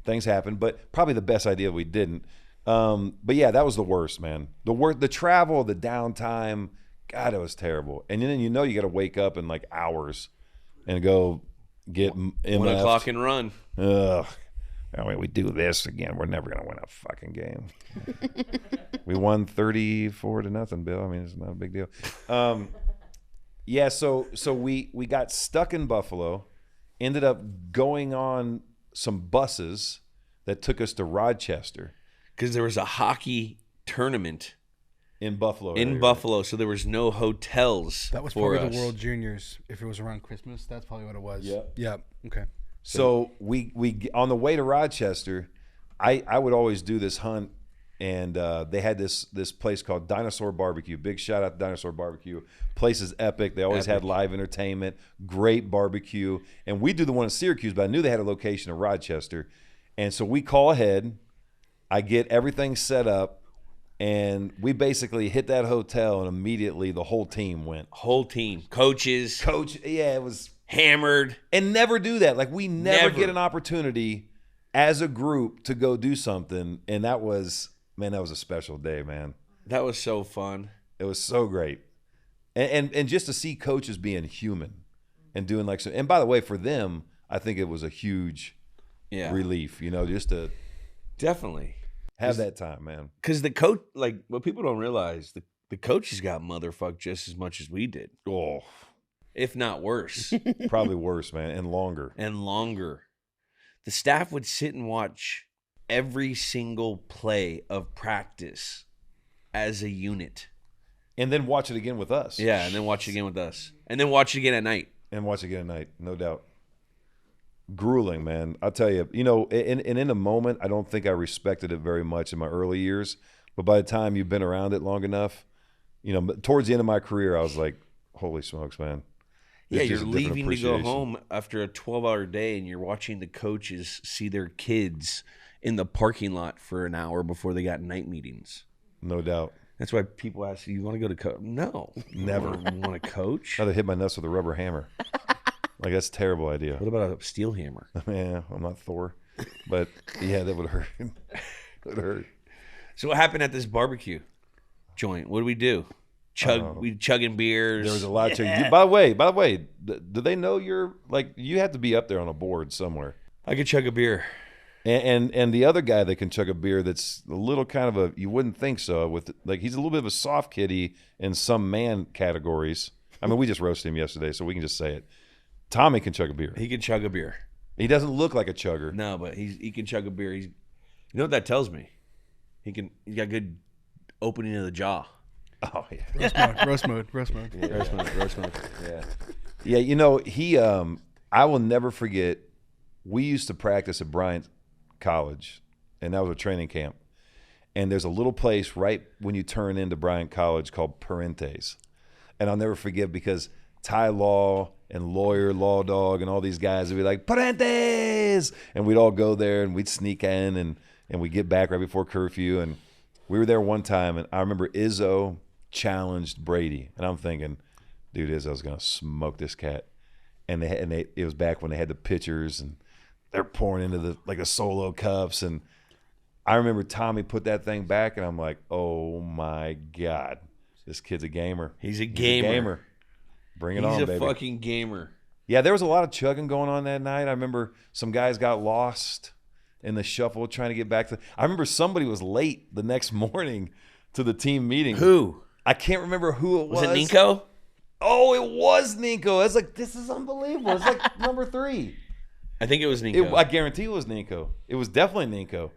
things happen. But probably the best idea we didn't. But yeah, that was the worst, man. The travel, the downtime, God, it was terrible. And then you got to wake up in like hours and go get 1 o'clock and run. Ugh. I mean, we do this again. We're never gonna win a fucking game. We won 34-0, Bill. I mean, it's not a big deal. Yeah. So we got stuck in Buffalo. Ended up going on some buses that took us to Rochester. Because there was a hockey tournament in Buffalo. Buffalo, so there was no hotels. That was for probably us. the World Juniors. If it was around Christmas, that's probably what it was. Yeah. Okay. So we on the way to Rochester, I would always do this hunt, and they had this place called Dinosaur Barbecue. Big shout out to Dinosaur Barbecue. Place is epic. They always had live entertainment, great barbecue, and we do the one in Syracuse, but I knew they had a location in Rochester, and so we call ahead. I get everything set up, and we basically hit that hotel, and immediately the whole team went. Whole team, coaches, yeah, it was hammered. And never do that. Like we never get an opportunity as a group to go do something, and that was a special day, man. That was so fun. It was so great, and just to see coaches being human and doing like so. And by the way, for them, I think it was a huge relief. Just to definitely have that time, man. Because the coach, like what people don't realize, the coaches got motherfucked just as much as we did. Oh, if not worse. Probably worse, man, and longer. the staff would sit and watch every single play of practice as a unit. And then watch it again with us. Yeah, and then watch it again with us. And then watch it again at night. And watch it again at night, no doubt. Grueling, man. I'll tell you, in the moment, I don't think I respected it very much in my early years. But by the time you've been around it long enough, towards the end of my career, I was like, holy smokes, man. Yeah, It's you're just a different leaving to go appreciation. home after a 12-hour day, and you're watching the coaches see their kids in the parking lot for an hour before they got night meetings. No doubt. That's why people ask you want to go to coach? No. Never. You want to coach? I'd have hit my nuts with a rubber hammer. Like, that's a terrible idea. What about a steel hammer? Yeah, I'm not Thor. But, yeah, that would hurt. It would hurt. So what happened at this barbecue joint? What did we do? We chugging beers. There was a lot of chicken. By the way, do they know you're, like, you have to be up there on a board somewhere. I could chug a beer. And the other guy that can chug a beer that's a little kind of you wouldn't think so, with like he's a little bit of a soft kitty in some man categories. I mean, we just roasted him yesterday, so we can just say it. Tommy can chug a beer. He can chug a beer. He doesn't look like a chugger. No, but he can chug a beer. You know what that tells me? He's got good opening of the jaw. Oh yeah. Roast mode. Yeah. Roast mode. Yeah. Yeah, I will never forget, we used to practice at Bryant College, and that was a training camp. And there's a little place right when you turn into Bryant College called Parentes. And I'll never forget, because Ty Law and Law Dog and all these guys would be like, Parentes! And we'd all go there, and we'd sneak in, and we'd get back right before curfew. And we were there one time, and I remember Izzo challenged Brady. And I'm thinking, dude, Izzo's going to smoke this cat. And it was back when they had the pitchers, and they're pouring into the solo cups. And I remember Tommy put that thing back, and I'm like, oh my God, this kid's a gamer. He's a gamer. Bring it on, baby. He's a fucking gamer. Yeah, there was a lot of chugging going on that night. I remember some guys got lost in the shuffle trying to get back I remember somebody was late the next morning to the team meeting. Who? I can't remember who it was. Was it Nico? Oh, it was Nico. I was like, this is unbelievable. It's like number 3. I think it was Nico. I guarantee it was Nico. It was definitely Nico.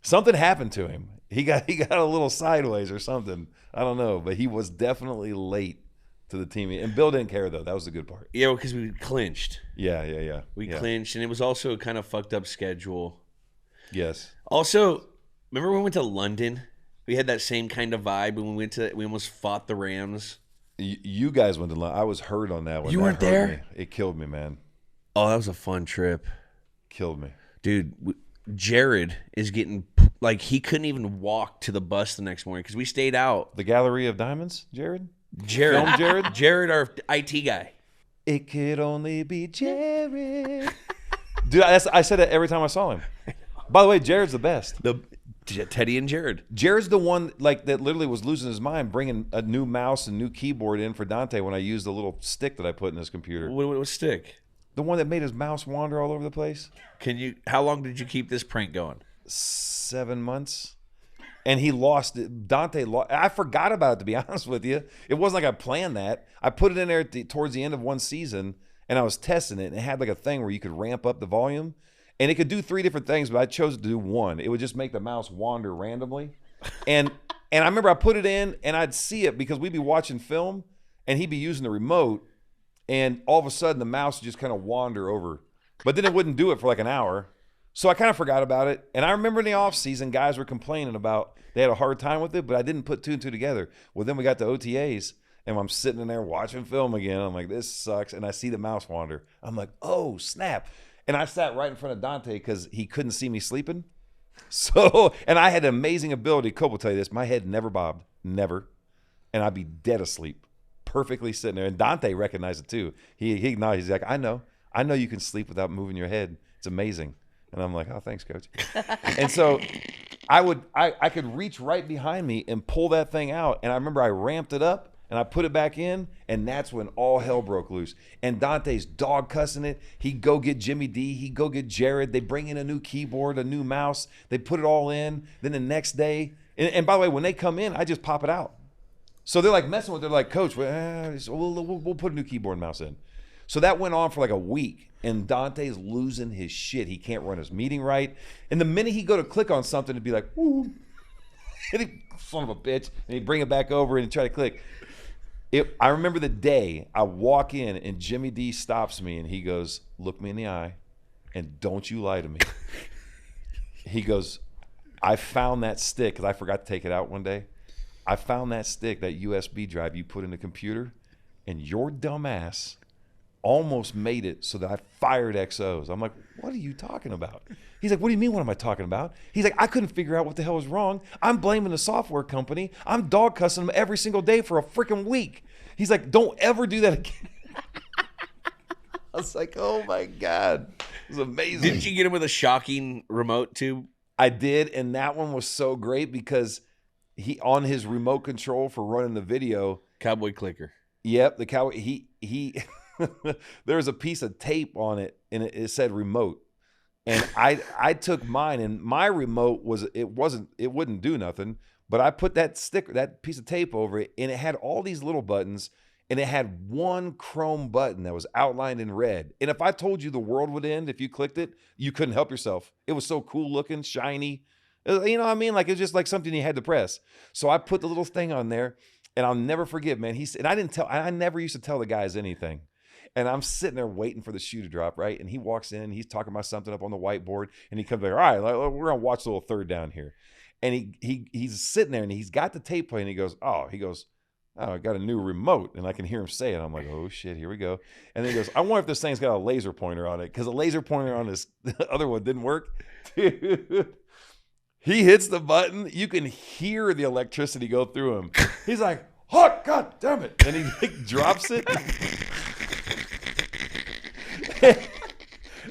Something happened to him. He got a little sideways or something. I don't know, but he was definitely late to the team. And Bill didn't care, though. That was the good part. Yeah, because we clinched. Yeah. We clinched, and it was also a kind of fucked up schedule. Yes. Also, remember when we went to London? We had that same kind of vibe when we almost fought the Rams. You guys went to London. I was hurt on that one. You That weren't hurt there? me. It killed me, man. Oh, that was a fun trip. Killed me. Dude, Jared is getting, like, he couldn't even walk to the bus the next morning because we stayed out. The Gallery of Diamonds, Jared? Jared. Film Jared? Jared, our IT guy. It could only be Jared. Dude, I said that every time I saw him. By the way, Jared's the best. Teddy and Jared. Jared's the one that literally was losing his mind bringing a new mouse and new keyboard in for Dante when I used the little stick that I put in his computer. What stick? The one that made his mouse wander all over the place. How long did you keep this prank going? 7 months. And he lost it. Dante lost. I forgot about it, to be honest with you. It wasn't like I planned that. I put it in there towards the end of one season, and I was testing it, and it had like a thing where you could ramp up the volume. And it could do 3 different things, but I chose to do one. It would just make the mouse wander randomly. And I remember I put it in, and I'd see it because we'd be watching film, and he'd be using the remote, and all of a sudden the mouse would just kind of wander over. But then it wouldn't do it for like an hour. So I kind of forgot about it. And I remember in the offseason, guys were complaining about they had a hard time with it, but I didn't put 2 and 2 together. Well, then we got to OTAs, and I'm sitting in there watching film again. I'm like, this sucks. And I see the mouse wander. I'm like, oh, snap. And I sat right in front of Dante because he couldn't see me sleeping. So, and I had an amazing ability. Cope will tell you this. My head never bobbed. Never. And I'd be dead asleep. Perfectly sitting there. And Dante recognized it too. He acknowledged. He's like, I know you can sleep without moving your head. It's amazing. And I'm like, oh, thanks, coach. And so I could reach right behind me and pull that thing out. And I remember I ramped it up. And I put it back in, and that's when all hell broke loose. And Dante's dog cussing it. He'd go get Jimmy D. He'd go get Jared. They bring in a new keyboard, a new mouse. They put it all in. Then the next day, and by the way, when they come in, I just pop it out. So they're like messing with it. They're like, Coach, we'll put a new keyboard and mouse in. So that went on for like a week. and Dante's losing his shit. He can't run his meeting right. And the minute he go to click on something, it'd be like, woo. And he, son of a bitch. And he'd bring it back over and try to click. I remember the day I walk in and Jimmy D stops me and he goes, look me in the eye and don't you lie to me. He goes, I found that stick because I forgot to take it out one day. I found that stick, that USB drive you put in the computer, and your dumb ass almost made it so that I fired XOs. I'm like, what are you talking about? He's like, what do you mean, what am I talking about? He's like, I couldn't figure out what the hell was wrong. I'm blaming the software company. I'm dog cussing them every single day for a freaking week. He's like, don't ever do that again. I was like, oh my God. It was amazing. Didn't you get him with a shocking remote too? I did, and that one was so great because he, on his remote control for running the video, Cowboy clicker. Yep, the cowboy. He there was a piece of tape on it, and it said remote. And I took mine, and my remote it wouldn't do nothing. But I put that piece of tape over it, and it had all these little buttons, and it had one chrome button that was outlined in red. And if I told you the world would end if you clicked it, you couldn't help yourself. It was so cool looking, shiny. You know what I mean? Like, it's just like something you had to press. So I put the little thing on there, and I'll never forget, man. I never used to tell the guys anything. And I'm sitting there waiting for the shoe to drop, right? And he walks in, he's talking about something up on the whiteboard, and he comes like, all right, we're gonna watch a little third down here. And he's sitting there, and he's got the tape playing. And he goes, oh, I got a new remote. And I can hear him say it. I'm like, oh shit, here we go. And then he goes, I wonder if this thing's got a laser pointer on it, because the laser pointer on this the other one didn't work. Dude. He hits the button. You can hear the electricity go through him. He's like, oh, God damn it. And he like, drops it.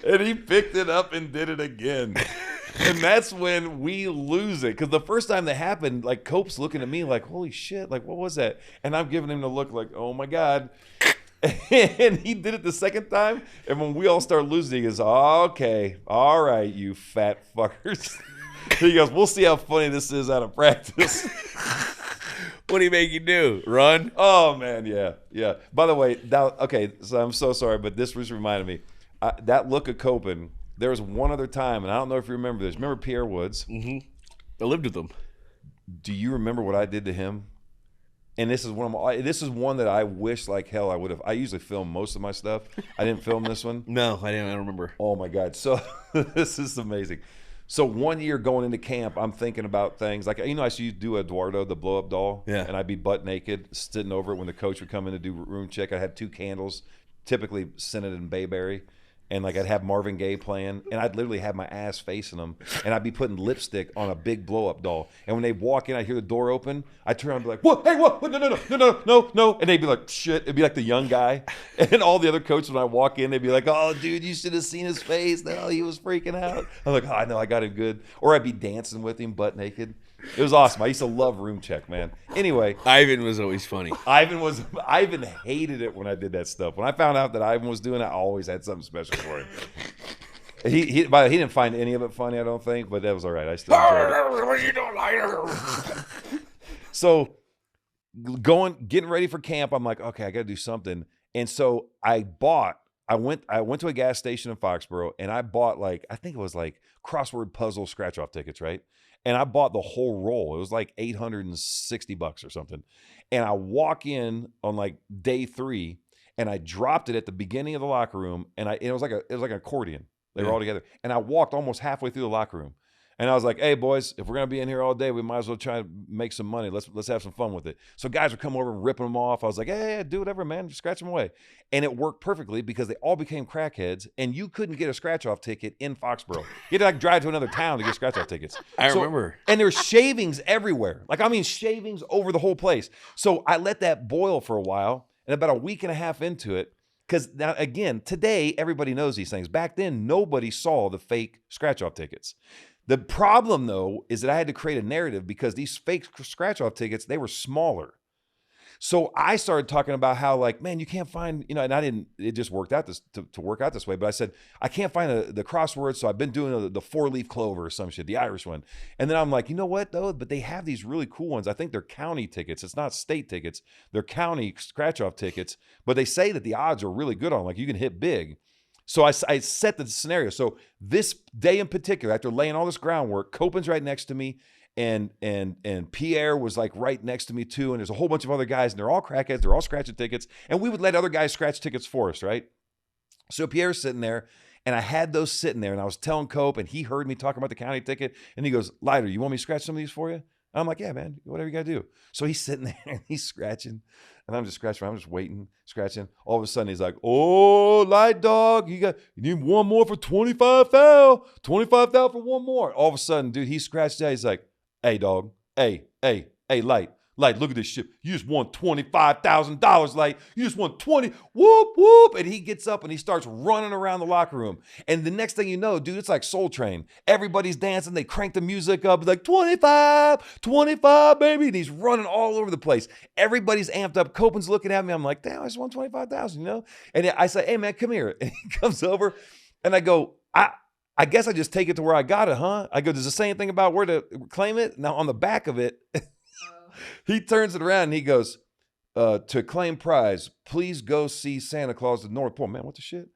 And he picked it up and did it again. And that's when we lose it. Because the first time that happened, like, Cope's looking at me like, holy shit, like, what was that? And I'm giving him the look like, oh, my God. And he did it the second time. And when we all start losing, he goes, okay, all right, you fat fuckers. He goes, we'll see how funny this is out of practice. What do you make you do? Run? Oh, man, yeah. By the way, okay, so I'm so sorry, but this just reminded me. That look of Copen, there was one other time, and I don't know if you remember this. Remember Pierre Woods? Mm-hmm. I lived with him. Do you remember what I did to him? And this is one that I wish like hell I would have. I usually film most of my stuff. I didn't film this one. No, I didn't. I don't remember. Oh, my God. So this is amazing. So one year going into camp, I'm thinking about things like, I used to do Eduardo, the blow-up doll. Yeah. And I'd be butt naked, sitting over it when the coach would come in to do room check. I had 2 candles, typically scented in bayberry. And like I'd have Marvin Gaye playing, and I'd literally have my ass facing them, and I'd be putting lipstick on a big blow-up doll. And when they walk in, I hear the door open. I turn around and be like, "What? Hey, what? No!" And they'd be like, "Shit!" It'd be like the young guy, and all the other coaches when I walk in, they'd be like, "Oh, dude, you should have seen his face. No, he was freaking out." I'm like, "Oh, I know, I got him good." Or I'd be dancing with him, butt naked. It was awesome. I used to love room check, man. Anyway, Ivan was always funny. Ivan hated it when I did that stuff. When I found out that Ivan was doing it, I always had something special for him. He didn't find any of it funny, I don't think, but that was all right. I still enjoyed it. What are you doing later? So getting ready for camp, I'm like, okay, I got to do something. And so I went to a gas station in Foxborough, and I bought I think it was like crossword puzzle scratch-off tickets, right? And I bought the whole roll. It was like $860 or something. And I walk in on like day 3, and I dropped it at the beginning of the locker room, and it was like an accordion. They were all together. And I walked almost halfway through the locker room. And I was like, hey, boys, if we're going to be in here all day, we might as well try to make some money. Let's have some fun with it. So guys would come over and ripping them off. I was like, hey, do whatever, man. Just scratch them away. And it worked perfectly because they all became crackheads, and you couldn't get a scratch-off ticket in Foxborough. You had to drive to another town to get scratch-off tickets. I remember. And there's shavings everywhere. Shavings over the whole place. So I let that boil for a while, and about a week and a half into it, because now, again, today, everybody knows these things. Back then, nobody saw the fake scratch-off tickets. The problem, though, is that I had to create a narrative because these fake scratch-off tickets, they were smaller. So I started talking about how, man, you can't find, and it just worked out to work out this way. But I said, I can't find the crosswords, so I've been doing the 4-leaf clover or some shit, the Irish one. And then I'm like, you know what, though? But they have these really cool ones. I think they're county tickets. It's not state tickets. They're county scratch-off tickets. But they say that the odds are really good on, you can hit big. So I set the scenario. So this day in particular, after laying all this groundwork, Copen's right next to me, and Pierre was like right next to me too, and there's a whole bunch of other guys, and they're all crackheads, they're all scratching tickets, and we would let other guys scratch tickets for us, right? So Pierre's sitting there, and I had those sitting there, and I was telling Cope, and he heard me talking about the county ticket, and he goes, Lighter, you want me to scratch some of these for you? And I'm like, yeah, man, whatever you got to do. So he's sitting there, and he's scratching, and I'm just scratching. I'm just waiting, scratching. All of a sudden, he's like, oh, Light Dog, you need one more for 25 thou. 25 thou for one more. All of a sudden, dude, he scratched out. He's like, hey, dog, hey, Light, look at this shit. You just won $25,000, Light. You just won 20, whoop, whoop. And he gets up and he starts running around the locker room. And the next thing you know, dude, it's like Soul Train. Everybody's dancing. They crank the music up. It's like 25, 25, baby. And he's running all over the place. Everybody's amped up. Copen's looking at me. I'm like, damn, I just won 25,000, you know? And I say, hey, man, come here. And he comes over and I go, I guess I just take it to where I got it, huh? I go, does it say anything about where to claim it? Now, on the back of it, he turns it around and he goes, to claim prize, please go see Santa Claus at the North Pole. Man, what the shit?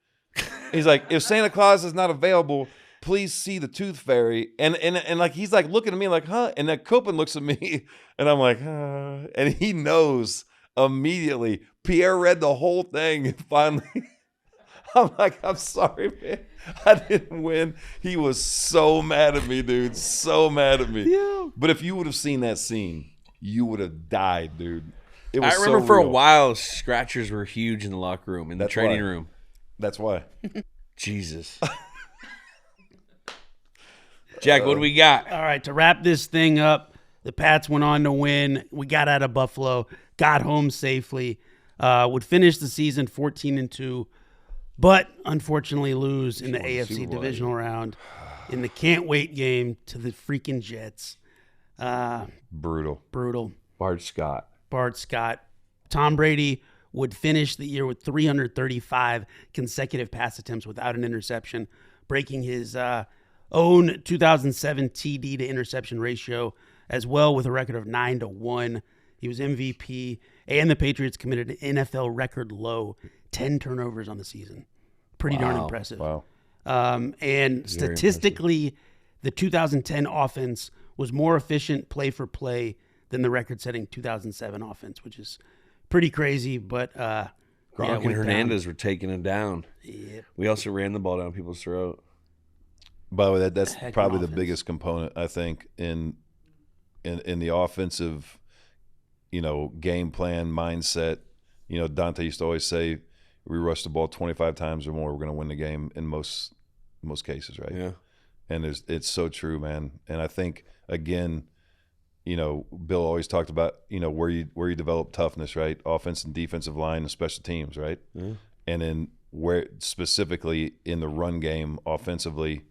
He's like, if Santa Claus is not available, please see the Tooth Fairy. And like, he's like looking at me like, huh? And then Copen looks at me and I'm like, and he knows immediately. Pierre read the whole thing and finally, I'm like, I'm sorry, man. I didn't win. He was so mad at me, dude. So mad at me. Yeah. But if you would have seen that scene, you would have died, dude. It was I remember so for real. a while, scratchers were huge in the locker room, in the training room. That's why. Jesus. Jack, what do we got? All right, to wrap this thing up, the Pats went on to win. We got out of Buffalo, got home safely, would finish the season 14-2, but unfortunately lose in the AFC divisional round in the can't wait game to the freaking Jets. Brutal. Bart Scott. Tom Brady would finish the year with 335 consecutive pass attempts without an interception, breaking his own 2007 TD to interception ratio as well with a record of 9-1. He was MVP, and the Patriots committed an NFL record low 10 turnovers on the season. Pretty darn impressive. Wow. And statistically, the 2010 offense was more efficient play for play than the record-setting 2007 offense, which is pretty crazy. But Gronk and Hernandez were taking it down. Yep. We also ran the ball down people's throat. By the way, that's probably the biggest component, I think, in the offensive, game plan, mindset. Dante used to always say, we rush the ball 25 times or more, we're going to win the game in most cases, right? Yeah. And it's so true, man. And I think, again, Bill always talked about, where you develop toughness, right? Offense and defensive line and special teams, right? Yeah. And then where specifically in the run game offensively,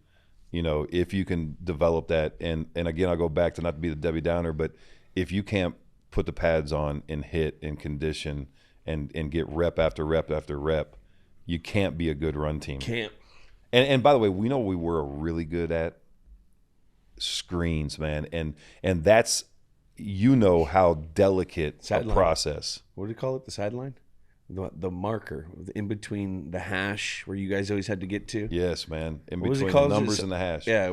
if you can develop that, and again, I'll go back to not to be the Debbie Downer, but if you can't put the pads on and hit and condition and get rep after rep after rep, you can't be a good run team. Can't. And by the way, we know we were really good at screens, man, and that's how delicate Sideline. a process. What do you call it? The sideline? The marker in between the hash where you guys always had to get to. Yes, man. In What was it between called? the numbers and the hash. Yeah.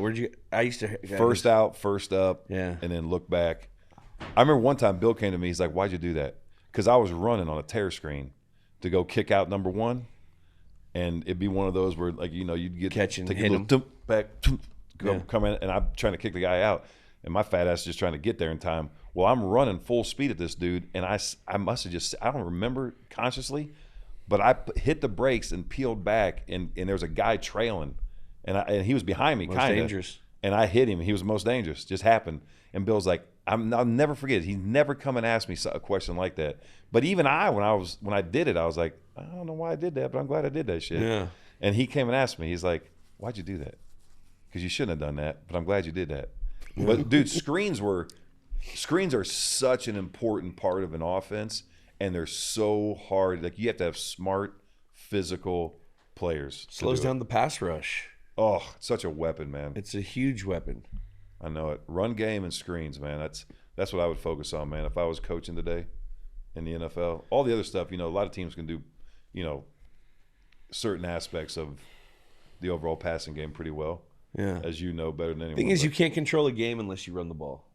I used to First out, first up. Yeah. And then look back. I remember one time Bill came to me. He's like, "Why'd you do that?" Because I was running on a tear screen to go kick out number one, and it'd be one of those where, like, you'd get catching, take hit a him little back, come in, and I'm trying to kick the guy out, and my fat ass is just trying to get there in time. Well, I'm running full speed at this dude, and I must have just, I don't remember consciously, but I hit the brakes and peeled back, and there was a guy trailing, and he was behind me, Most kind of dangerous. And I hit him. He was most dangerous. Just happened. And Bill's like, I'll never forget. He never come and asked me a question like that. But even when I did it, I was like, I don't know why I did that, but I'm glad I did that shit. Yeah. And he came and asked me. He's like, "Why'd you do that?" Because you shouldn't have done that. But I'm glad you did that. But dude, screens are such an important part of an offense, and they're so hard. Like, you have to have smart, physical players. Slows down the pass rush. Oh, it's such a weapon, man. It's a huge weapon. I know it. Run game and screens, man. That's what I would focus on, man. If I was coaching today in the NFL, all the other stuff, a lot of teams can do, certain aspects of the overall passing game pretty well, Yeah. as you know better than anyone. Thing is, but- you can't control a game unless you run the ball.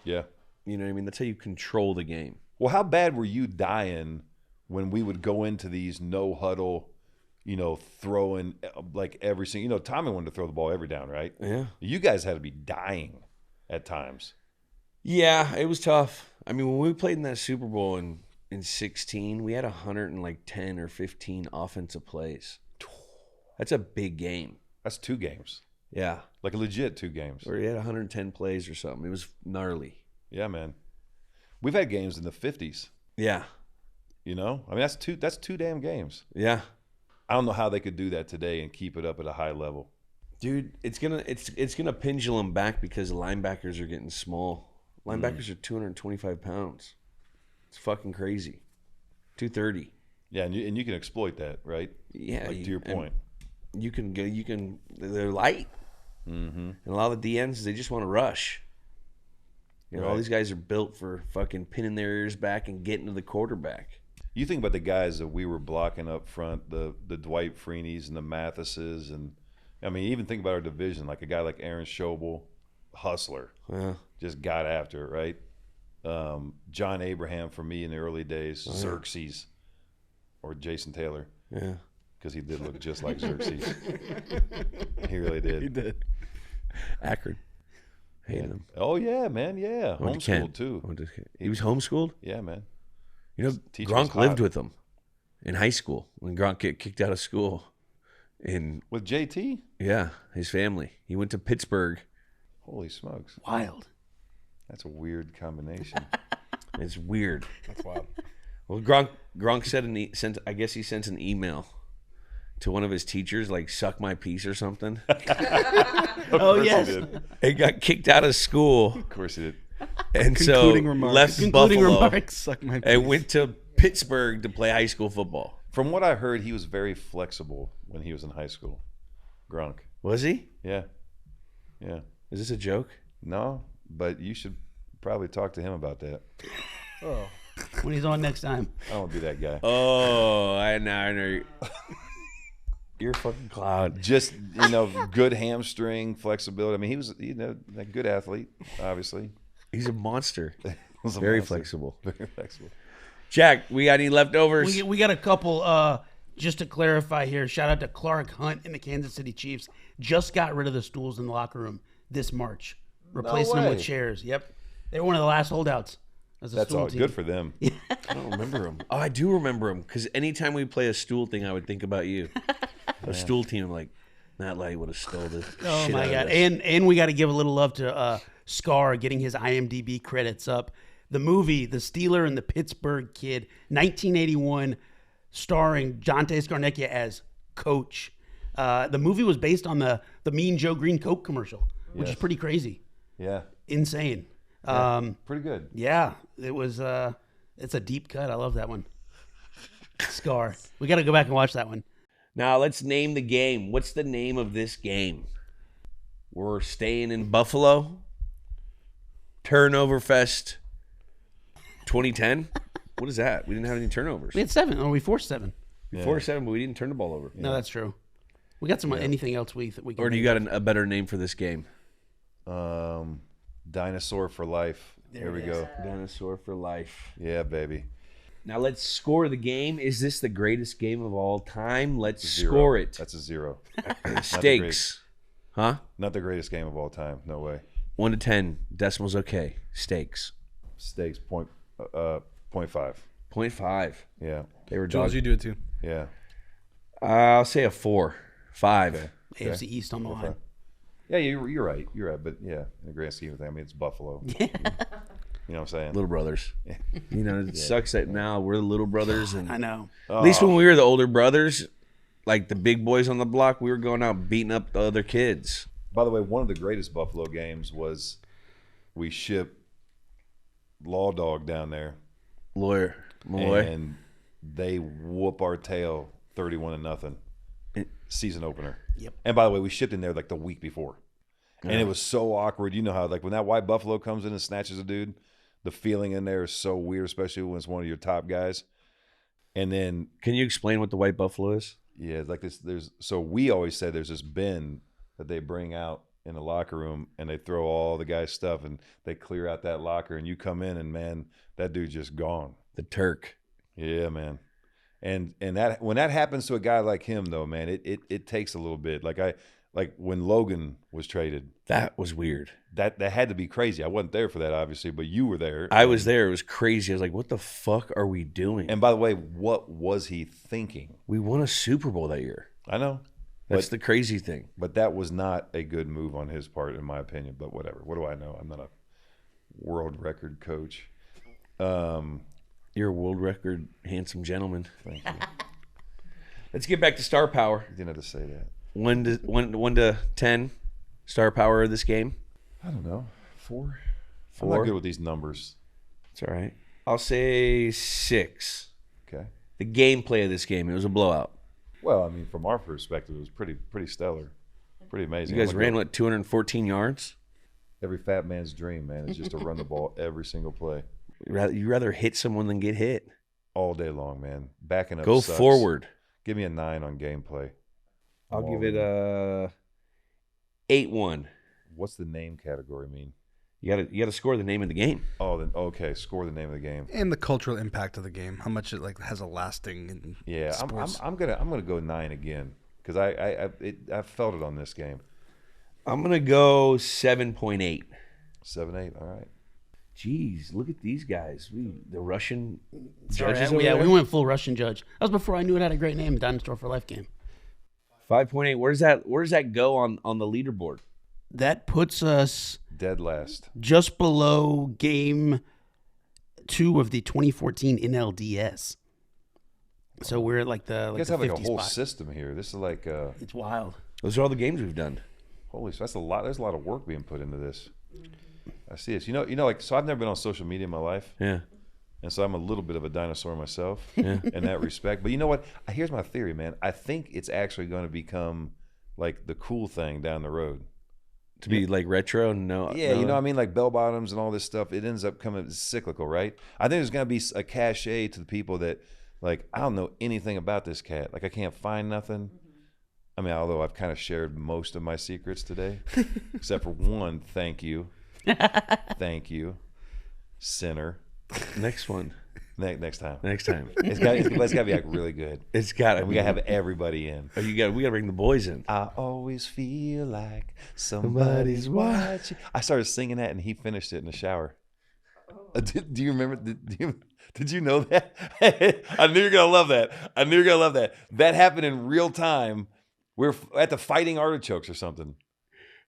yeah. You know what I mean? That's how you control the game. Well, how bad were you dying when we would go into these no huddle, throwing like every single, Tommy wanted to throw the ball every down, right? Yeah. You guys had to be dying at times. Yeah, it was tough. I mean, when we played in that Super Bowl in 16, we had 110 or 15 offensive plays. That's a big game. That's 2 games. Yeah. Like a legit 2 games. Or we had 110 plays or something. It was gnarly. Yeah, man. We've had games in the 50s, Yeah. I mean, that's two damn games. Yeah. I don't know how they could do that today and keep it up at a high level. Dude, it's gonna pendulum back because the linebackers are getting small. Linebackers are 225 pounds. It's fucking crazy. 230. Yeah, and you can exploit that, right? Yeah. Like to your point. You can. They're light. Mm-hmm. And a lot of the DNs, they just want to rush. All Right. these guys are built for fucking pinning their ears back and getting to the quarterback. You think about the guys that we were blocking up front, the Dwight Freeneys and the Mathises, and I mean, even think about our division, like a guy like Aaron Schobel, hustler, Yeah. just got after it, right? John Abraham for me in the early days, Xerxes, or Jason Taylor, Yeah. because he did look just like Xerxes. He really did. He did. Akron. Hated him. Oh yeah, man, yeah, Went to Kent. homeschooled too. He was homeschooled? Yeah, man. You know, Teacher was Gronk lived hot. with him in high school when Gronk get kicked out of school. And With JT, yeah, his family. He went to Pittsburgh. holy smokes, Wild. that's a weird combination. It's weird. That's wild. Well, Gronk sent I guess he sent an email to one of his teachers, like "suck my piece" or something. Oh, He yes. did. He got kicked out of school, Of course he did. and so Concluding remarks. left Concluding Buffalo remarks. Suck my and piece. went to Pittsburgh to play high school football. From what I heard, he was very flexible when he was in high school. Gronk. Was he? Yeah. Yeah. Is this a joke? No, but you should probably talk to him about that. Oh. When he's on next time. I don't want to be that guy. Oh, I know. You're a fucking clown. Just, good hamstring flexibility. I mean, he was, a good athlete, obviously. He's a monster. Was a Very monster. flexible. Very flexible. Jack, we got any leftovers? We got a couple. Just to clarify here, shout out to Clark Hunt and the Kansas City Chiefs. Just got rid of the stools in the locker room this March, replacing them with way. chairs. Yep, they were one of the last holdouts. As a That's stool all team. good for them. I don't remember him. Oh, I do remember him because anytime we play a stool thing, I would think about you. A stool team, I'm like, Matt Light would have stole the Oh shit my out god! of this. And we got to give a little love to Scar getting his IMDb credits up. The movie, The Steeler and the Pittsburgh Kid, 1981, starring Dante Scarnecchia as Coach. The movie was based on the Mean Joe Green Coke commercial, which is Yes. pretty crazy, Yeah. insane. Pretty good. Yeah, it was. It's a deep cut. I love that one. Scar. We got to go back and watch that one. Now let's name the game. What's the name of this game? We're staying in Buffalo. Turnover Fest 2010. What is that? We didn't have any turnovers. We had 7, or we forced 7. We 4-7, but we didn't turn the ball over. No, that's true. We got some anything else we can. Or do you got a better name for this game? Dinosaur for life. There we go. Dinosaur for life. Yeah, baby. Now let's score the game. Is this the greatest game of all time? Let's 0. score it. That's a 0. Stakes. Huh? Not the greatest game of all time. No way. 1 to 10. Decimals okay. Stakes. Stakes 0.5. 0.5. Yeah. They were Jules, dogs. you do it too. Yeah. I'll say a 4. 5. AFC East on the line. Yeah, you're right. You're right. But yeah, in the grand scheme of things, I mean, it's Buffalo. You know what I'm saying? Little brothers. You know, it sucks that now we're the little brothers. And I know. at least when we were the older brothers, like the big boys on the block, we were going out beating up the other kids. By the way, one of the greatest Buffalo games was we shipped Law Dog down there, Lawyer. Malloy. and they whoop our tail 31-0. Season opener. Yep. And by the way, we shipped in there like the week before. And it was so awkward. You know how, like, when that white buffalo comes in and snatches a dude, the feeling in there is so weird, especially when it's one of your top guys. And then Can you explain what the white buffalo is? Yeah, like this. So we always say there's this bin that they bring out in the locker room, and they throw all the guys' stuff, and they clear out that locker, and you come in, and man, that dude's just gone. The Turk. Yeah, man. And that when that happens to a guy like him, though, man, it takes a little bit. Like when Logan was traded. That was weird. That had to be crazy. I wasn't there for that, obviously, but you were there. I was there. It was crazy. I was like, what the fuck are we doing? And by the way, what was he thinking? We won a Super Bowl that year. I know. That's the crazy thing. But that was not a good move on his part, in my opinion. But whatever. What do I know? I'm not a world record coach. You're a world record handsome gentleman. Thank you. Let's get back to star power. You didn't have to say that. 1 to 10 star power of this game. I don't know. 4? 4? I'm not good with these numbers. It's all right. I'll say 6. Okay. The gameplay of this game, it was a blowout. Well, I mean, from our perspective, it was pretty stellar. Pretty amazing. You guys ran, 214 yards? Every fat man's dream, man, is just to run the ball every single play. You'd rather hit someone than get hit. All day long, man. Backing up Go sucks. forward. Give me a 9 on gameplay. I'll give it a 8-1. What's the name category mean? You gotta score the name of the game. Oh, then okay. Score the name of the game. And the cultural impact of the game, how much it like has a lasting. Yeah, sports. I'm gonna go 9 again because I felt it on this game. I'm gonna go 7.8. 7-8. All right. Jeez, look at these guys. The Russian Sorry, judges over yeah, there. we went full Russian judge. That was before I knew it had a great name, Dinosaur for Life game. 5.8. Where does that go on the leaderboard? That puts us Dead last. just below game 2 of the 2014 NLDS. So we're at like the You guys the have like a 50 whole spot. system here. This is like It's wild. Those are all the games we've done. holy. So that's a lot. There's a lot of work being put into this. I see this. You know, like so. I've never been on social media in my life. Yeah. And so I'm a little bit of a dinosaur myself Yeah. in that respect. But you know what? Here's my theory, man. I think it's actually going to become like the cool thing down the road. To be like retro? No. Yeah, no. you know what I mean? Like bell bottoms and all this stuff. It ends up coming cyclical, right? I think there's going to be a cachet to the people that, like, I don't know anything about this cat. Like, I can't find nothing. I mean, although I've kind of shared most of my secrets today, except for one. Thank you. Thank you. Sinner. Next one. Next time. Next time. It's got to be like really good. It's got to And we be. got to have everybody in. Oh, we got to bring the boys in. I always feel like somebody's watching. I started singing that, and he finished it in the shower. Do you remember? Did you know that? I knew you were gonna love that. That happened in real time. We were at the Fighting Artichokes or something,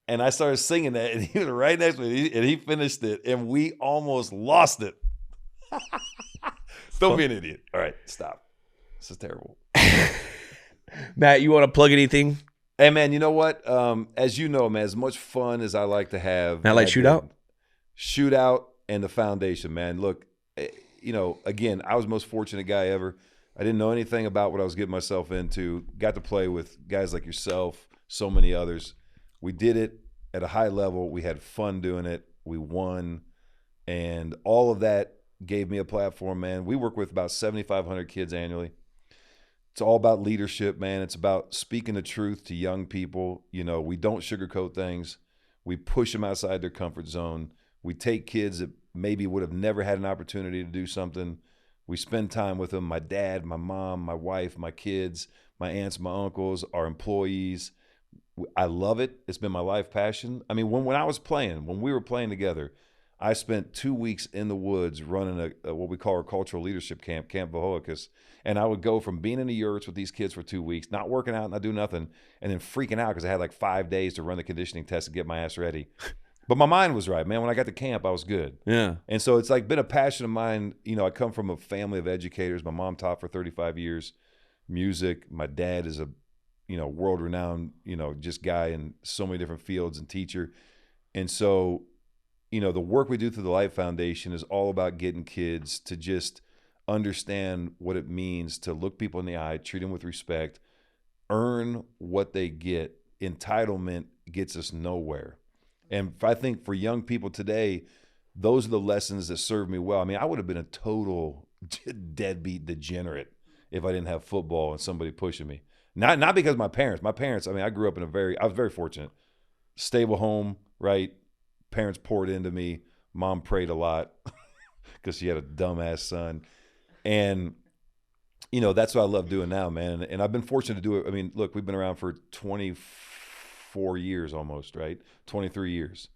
and I started singing that, and he was right next to me, and he finished it, and we almost lost it. Don't be an idiot. All right, stop. This is terrible. Matt, you want to plug anything? Hey, man, you know what? As you know, man, as much fun as I like to have. Matt Light I did. Shootout? Shootout and the foundation, man. Look, you know, again, I was the most fortunate guy ever. I didn't know anything about what I was getting myself into. Got to play with guys like yourself, so many others. We did it at a high level. We had fun doing it. We won. And all of that gave me a platform, man. We work with about 7,500 kids annually. It's all about leadership, man. It's about speaking the truth to young people. You know, we don't sugarcoat things. We push them outside their comfort zone. We take kids that maybe would have never had an opportunity to do something. We spend time with them. My dad, my mom, my wife, my kids, my aunts, my uncles, our employees. I love it. It's been my life passion. I mean, when I was playing, when we were playing together, I spent 2 weeks in the woods running a what we call our cultural leadership camp, Camp Vahoakis. And I would go from being in the yurts with these kids for 2 weeks, not working out, not doing nothing, and then freaking out because I had like 5 days to run the conditioning test and get my ass ready. But my mind was right, man. When I got to camp, I was good. Yeah. And so it's like been a passion of mine. You know, I come from a family of educators. My mom taught for 35 years, music. My dad is a, you know, world-renowned, you know, just guy in so many different fields and teacher. And so, you know, the work we do through the Light Foundation is all about getting kids to just understand what it means to look people in the eye, treat them with respect, earn what they get. Entitlement gets us nowhere. And I think for young people today, those are the lessons that serve me well. I mean, I would have been a total deadbeat degenerate if I didn't have football and somebody pushing me. Not because of my parents. My parents, I mean, I grew up in I was very fortunate. Stable home, right? Parents poured into me. Mom prayed a lot because she had a dumbass son. And, you know, that's what I love doing now, man. And I've been fortunate to do it. I mean, look, we've been around for 24 years almost, right? 23 years.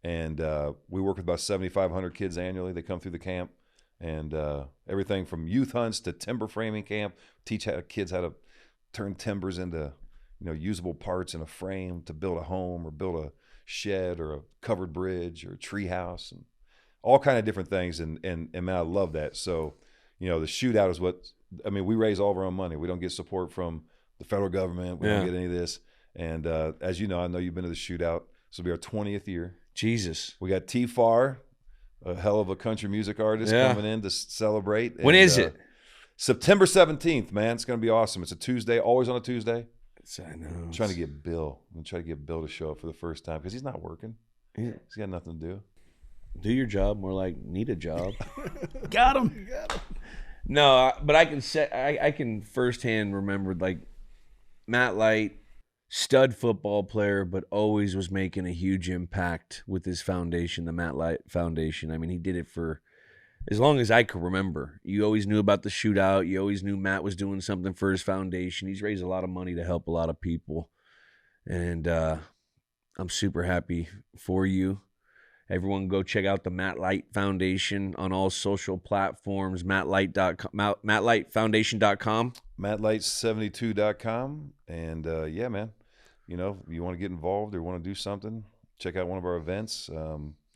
And we work with about 7,500 kids annually. They come through the camp. And everything from youth hunts to timber framing camp, teach kids how to turn timbers into, you know, usable parts in a frame to build a home or build a shed or a covered bridge or a tree house and all kind of different things. And man, I love that. So, you know, the shootout is we raise all of our own money. We don't get support from the federal government. We don't get any of this. And as you know, I know you've been to the shootout. This will be our 20th year. Jesus. We got T-Far, a hell of a country music artist coming in to celebrate. When is it? September 17th, man. It's going to be awesome. It's a Tuesday, always on a Tuesday. I know. I'm trying to get Bill. I'm trying to get Bill to show up for the first time because he's not working. Yeah. He's got nothing to do. Do your job, more like need a job. Got him. No, but I can say I can firsthand remember like Matt Light, stud football player, but always was making a huge impact with his foundation, the Matt Light Foundation. I mean, he did it for as long as I could remember. You always knew about the shootout. You always knew Matt was doing something for his foundation. He's raised a lot of money to help a lot of people. And I'm super happy for you. Everyone go check out the Matt Light Foundation on all social platforms, mattlight.com, mattlightfoundation.com. mattlight72.com. And yeah, man, you know, if you want to get involved or want to do something, check out one of our events.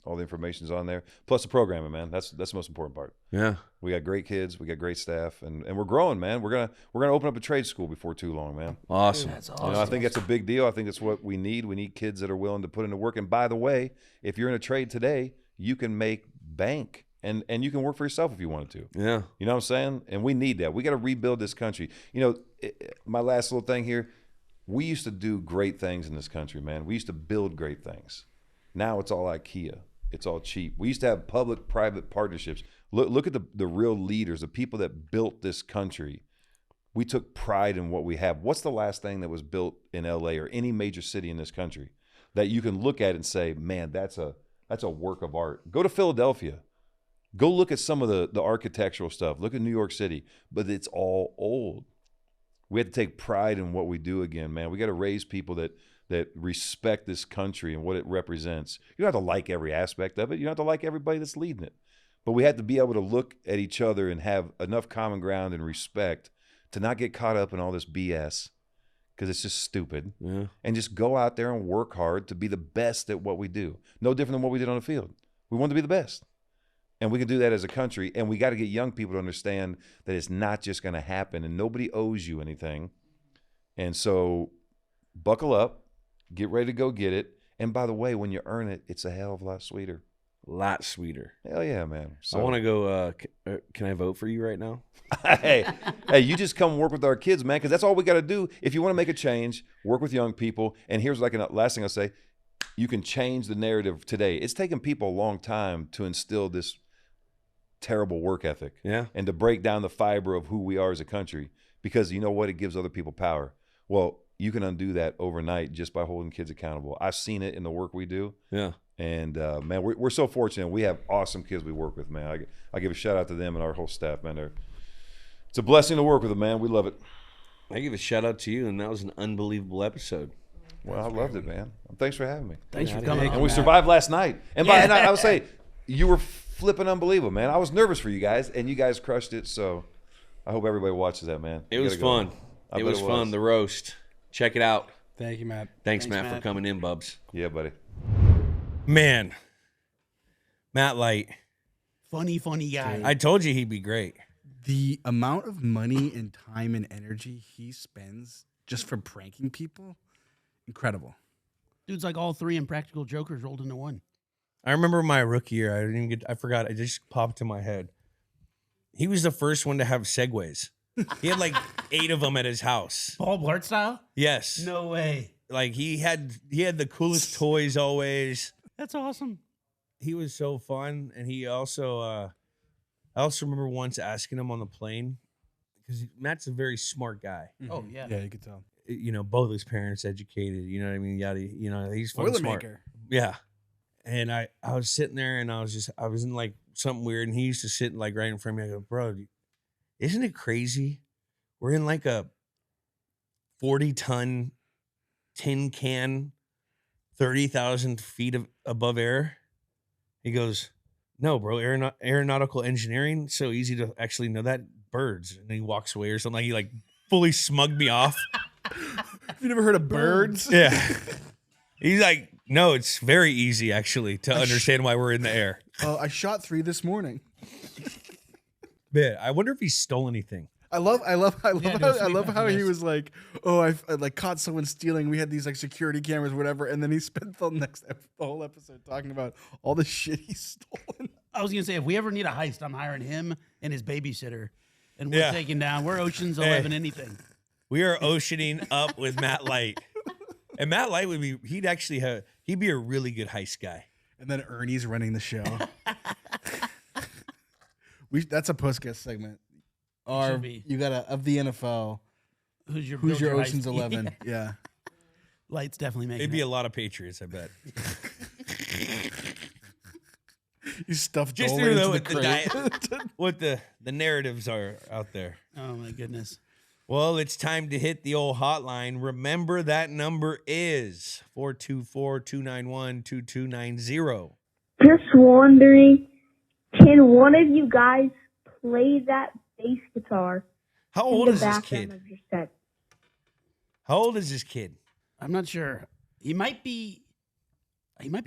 All the information's on there. Plus the programming, man. That's the most important part. Yeah. We got great kids, we got great staff, and we're growing, man. We're gonna open up a trade school before too long, man. Awesome. That's awesome. You know, I think that's a big deal. I think it's what we need. We need kids that are willing to put in the work. And by the way, if you're in a trade today, you can make bank and you can work for yourself if you wanted to. Yeah. You know what I'm saying? And we need that. We got to rebuild this country. You know, my last little thing here, we used to do great things in this country, man. We used to build great things. Now it's all IKEA. It's all cheap. We used to have public-private partnerships. Look at the real leaders, the people that built this country. We took pride in what we have. What's the last thing that was built in LA or any major city in this country that you can look at and say, man, that's a work of art? Go to Philadelphia. Go look at some of the architectural stuff. Look at New York City. But it's all old. We have to take pride in what we do again, man. We got to raise people that respect this country and what it represents. You don't have to like every aspect of it. You don't have to like everybody that's leading it. But we have to be able to look at each other and have enough common ground and respect to not get caught up in all this BS because it's just stupid. Yeah. And just go out there and work hard to be the best at what we do. No different than what we did on the field. We want to be the best. And we can do that as a country. And we got to get young people to understand that it's not just going to happen and nobody owes you anything. And so buckle up. Get ready to go get it. And by the way, when you earn it, it's a hell of a lot sweeter. Lot sweeter. Hell yeah, man. So, I want to go. Can I vote for you right now? hey, you just come work with our kids, man, because that's all we got to do. If you want to make a change, work with young people. And here's like last thing I'll say. You can change the narrative today. It's taken people a long time to instill this terrible work ethic. Yeah. And to break down the fiber of who we are as a country. Because you know what? It gives other people power. Well, you can undo that overnight just by holding kids accountable. I've seen it in the work we do. Yeah. And, man, we're so fortunate. We have awesome kids we work with, man. I give a shout out to them and our whole staff, man. It's a blessing to work with them, man. We love it. I give a shout out to you, and that was an unbelievable episode. Well, I loved it, man. Thanks for having me. Thanks for coming on. And we survived last night. And I would say you were flipping unbelievable, man. I was nervous for you guys, and you guys crushed it. So I hope everybody watches that, man. It was fun. It was fun. The roast. Check it out. Thank you, Matt. Thanks, Matt, for coming in, Bubs. Yeah, buddy. Man, Matt Light. Funny guy. I told you he'd be great. The amount of money and time and energy he spends just for pranking people, incredible. Dude's like all three Impractical Jokers rolled into one. I remember my rookie year. I forgot. It just popped in my head. He was the first one to have Segways. He had like 8 of them at his house. Paul Blart style? Yes. No way. Like he had the coolest toys always. That's awesome. He was so fun, and he also I also remember once asking him on the plane because Matt's a very smart guy. Oh yeah. Yeah, you could tell. both his parents educated. You know what I mean? He's fucking smart. Boilermaker. Yeah. And I was sitting there and I was in like something weird, and he used to sit like right in front of me. I go, bro, isn't it crazy? We're in like a 40-ton tin can, 30,000 feet above air. He goes, no, bro, aeronautical engineering, so easy to actually know that. Birds. And he walks away or something. Like he like fully smugged me off. You never heard of birds? Yeah. He's like, no, it's very easy actually to understand why we're in the air. I shot 3 this morning. Man, I wonder if he stole anything. I love Yeah, how he was like, oh, I like caught someone stealing. We had these like security cameras, whatever, and then he spent the whole episode talking about all the shit he's stolen. I was gonna say, if we ever need a heist, I'm hiring him and his babysitter, and we're taking down. We're Ocean's 11 anything. We are oceaning up with Matt Light, and Matt Light he'd be a really good heist guy. And then Ernie's running the show. That's a postcast segment. Or you got of the NFL. Who's your Ocean's heist? 11? Yeah. Light's definitely making. It'd be a lot of Patriots, I bet. You stuffed Just Dolan through into the crate. what the narratives are out there. Oh my goodness. Well, it's time to hit the old hotline. Remember that number is 424-291-2290. Just wondering, can one of you guys play that bass guitar? How old in is the this background kid? of your set? How old is this kid? I'm not sure. He might be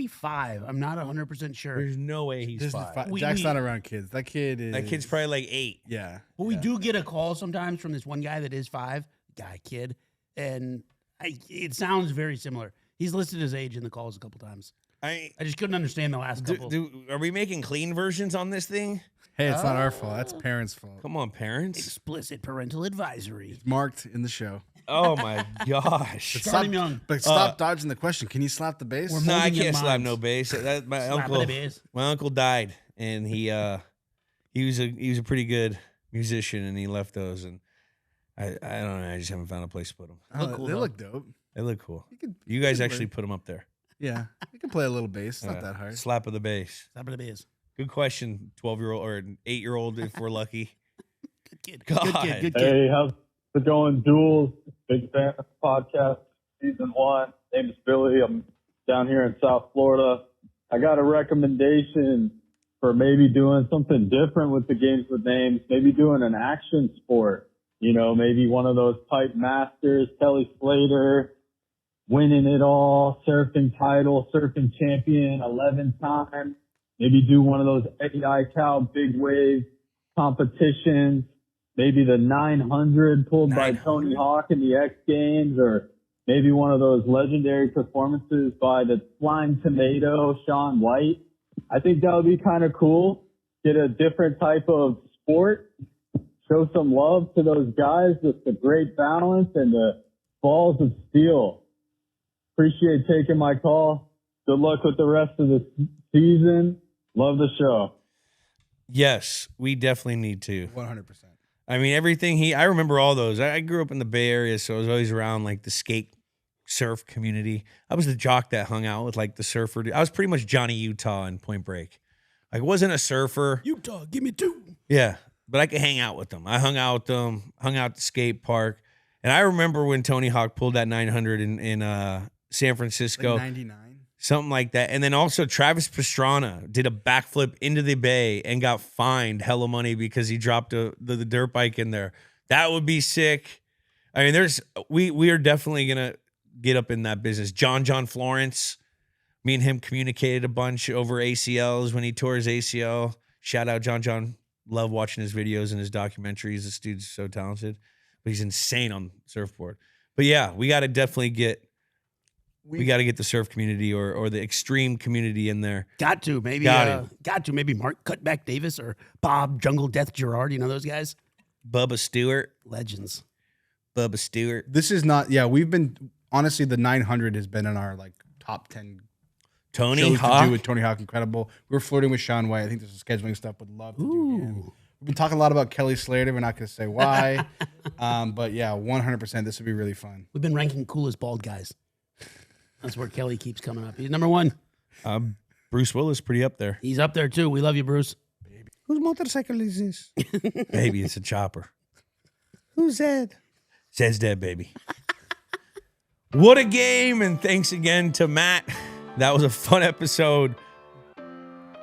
5. I'm not 100% sure. There's no way he's This is 5. Jack's not around kids. That kid's probably like 8. Yeah. But we do get a call sometimes from this one guy that is 5, kid, and it sounds very similar. He's listed his age in the calls a couple times. I just couldn't understand the last couple. Are we making clean versions on this thing? Hey, it's not our fault. That's parents' fault. Come on, parents. Explicit parental advisory. It's marked in the show. Oh my gosh. Start him young. But stop dodging the question. Can you slap the bass? No, I molding can't your slap minds. no bass. Slapping My uncle died, and he was a pretty good musician, and he left those, and I don't know. I just haven't found a place to put them. Look cool, they though. look dope. They look cool. You You guys could actually play. put them up there. Yeah, you can play a little bass. It's not that hard. Slap of the bass. Slapping the bass. Good question, 12-year-old or 8-year-old if we're lucky. Good kid. God. Good kid. Good kid. Hey, how's it going, Jules? Big fan of the podcast, season 1. Name is Billy. I'm down here in South Florida. I got a recommendation for maybe doing something different with the games with names, maybe doing an action sport. Maybe one of those type masters, Kelly Slater, winning it all, surfing title, surfing champion 11 times. Maybe do one of those AI Cow big wave competitions. Maybe the 900 pulled by Tony Hawk in the X Games, or maybe one of those legendary performances by the Flying Tomato, Shaun White. I think that would be kind of cool. Get a different type of sport. Show some love to those guys with the great balance and the balls of steel. Appreciate taking my call. Good luck with the rest of the season. Love the show. Yes, we definitely need to. 100%. I mean, everything I remember all those. I grew up in the Bay Area, so I was always around like the skate surf community. I was the jock that hung out with like the surfer. I was pretty much Johnny Utah in Point Break. I wasn't a surfer. Utah, give me 2. Yeah, but I could hang out with them. I hung out with them, hung out at the skate park. And I remember when Tony Hawk pulled that 900 in San Francisco. Like 99. Something like that. And then also Travis Pastrana did a backflip into the bay and got fined hella money because he dropped the dirt bike in there. That would be sick. I mean, we are definitely going to get up in that business. John Florence, me and him communicated a bunch over ACLs when he tore his ACL. Shout out John. Love watching his videos and his documentaries. This dude's so talented. But he's insane on surfboard. But yeah, we got to definitely get the surf community or the extreme community in there. Got to maybe Mark Cutback Davis or Bob Jungle Death Gerard. You know those guys? Bubba Stewart. Legends. Bubba Stewart. This is not. Yeah, we've been honestly. The 900 has been in our like top 10. Tony shows Hawk. to do with Tony Hawk. Incredible. We were flirting with Shaun White. I think there's some scheduling stuff. Would love to do him. We've been talking a lot about Kelly Slater. We're not going to say why. But yeah, 100%. This would be really fun. We've been ranking coolest bald guys. That's where Kelly keeps coming up. He's number 1. Bruce Willis pretty up there. He's up there too. We love you, Bruce. Baby. Whose motorcycle is this? Baby, it's a chopper. Who's that? Says dead, baby. What a game, and thanks again to Matt. That was a fun episode.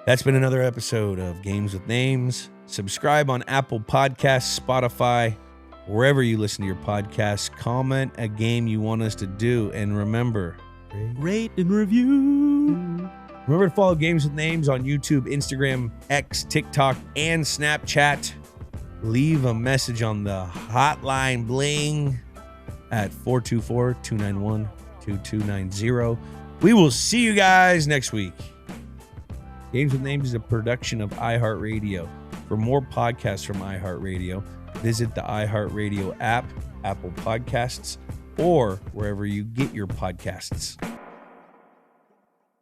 That's been another episode of Games with Names. Subscribe on Apple Podcasts, Spotify, wherever you listen to your podcasts. Comment a game you want us to do, and remember, rate and review. Remember to follow Games with Names on YouTube, Instagram, X, TikTok, and Snapchat. Leave a message on the hotline bling at 424-291-2290. We will see you guys next week. Games with Names is a production of iHeartRadio. For more podcasts from iHeartRadio, visit the iHeartRadio app, Apple Podcasts, or wherever you get your podcasts.